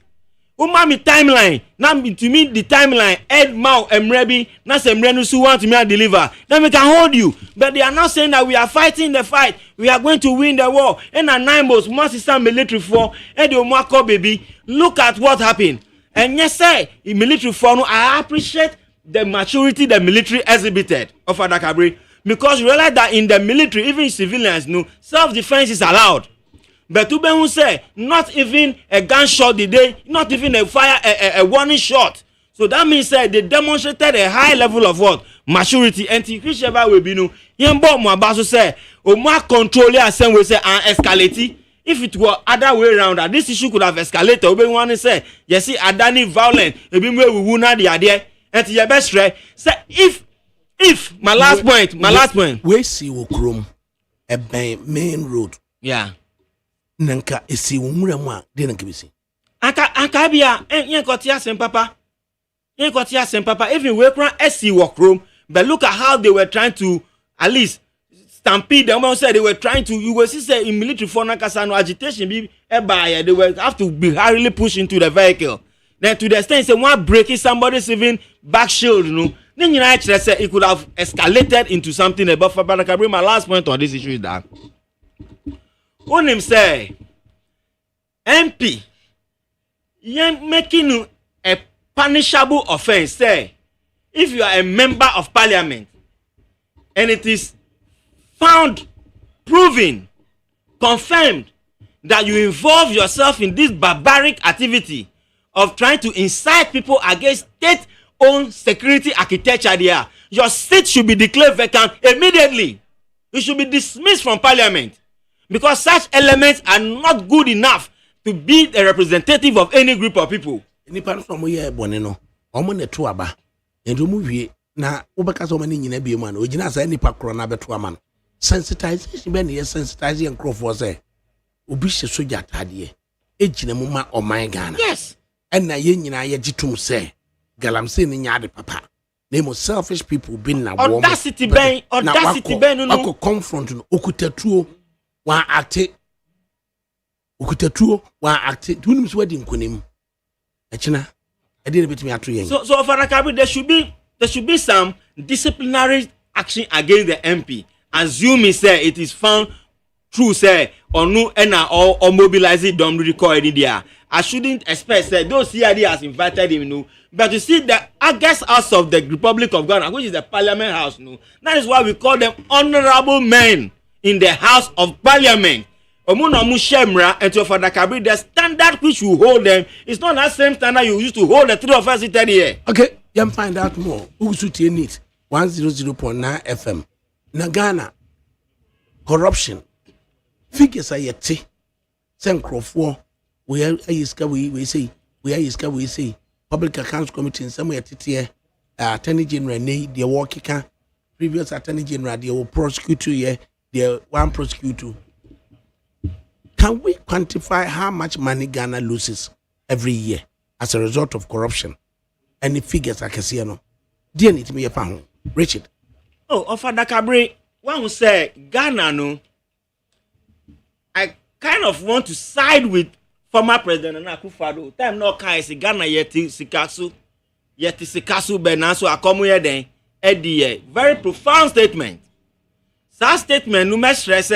Umami timeline. Now to me the timeline. Ed Mao Emrebi. Now Emrenu Su want to me deliver. Then we can hold you. But they are not saying that we are fighting the fight. We are going to win the war. And at 9 months, massive military for Eddie Omako baby. Look at what happened. And yes, sir, in military for I appreciate the maturity the military exhibited of ADAKABRI. Because you realize that in the military, even civilians, no, self-defense is allowed. But to be say, not even a gunshot the day, not even a fire, a warning shot. So that means they demonstrated a high level of what? Maturity. And whichever will be no, yembo mo abaso say, o more control and same way say and escalate. If it were other way around, that this issue could have escalated. Obe one say, you see, Adani violent, ebi we will not the idea. And your best right. Say if my last point. We see Okrom a main road. Yeah. Nanka esi umuremu a de nanka bisi. Anka bia yen kotia sem papa. Even we kran esi Okrom, but look at how they were trying to at least stampede them. Almost said they were trying to. You will see say in military for Nakasano agitation be by they will have to be hurriedly pushed into the vehicle. Then to the extent say one breaking somebody's even back shield, you know. Then you know say it could have escalated into something. But for ADAKABRI, my last point on this issue is that when him say MP you making a punishable offense, say if you are a member of parliament and it is found, proven, confirmed that you involve yourself in this barbaric activity of trying to incite people against state-owned security architecture there, your seat should be declared vacant immediately. You should be dismissed from parliament because such elements are not good enough to be a representative of any group of people. Nipa no mo ye bone no, omo ne to aba. Endo mu wie na obeka so mani nyina bi mu na ogina sa nipa kro na beto ama no. Sensitization be ne ye sensitize en crofo say obi hye soja tade ejina mu ma oman Ghana. Yes. And na ye nyina ye gitum say galamse ni nyaade papa. Name of selfish people been na war. Audacity ben no. Ako confront no okutatuo wa acte. Okutatuo wa acte. Tunim so wadi nkonim. Echina I didn't bet me atu yen. So for ADAKABRI there should be some disciplinary action against the MP. Assuming say it is found true say or no or mobilize it don't record it there. I shouldn't expect say those CID has invited him, no. But you see the August House of the Republic of Ghana, which is the Parliament House, no. That is why we call them honorable men in the House of Parliament. Omunamu Shemra and to ADAKABRI, the standard which you hold them is not that same standard you used to hold the three of us in here. Okay, you can find out more. Ugusuti Unit 100.9 FM. Na Ghana corruption figures are yet send Crawford. We are we say Public Accounts Committee in some way Attorney General the working previous Attorney General they will prosecute you the one prosecutor. Can we quantify how much money Ghana loses every year as a result of corruption? And the figures I can see no. Dear need to be a pound. Richard. Oh, of ADAKABRI, one who say Ghana no. I kind of want to side with former President Akufo-Addo. Time no kai si Ghana yeti sikasu benaso akomu yeden edie. Very profound statement. That statement no me stress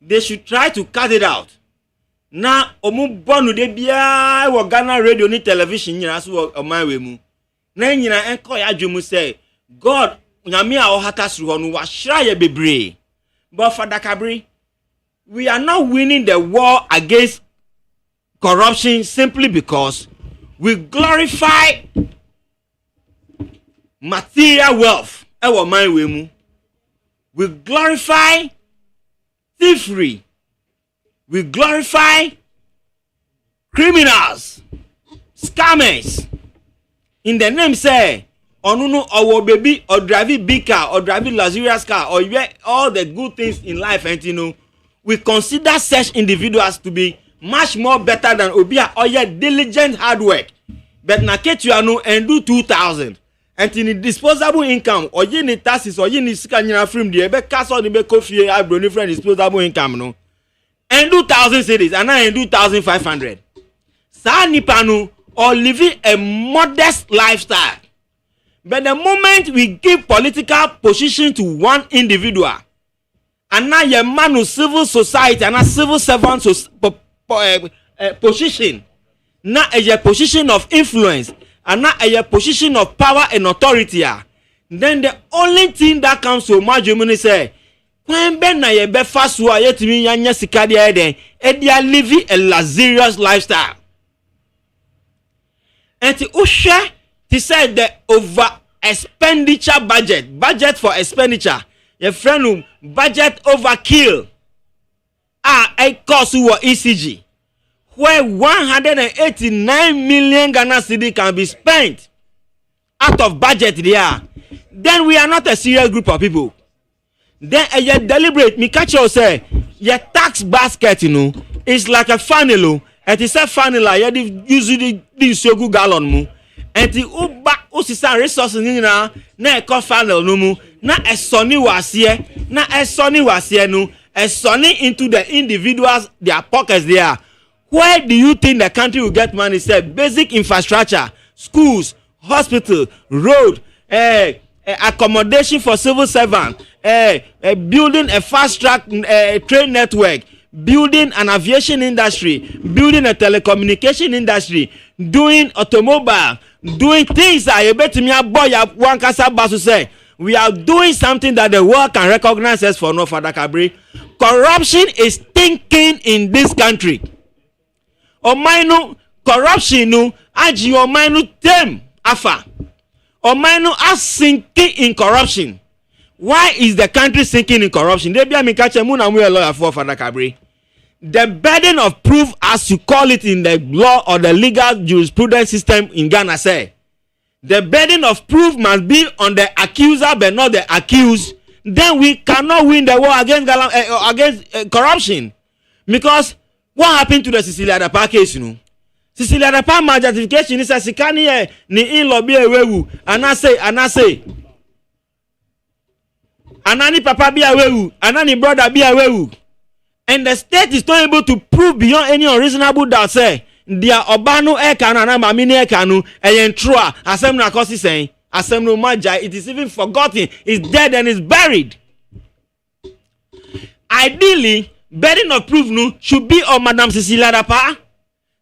they should try to cut it out. Na omu bonu de bia wo Ghana radio ni television nyina so o man we mu. Na nyina enko ya dwemu say God nyame a o hata suru ho no wa hira ye bebre. But for ADAKABRI, we are not winning the war against corruption simply because we glorify material wealth. Ewo man we mu. We glorify thievery. We glorify criminals, scammers. in the name say onuno or baby or driving big car or driving luxurious car or all the good things in life, and you know, we consider such individuals to be much more better than obia or yet diligent hard work. But na ketuano and do 2,000 and in the disposable income or you need taxes or you need sikanyina from the ebe castle the be coffee I bring different disposable income no and do 1,000 cities and I do 1,500. Sa nipa no or living a modest lifestyle. But the moment we give political position to one individual, and now your man of civil society and a civil servant position, now a position of influence, and now a position of power and authority, then the only thing that comes to my Germany say, when Ben na ye be fast wa yet me yanya sikadia eden, and they are living a luxurious lifestyle. And to usher, he said the over expenditure budget for expenditure. Your friend budget overkill. A cost who ECG, where 189 million Ghana cedi can be spent out of budget there. Then we are not a serious group of people. Then you deliberate. Me catch you say your tax basket, you know, is like a funnel. And it's a funnel. You usually this so good gallon mu. And the uba usisa resources ni na e ko funnel no mu. Na a sunny was here. Na a sunny was here no. A sunny into the individuals their pockets there. Where do you think the country will get money? Say basic infrastructure, schools, hospital, road, accommodation for civil servants, building a fast track train network, building an aviation industry, building a telecommunication industry, doing automobile, doing things that you bet me a boy one kasa basu say we are doing something that the world can recognize us for. No, Father Kabri, corruption is thinking in this country. Omainu corruption no aji omainu tem afa. Omainu are sinking in corruption. Why is the country sinking in corruption? They be a mikache mu na mu a lawyer for Father Kabri. The burden of proof, as you call it in the law or the legal jurisprudence system in Ghana, say the burden of proof must be on the accuser but not the accused. Then we cannot win the war against corruption. Because what happened to the Cecilia Dapa case, you know? Cecilia Dapa my justification is a sikani ni in lobby ewewu and I say anani papa be awewu anani brother be awewu. And the state is not able to prove beyond any unreasonable doubt say their obano ekanu na mamini ekanu eyentrua asem na kosi saying asem no maja, it is even forgotten, it's dead and it's buried. Ideally, burden of proof no should be on Madam Cecilia Dapa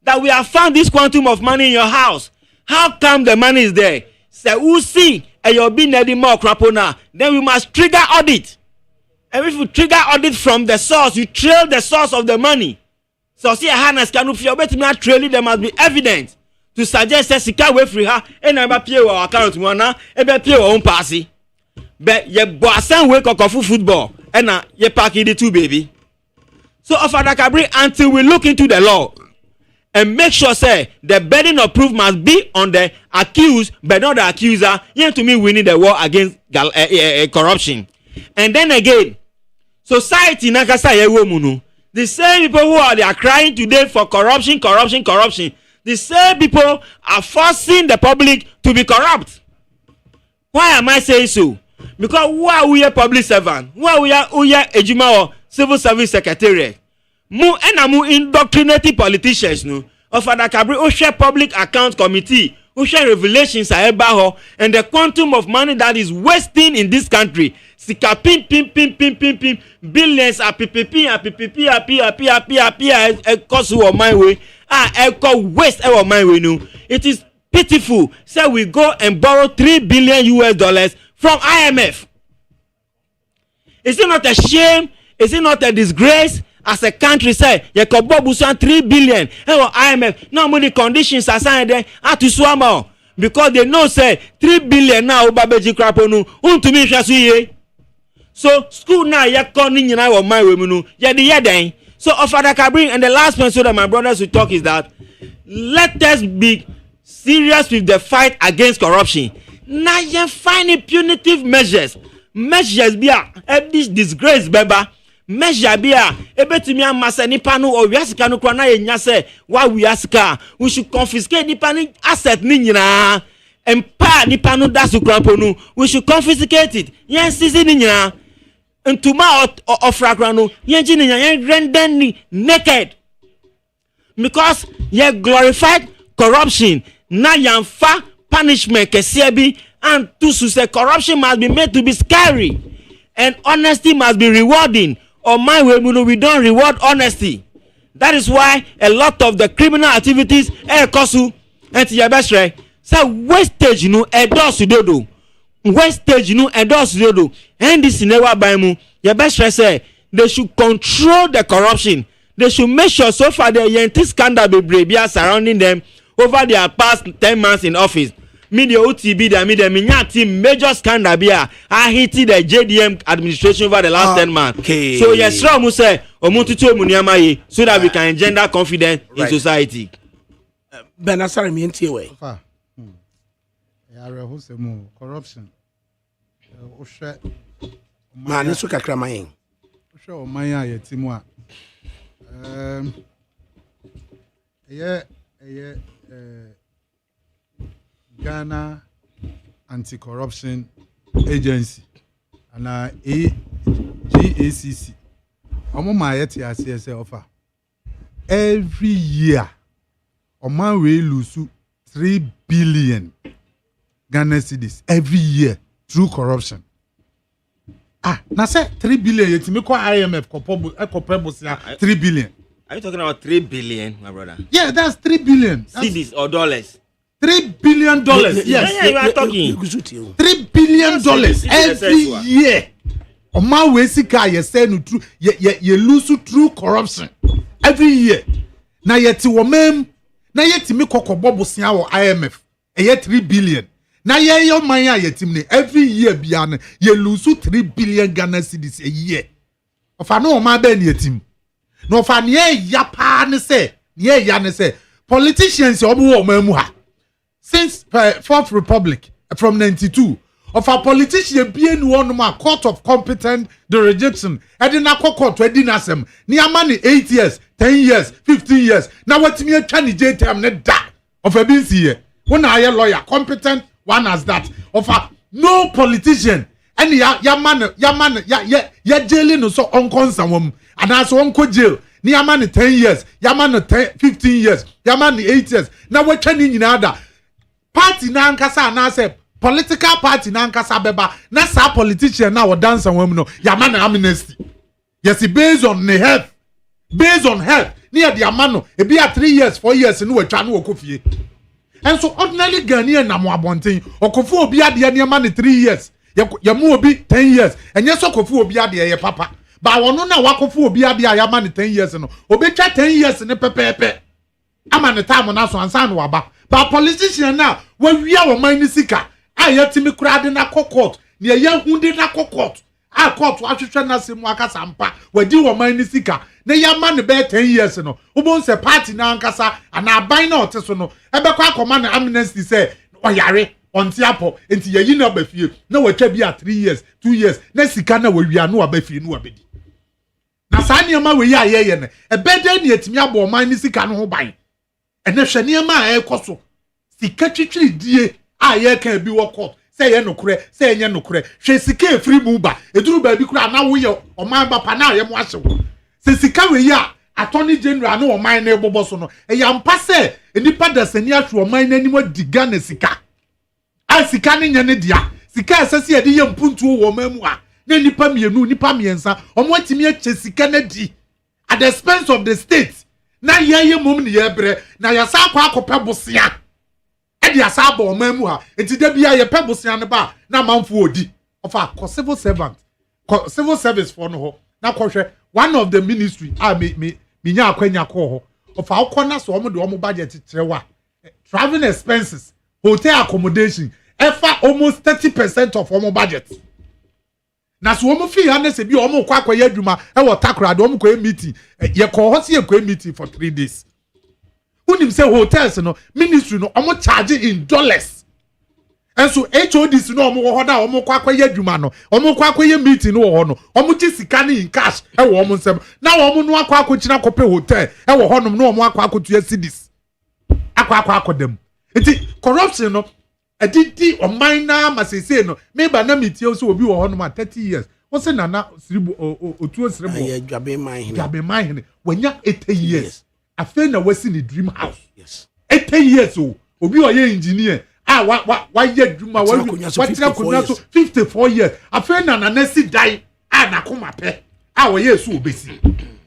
that we have found this quantum of money in your house. How come the money is there? Say who see and you'll be needing more crapona, then we must trigger audit. And if you trigger audit from the source, you trail the source of the money. So see a harness can if you're betting not trailing, there must be evidence to suggest that Sika way free her and never pay our account one and pay our own passy. But ye boss and wake up for football and ye parking the two baby. So Father Kabri, until we look into the law and make sure say the burden of proof must be on the accused but not the accuser, yet to me we need a war against corruption. And then again, society nakasa yewomunu. The same people who are crying today for corruption. The same people are forcing the public to be corrupt. Why am I saying so? Because who are we a public servant? Who are we a ejuma or civil service secretariat? Mu indoctrinating politicians no. Of Father Kabri Osha Public Account Committee, Osha Revelations are ebaho, and the quantum of money that is wasting in this country. Sika pim billions are PPP cost of my way. Echo waste our my way no. It is pitiful. Say we go and borrow $3 billion from IMF. Is it not a shame? Is it not a disgrace? As a country say, you could borrow $3 billion. IMF. Now money conditions are signed there. To swam because they know say $3 billion now. Babeji kraponu. To me shasuye. So school now ya calling you now my women. Ya the yeden. So Father Kabri and the last one so that my brothers will talk is that let us be serious with the fight against corruption. Now you find punitive measures be this disgrace beba. Measure be ebetumi amasa nipa no o wiasika no kra na yenya se wa wiasika we should confiscate nipa ni asset ni nyina empa nipa no da su kra ponu we should confiscate it yen sisi ni nyina ntuma ofrakra no yen ji ni yen render ni naked because ye glorified corruption na yamfa punishment kese bi and to say corruption must be made to be scary and honesty must be rewarding. On my way, we don't reward honesty. That is why a lot of the criminal activities kosu and your best right. So wastage endorse dodo. Wastage endorse dodo. And this never by mu. Your best right say they should control the corruption. They should make sure so far the yenti scandal be brave surrounding them over their past 10 months in office. Media OTB the media minyati major scandal bia I hit the JDM administration over the last 10 months. Okay. So yes, Ramu say omututu omuniama ye so that we can engender confidence in society. Benasari mi enti we. Ya reho se mu corruption. O hwe ma ne so kakra mayen. O hwe o man ya yetimu a. Ghana Anti-Corruption Agency and GACC. Offer every year Oman will lose 3 billion Ghana cedis every year through corruption. Now say 3 billion yet me call IMF kopo 3 billion. Are you talking about 3 billion, my brother? Yeah, that's 3 billion. Cedis or dollars? $3 billion. Yes, you are talking. $3 billion every year. On my way, you say you lose through corruption every year. Now yet you woman, now yet me koko bobo siya or IMF. Yet 3 billion. Now ye your maya yet every year beyond you lose 3 billion Ghana cedis a year. Of I know my ben yetim. No fa nye yapa ne say, nye ya ne say politicians obu memuha. Since Fourth Republic from 92, of a politician being one more court of competent jurisdiction, and in a court to dinasem, near money 8 years, 10 years, 15 years. Now what's me a Chinese J term net that of a busy year. When I a lawyer, competent one as that of a no politician. And ya jailing so unconscious and as uncle jail. Near money 10 years, yaman 15 years, yaman 8 years. Now we're turning in other. Party na nkasa na say political party na nkasa beba na sa politician na dance and women no yama na amnesty. Yes, based on health. Based on health. Near the amano e be 3 years 4 years no atwa no okofie. And so ordinary Ghanaian na mo abonten okofo obi ade ne man 3 years. Ya mu obi 10 years. Enye so okofo obi ade ye papa. Ba wono na wakofo obi ade ya man 10 years no. Obi twa 10 years ne pepepe. Ama ne time na so ansa no waba. But politician now, when we are mine sika, I yet me crowd na court, near young wounded na court. I court to actually na simwaka sampa, where do wa mine sika. Na young man be 10 years no. Ubon se party na ankasa, and I buy no tesono. Ebe kwa command amnesty say, oyare, on tiapo, enti ye yina befie. Na we be 3 years, 2 years. Na sika na we are no abefie no abedi. Na sa niema we ya ye ne. Ebe de ni etimi abo mine sika no ho ban. And if Shaniama air coso, see catchy dear, I can be walk out. Say no cre, say no cre. She sike free mover. A true baby cry now we or my bapana yam washo. Since he carry ya, Attorney General no my neighbor bossono. A yam passe, and the padders and yet to mine anymore digane sika. I sikaning yanedia. Sika says a dear puntu or memoir. Then nipami no nipamiensa, or what me chesikane at the expense of the state. Na ye mum ni yebre na ya sa kwa akopɛ bosia e dia sa ba o mamu ha enti da bia ye pɛ bosia ne ba na manfo odi of a civil servant civil service for no ho na kɔhwɛ one of the ministry me nya akwanya kɔ ho of a kɔ so omo de omo budget trewa traveling expenses hotel accommodation efa almost 30% of omo budget. Na so omo fi ha na se bi omo kwa akwa adwuma e wo takra de omo kwa meeting ye ko ho se ye kwa meeting for 3 days unim say hotels no ministry no omo charge in dollars. And so HODs no omo ho da omo kwa akwaye adwuma no omo kwa akwaye meeting no ho no omo ji sika ni in cash e wo omo nsem na omo no akwa akochina kope hotel e wo ho no omo akwa akotua cities akwa akodem enti corruption no adidi oman na masese no meba na metie so obi wo ho no 30 years wọ́n sẹ́ nana siribu otuo siribu dwabe man hene wanya 80 years afei na wasi ni dream house yes 80 years o obi oyè engineer wa ye dwuma wa tira konya so 54 years afei na nana si dai na koma pe oyè so obesi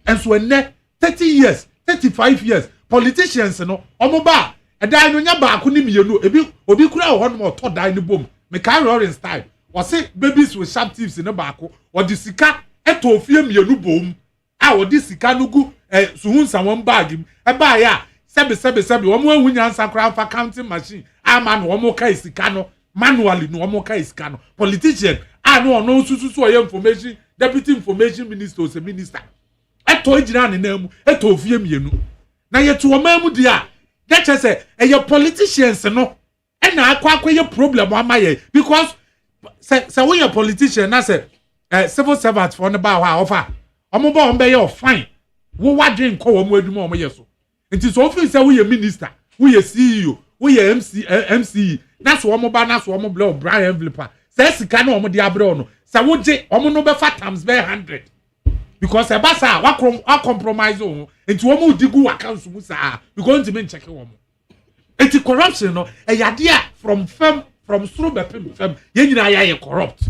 enso enne 30 years 35 years politicians no omo ba edai no nya ba ko ni mienu obi kura ho no oto dai ni bom me carry orange style wọ́n babies with sharp teeth in the back or the sika eto ofie mienu bom or the sika nugu suhun someone bag him buy ya sebe wọ́n mo ehun yan sakra fa counting machine man wọ́n mo kai sika no manually no wọ́n mo kai sika no politician no susu oye information deputy information minister or se minister eto ejina ne na mu eto ofie mienu na yeto wọ́n mu dia that say politicians no na akwa ye problem amaye because say when your politician na say civil servant for the bar offer omo ba ombe ye fine wo wadwen ko wo mo adwuma omo ye so nti so ofin say we minister we CEO we MC that's omo ba na so omo blow Brian envelope say sika na omo de abre no say wo je omo no be fat times be 100 because e ba sa wa compromise o nti omo digu account mu sa because nti me check wo mo enti corruption no e yade from firm from through fam ye nyina ya corrupt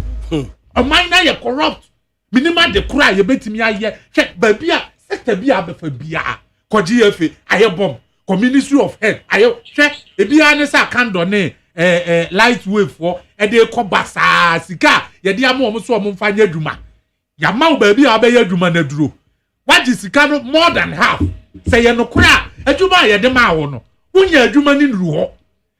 a minor ye corrupt minima de kura ye betimi aye check ba bia sector bia be fa bia ko GFA aye bomb ko ministry of health aye check e bia ne sa kando ne light wave for e de ko basa sika ye de am omo so omo mfa nya adwuma ya ma ba bia be ya adwuma na duro waji sika no more than half say ye no kura adwuma ye de ma wo no wunya adwuma ni nru ho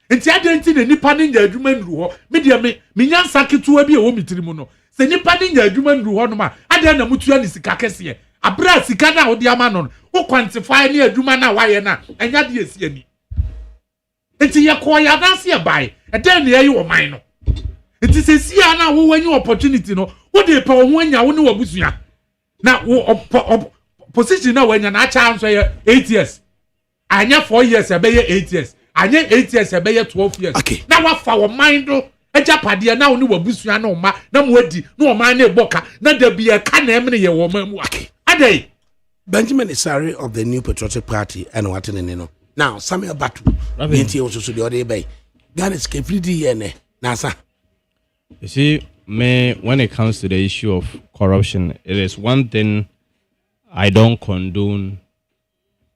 nti adenti ne nipa ne nya adwuma nru ho me de me nyansa ketua bi e wo mitiri mu no se nipa ne nya adwuma nru ho no ma ade na mutua ni sika kese abra sika na wo de ama no wo quantify ne adwuma na wa ye na enya de esi ani nti ye ko ya danse e bai ede ne ye wo man no nti se sia na wo wanyi opportunity no wo de pe wo ho anya wo ne wabusua na wo position na wanya na acha anso ye 8 years anya 4 years e be ye 8 years anye 8 years ebe ye 12 years okay. Na wafa wo mind do eja pade na oni wabusua na oma na mo adi na oma na eboka na da bi e ka na emne ye wo mamu ake adai Benjamin Isari of the New Patriotic Party and what in no now Samuel Batu nti also so the other bay Ghana is completely ene nasa. You see, when it comes to the issue of corruption, it is one thing I don't condone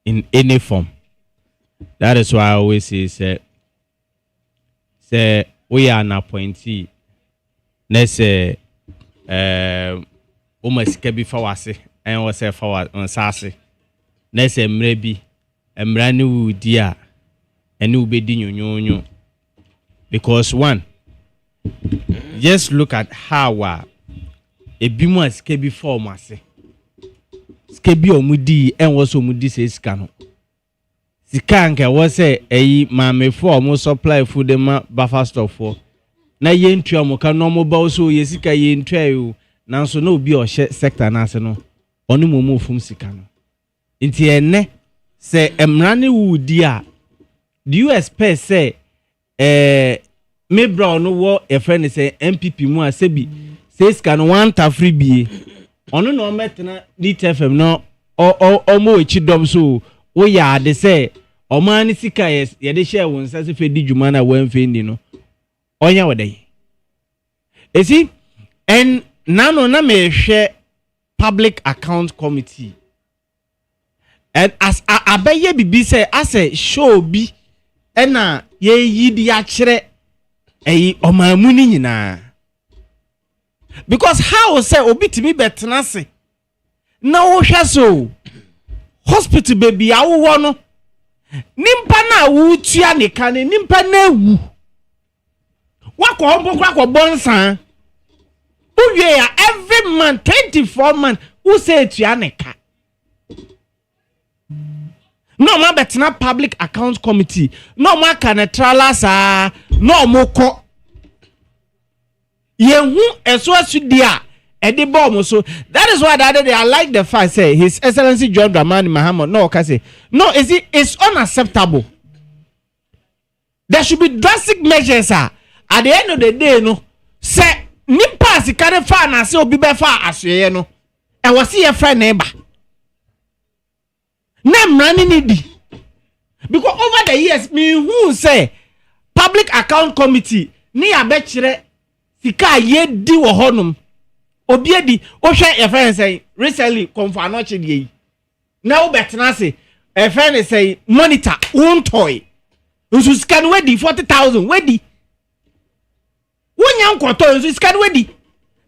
in any form. That is why I always say we are an appointee. Let's say almost can be for us and was say for on Sassy. Let's say maybe a brand new dear and new bedding because one, just look at how a bimo can be for Massy. Skebi omudi and was omudi says cano. Sikanka was say mame for mo supply food ma buffer stock for na ye ntua mo ka no mo ba so ye sika ye ntua yo nanso no bi o sector na ase no onu mo mo fum sika no nti enne say emrane wudi a do you expect say me bra no wo e friend say MPP mu a sebi say sika no wan ta free bie onu no metena DTFM no o mo echi dom so o ya de say o man sika yes ye de share won say fe di djuma na wan fe ni no onya wodai esi en nano na me hwe public account committee and as abaye bibi say as a show bi ena ye yidi a kire o mamu ni nyina because how say obi timi betena se na wo hwe so hospital baby awo no nimpa na wu tua ne kane nimpa na wu wakọ bonsan uwie ya every month 24 months who say tua ne ka no ma betena public account committee no ma kanetrala sa no mo ko yehu eso asudia edi bomb so that is why the other day I like the fact say His Excellency John Dramani Mahama no say no it's unacceptable. There should be drastic measures at the end of the day no say nipa sikare fa na say obi be fa asoye no e wasi ye friend neighbor na mrani ni di because over the years me who say public account committee ni abekire sika ye di wo honum obi edi o hwe ye friend say recently confirm no che die na wo betena say e friend say monitor one toy nso sika no wedi 40,000 wedi wonya nkoto nso sika no wedi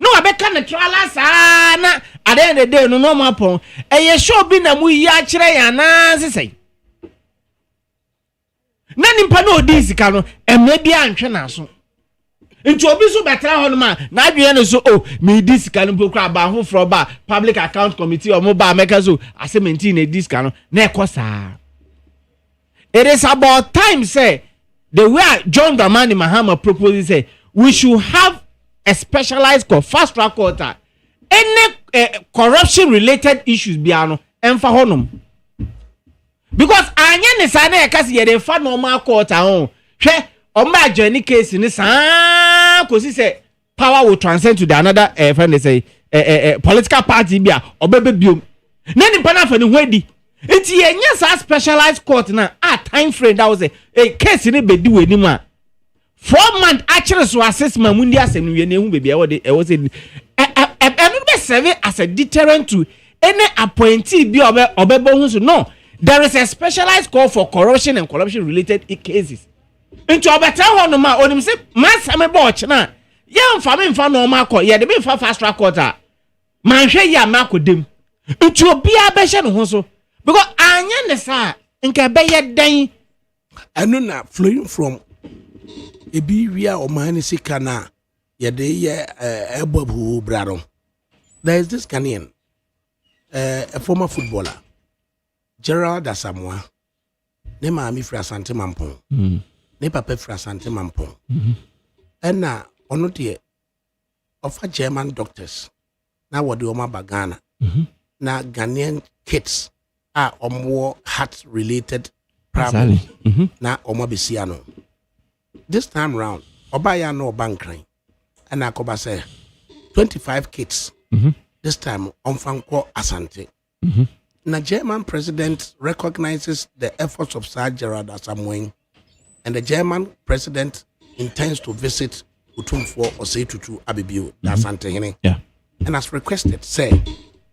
no abeka na trala saa na at the end of the day no normal pon eye show bi na mu yi a kire ya na sesai na nimpa no odi sika no emre bi antwe na so nti obi so betra ho no ma na adwe no so me di sika no pokra ba ho fro ba public account committee o mo ba meka so assementi na di sika no na ekosa. It is about time say the way John Dramani Mahama proposes say we should have a specialized court, fast track court. Any corruption related issues biano emfa honum. Because anya ne sa na ekasi ye dey fa normal court ahon. Hwe oma journey case ni sa kosi say power will transcend to the another friend they say political party bia obebe biom. Na ni pana fa ni hwedi. It's a specialized court now. Time frame that was a case in a bedi we ni ma 4 months actually so assessment mundi asem we na hu baby I was in serve as a deterrent to any appointee bi obebo hu so no there is a specialized court for corruption and corruption related cases into obeta ho no ma onim se masame bo ochina ye mfa me mfa normal court ye de be mfa fast track court a man hwe ya makodem into obi abehye no ho so because anya ne sa nke be ye dan anu na flowing from ebi wia o man sika na ye de ye ebobu brado. There is this Ghanaian a former footballer Gerald Asamoah ne maami fra Asante Mampong ne papa fra Asante Mampong na ono de of German doctors na wode o ma bagana na Ghanaian kids are more heart related problems na omo besiano. This time round obaya no bankran and akoba say 25 kids this time on Fanko Asante. The German president recognizes the efforts of Sir Gerard Asamoah, and the German president intends to visit Utumfo Osei-Tutu Abibio Asante. Yeah. And as requested, say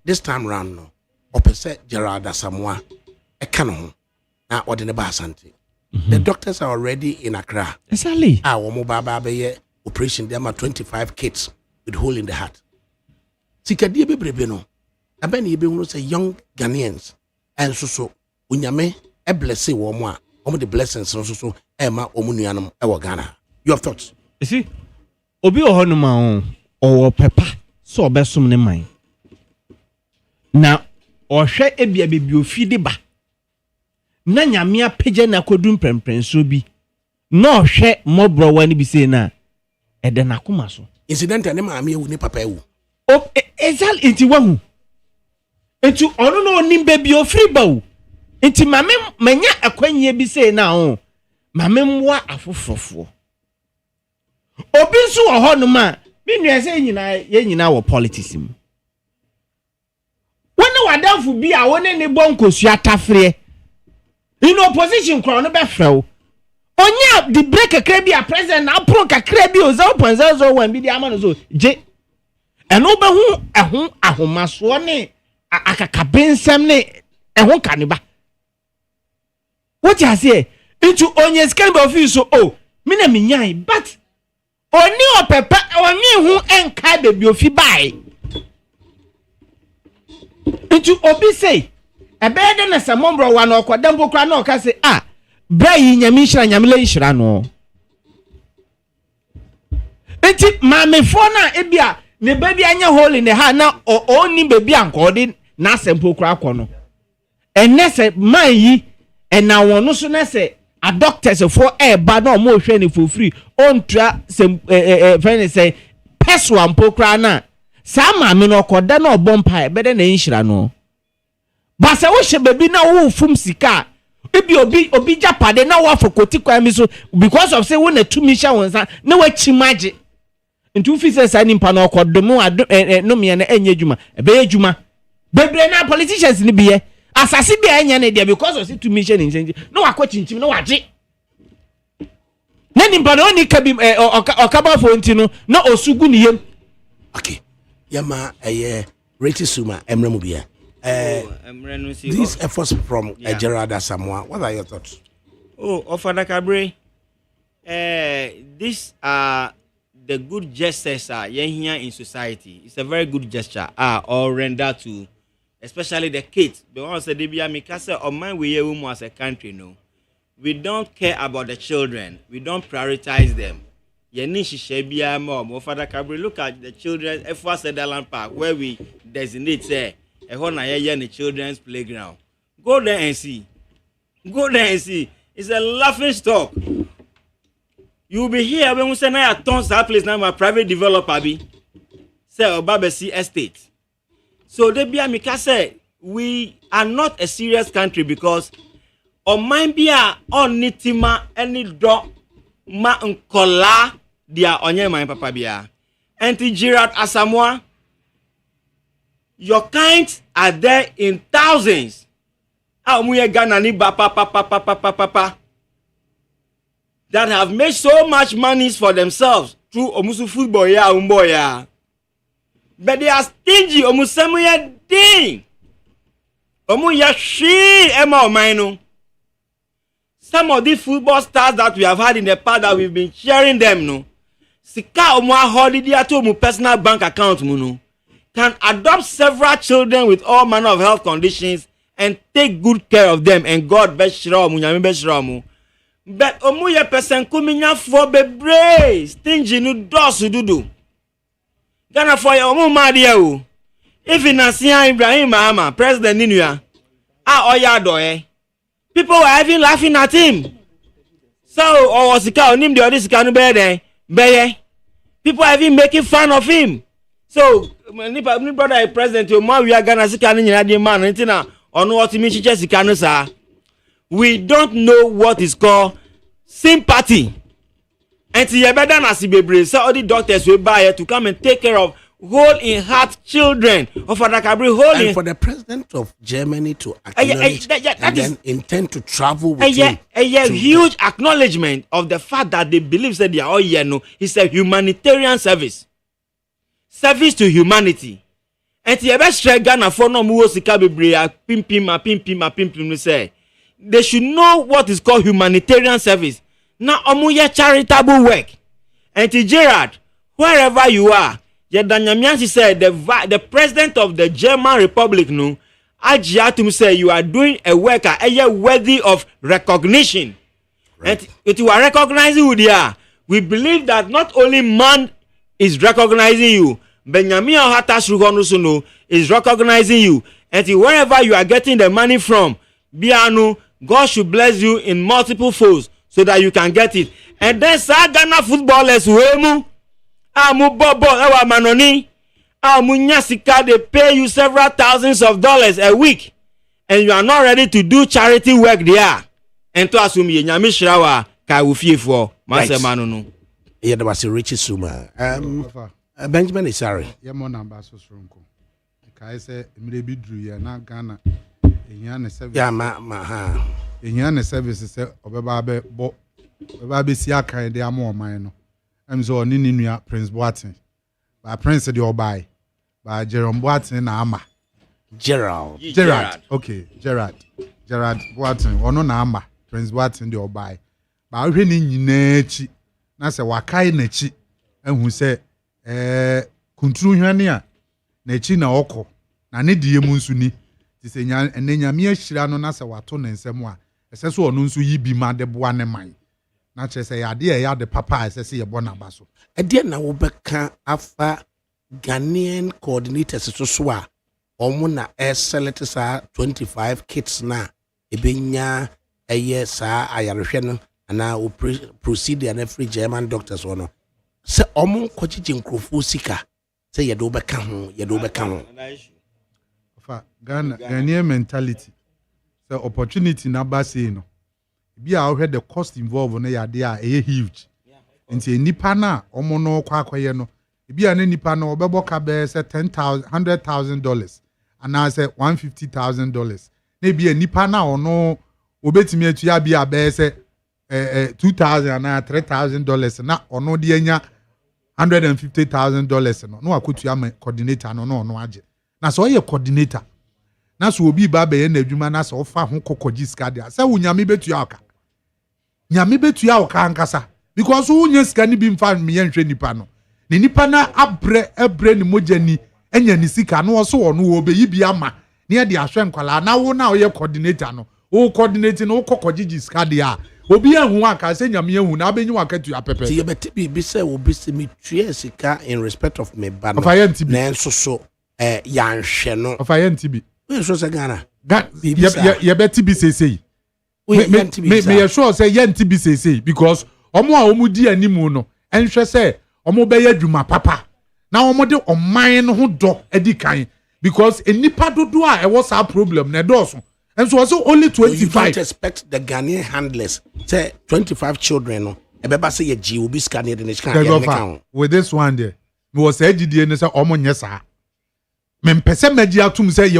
this time round no opposite Gerard Asamoah a canon now ordinary Asante. The doctors are already in Accra. Exactly. Our mobile operation there are 25 kids with hole in the heart. Sikadi be brebeno. Abeni be say young Ghanaians and so unyame e bless wo mo a omo the blessings so ema omunuanom e wo Ghana. Your thoughts? You see, obi ohonuma o pepa so obesom ne man. Na ohwe ebia bebi ofide ba. Na nyame apege na kodum premprenso bi. Na ohwe mobro wani bi say na e de na koma so. Incident ne maame ewu ne papa ewu. O ezal enti wahu. Enti ono no nimbe bi ofri bawo. Enti mame manya akwanye bi say na o. Mame mwa afofofo. Obi nso wo hono ma bi nua say nyina wo politics mu. Wone wadanfo bi a wone ne bonkosu atafre. In opposition crowd no be frɛ. Onya the break kakra bi a president na pro kakra bi o 0.001 bi di amano so je. Eno be hu ehun ahomaso ne akakabensem ne ehun kaneba. What you say? Into onye scan be of so me na minyan but oni opepa oni hu enka bebi ofi bai. Into obi say ebede na samombro wa na okodambo kra na oka say brai nyame hira nyame hira no. Enti mamefo na ebia ne baby anya hole in the heart na oni baby ankodi na sempo kra kono. Ene se man yi and now one also na say a doctors for ba no mo hwe ni for free on tua sem friend say peswa mpokra na sa ma me no koda na obompa be de na nhira no ba se wo hye baby na wo fum sika ebi obi japade na wo afokoti kwa mi so because of say wo na tumi hya wonsa na wa chimaje ntu fi say sa nimpa na okodomo no me na enye djuma be adjuma bebre na politicians ni biye asase bi anya na dia because of say tumi hya ni nche no wakọ chinchim no waje na nimpa no ni kabi okaba fo nti no na osugu ni yem. Okay, yama Rachel Suma emremu biya. These efforts from Gerard Asamoah, what are your thoughts? ADAKABRI, these are the good gestures here in society. It's a very good gesture or render to, especially the kids. The ones that they be on my way as a country, no. We don't care about the children. We don't prioritize them. ADAKABRI, look at the children, F1 Sutherland Park, where we designate, say, a whole in the children's playground. Go there and see. Go there and see. It's a laughing stock. You'll be here when we say now tons that place now my private developer be say Obabesi estate. So they be amika say we are not a serious country because on mind be on nitima any dog ma nkola dia onye my papa bia. Anti Gerard Asamoah, your kinds are there in thousands. That have made so much money for themselves through Omusu football umboya. But they are stingy Omusemuya ding. Omuya shi ema omaino. Some of these football stars that we have had in the past that we've been sharing them no. Sika omwa holiday to mu personal bank account no. Can adopt several children with all manner of health conditions and take good care of them and God best shiramu nyame best shiramu. But omuye person kuminya for bebre stingy no dosu dudu. Gana for your omu madia o. If in Asia Ibrahim Mahama president ninuya oya doye. People were even laughing at him. So osika onim the other sika no be there. People are even making fun of him. So my brother president you man we are Ghana sika ni nyina de man ntina ono otimi chiche sika no sa. We don't know what is called sympathy. And to better na si bebre so all the doctors will buy to come and take care of whole in heart children of ADAKABRI whole and for the president of Germany to acknowledge and then intend to travel with him. Huge acknowledgement of the fact that they believe that they are all here no. It's a humanitarian service. Service to humanity. And the best Ghana for no more sika bebre pimpim say they should know what is called humanitarian service. Now omuya charitable work. And to Gerard, wherever you are, Yedanyamiansi said the president of the German Republic no Ajiatum say you are doing a work worthy of recognition. Right. And if you are recognizing who they are, we believe that not only man is recognizing you, Benjamin Hatasrugonusuno is recognizing you. And wherever you are getting the money from, Bianu, God should bless you in multiple folds so that you can get it. And then Ghana footballers wemu amu bobo ewa manoni amu nyasika they pay you several thousands of dollars a week and you are not ready to do charity work there. And to assume ye nyame shirawa ka wofie for masemano no. Yeah, there was a Richie Suma. Benjamin Isari. Yeah, more number so strong. Kai say maybe drew ya na Ghana. Enyane service. Yeah, ma. Enyane service say obeba be si akan de amo man no. Em so oni nua Prince Boateng. Ba Prince de obai. Ba Jerome Boateng na ama. Gerald. Okay, Gerard Boateng. Ono na ama. Prince Boateng de obai. Ba hwe ni nyina chi. Na se wakai na chi. Ehu se kuntru hwane a na chi na okọ. Na ne die mu nsu ni. Ti se nyame ahira no na se wato ne nsem a. Ese so ono nsu yi bi ma de boa ne man. Na che se yade ya de papa ese se ye bona baso. Ede na wo beka afa Ghanaian coordinators so a omo na select sa 25 kits na ebenya ɛyɛ saa ayarehwɛ no ana o procedure na free German doctors wono se omo nkɔkyekye nkrofo sika se yɛde wobɛka ho fa Ghanaian mentality se opportunity na ba sei no bi a wo the cost involved no yade a huge nti nipa na omo no kwakoye no bi a ne nipa no obɛbɔ ka be se $100,000 ana se $150,000 na bi a nipa na ono obetimi atua bi a be se $2,000 and $3,000 na ono de anya $150,000 no akotua ama coordinator no age na so ye coordinator na so obi ba be ye na adwuma na so fa ho kokoji sika de say wunyame betua aka nyame betua aka ankasa because wunya sika ni bi mfa me yenhwe nipa no ni nipa na abre ni mogani enya ni sika no so ono wo be yi bi ama na ye de ahwe nkwala na wo na ye coordinator no wo coordinating no kokoji sika de a obi ahu aka se nyame ahu na abenyi wakatu apepe ti yebeti bi se obi se mi tue sika in respect of me ba no na enso so yanhwe no of INTB we so se Ghana yebeti bi sesei me ye sure say YNTB sesei because omo a omu di animu no enhwe se omo be yadwuma papa na omo de oman no ho do edi kan because enipa dodo a e was a problem na doso. And so also only 25. You don't expect the Ghanaian handlers say 25 children no. Ebeba say ye G will be scanned in the with this one there. Me was say GDA and say omo nyesa. Men pese meji atum say ye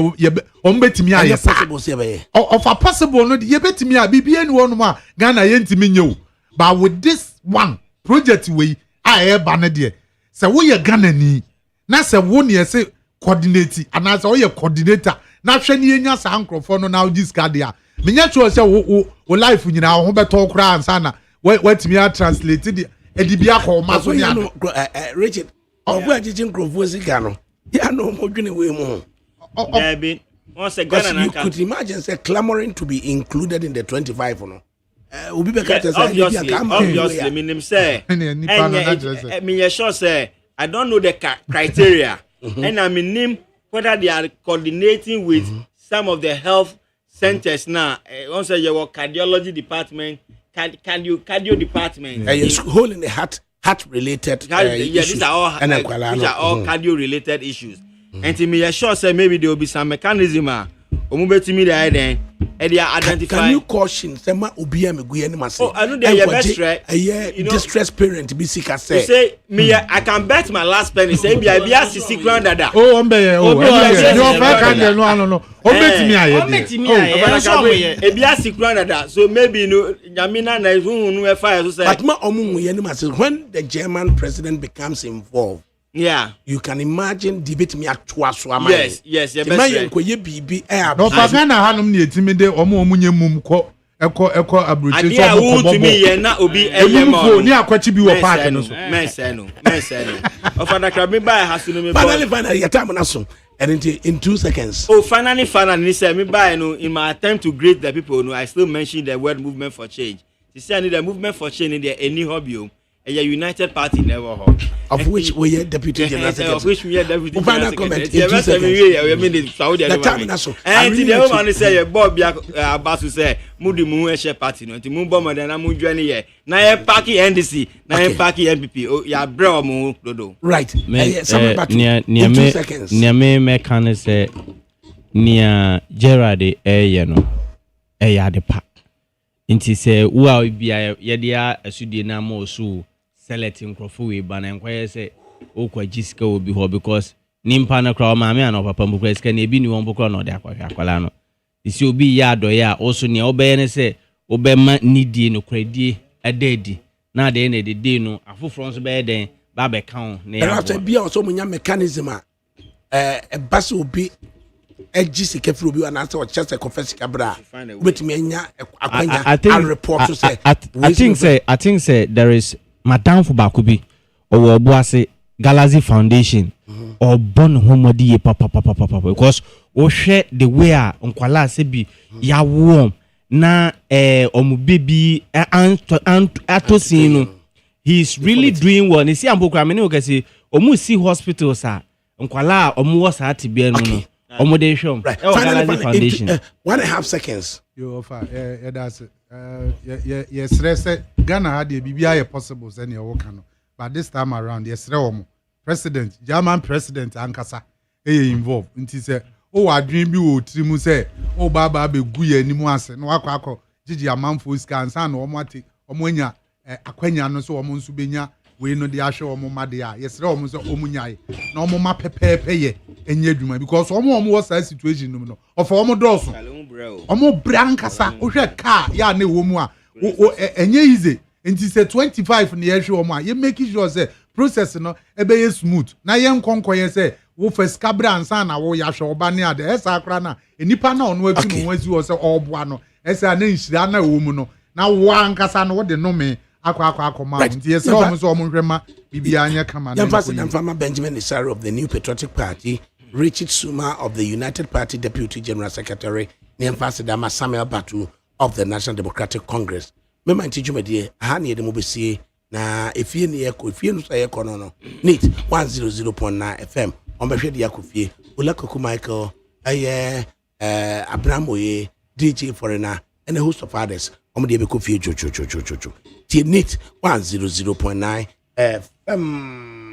ombetimi aye possible say of a possible no ye betimi a bibia ni wonu ma Ghana ye ntimi nye. But with this one project we aye ba ne de. Say wo ye Ghana ni. Na say wo ne say coordinate and as wo ye coordinator na hwe ni enya sa nkrofo no na this card ya menya cho se wo life nyina ho beto kra ansa na watimi a translate di edibia ko ma so ya no Richard ofu ajiji nkrofo sika no ya no mo dwene we mu David once Ghana na you could imagine say clamoring to be included in the 25 no obi be ka say obviously minim say me sure say I don't know the criteria and I mean whether they are coordinating with some of the health centers now. Also, your cardiology department, cardio department. Yes, hole in the heart related issues. These are all cardio related issues. And to me, sure say maybe there will be some mechanism. Can you caution say ma obi am egu eni mase? Oh, I know they are best right. Distress parent be sick say. You say me I can bet my last penny say be $60 grand dada. Oh, ombe you can no. Obetimi aye. E be $60 grand dada. So maybe no nyamina na ehunu e fire so say. But ma omu eni mase when the German president becomes involved. Yeah, you can imagine debate me atwa so am. Yes, best right. Ko ye bibi no fa Ghana hanum na etimide omo nyemum ko eko abroche so ko bobo. Me ye na obi eyemo. Ni akwachi bi wo park no so. Men say no. Of ADAKABRI buy has no me. Finally your time na so. And in 2 seconds. Oh, finally, me say me buy no in my attempt to greet the people no I still mention the word movement for change. You see I need the movement for change in there any hobby. A United Party never hold. Of which we are deputy general secretary. Of which we are deputy general secretary. The time na so. And the woman say Bob about to say Mudi mu share party no. Ti mu bomb na mu dwane ye. Na ye party NDC, na ye party MPP. O ya bra mu dodo. Right. Near 2 seconds. Near me can say near Gerard ye no. Ya de pa. Inti say wo bia ye dia asudie na ma so selecting crofo we ban en kwaye say o kwa jiska obi ho because nimpa na kra ma me an papa mbu kwa ska na ebi ni won bukro na de akwala no isi obi ya do ya also ne obeye ne say obema nidie no kradie adadi na de na de no afoforo so be den ba be kan na ya after bia also munya mechanism a bas obi ejisi kefiri obi na say o chese confess kabra wetimi anya akwanya report to say I think say there is Madam Fubakubi or Obuase Galaxy Foundation or Bon Homodi papa because o share the way onkwala sebi ya warm na omubebi atosinu he's really doing well. You see ambokra meni o kase omu see hospitals onkwala omu wasa atibia no Right. Finally, Foundation. 1.5 seconds. You offer, that's it. Yes, Ghana had the BBI possible, then you can. But this time around, yes, President, German President Ankasa, involved. Until say, oh, I dream you, Trimu say, oh, Baba be guye ni mwase, no wako, Gigi Amanfo scansan, or Mati, or Mwenya, Aquenya, no so, Omun Subenya, we know the Asho or Momadia, yes, almost Omunyai, no more pepe, and Yeduma, because almost was a situation, of almost Dawson, almost Brancasa, Osha car, ya ne womwa, and easy. And he said 25 in the issue of you making sure say process no ebe smooth. Na yen konkoye say wo first cabra and sana wo ya sho bania de esa akra na enipa na ono atu no wazi wo say oboa no esa na nhira na wo mu no na wo ankasa no wo de no me akwa nti yes so mo so mo hwema bibia anya kama na Farmer Benjamin Isaro of the New Patriotic Party, Richard Suma of the United Party Deputy General Secretary, Nyemfasidama Samuel Batu of the National Democratic Congress. Mema nti dwumadie aha ne yede mo besie na efie ne yeko efie no so yeko no neat 100.9 FM on behwe de yakofie Olakoku Michael Abramoye DJ Foreigner and a host of others on the bekofie jo ti neat 100.9 FM.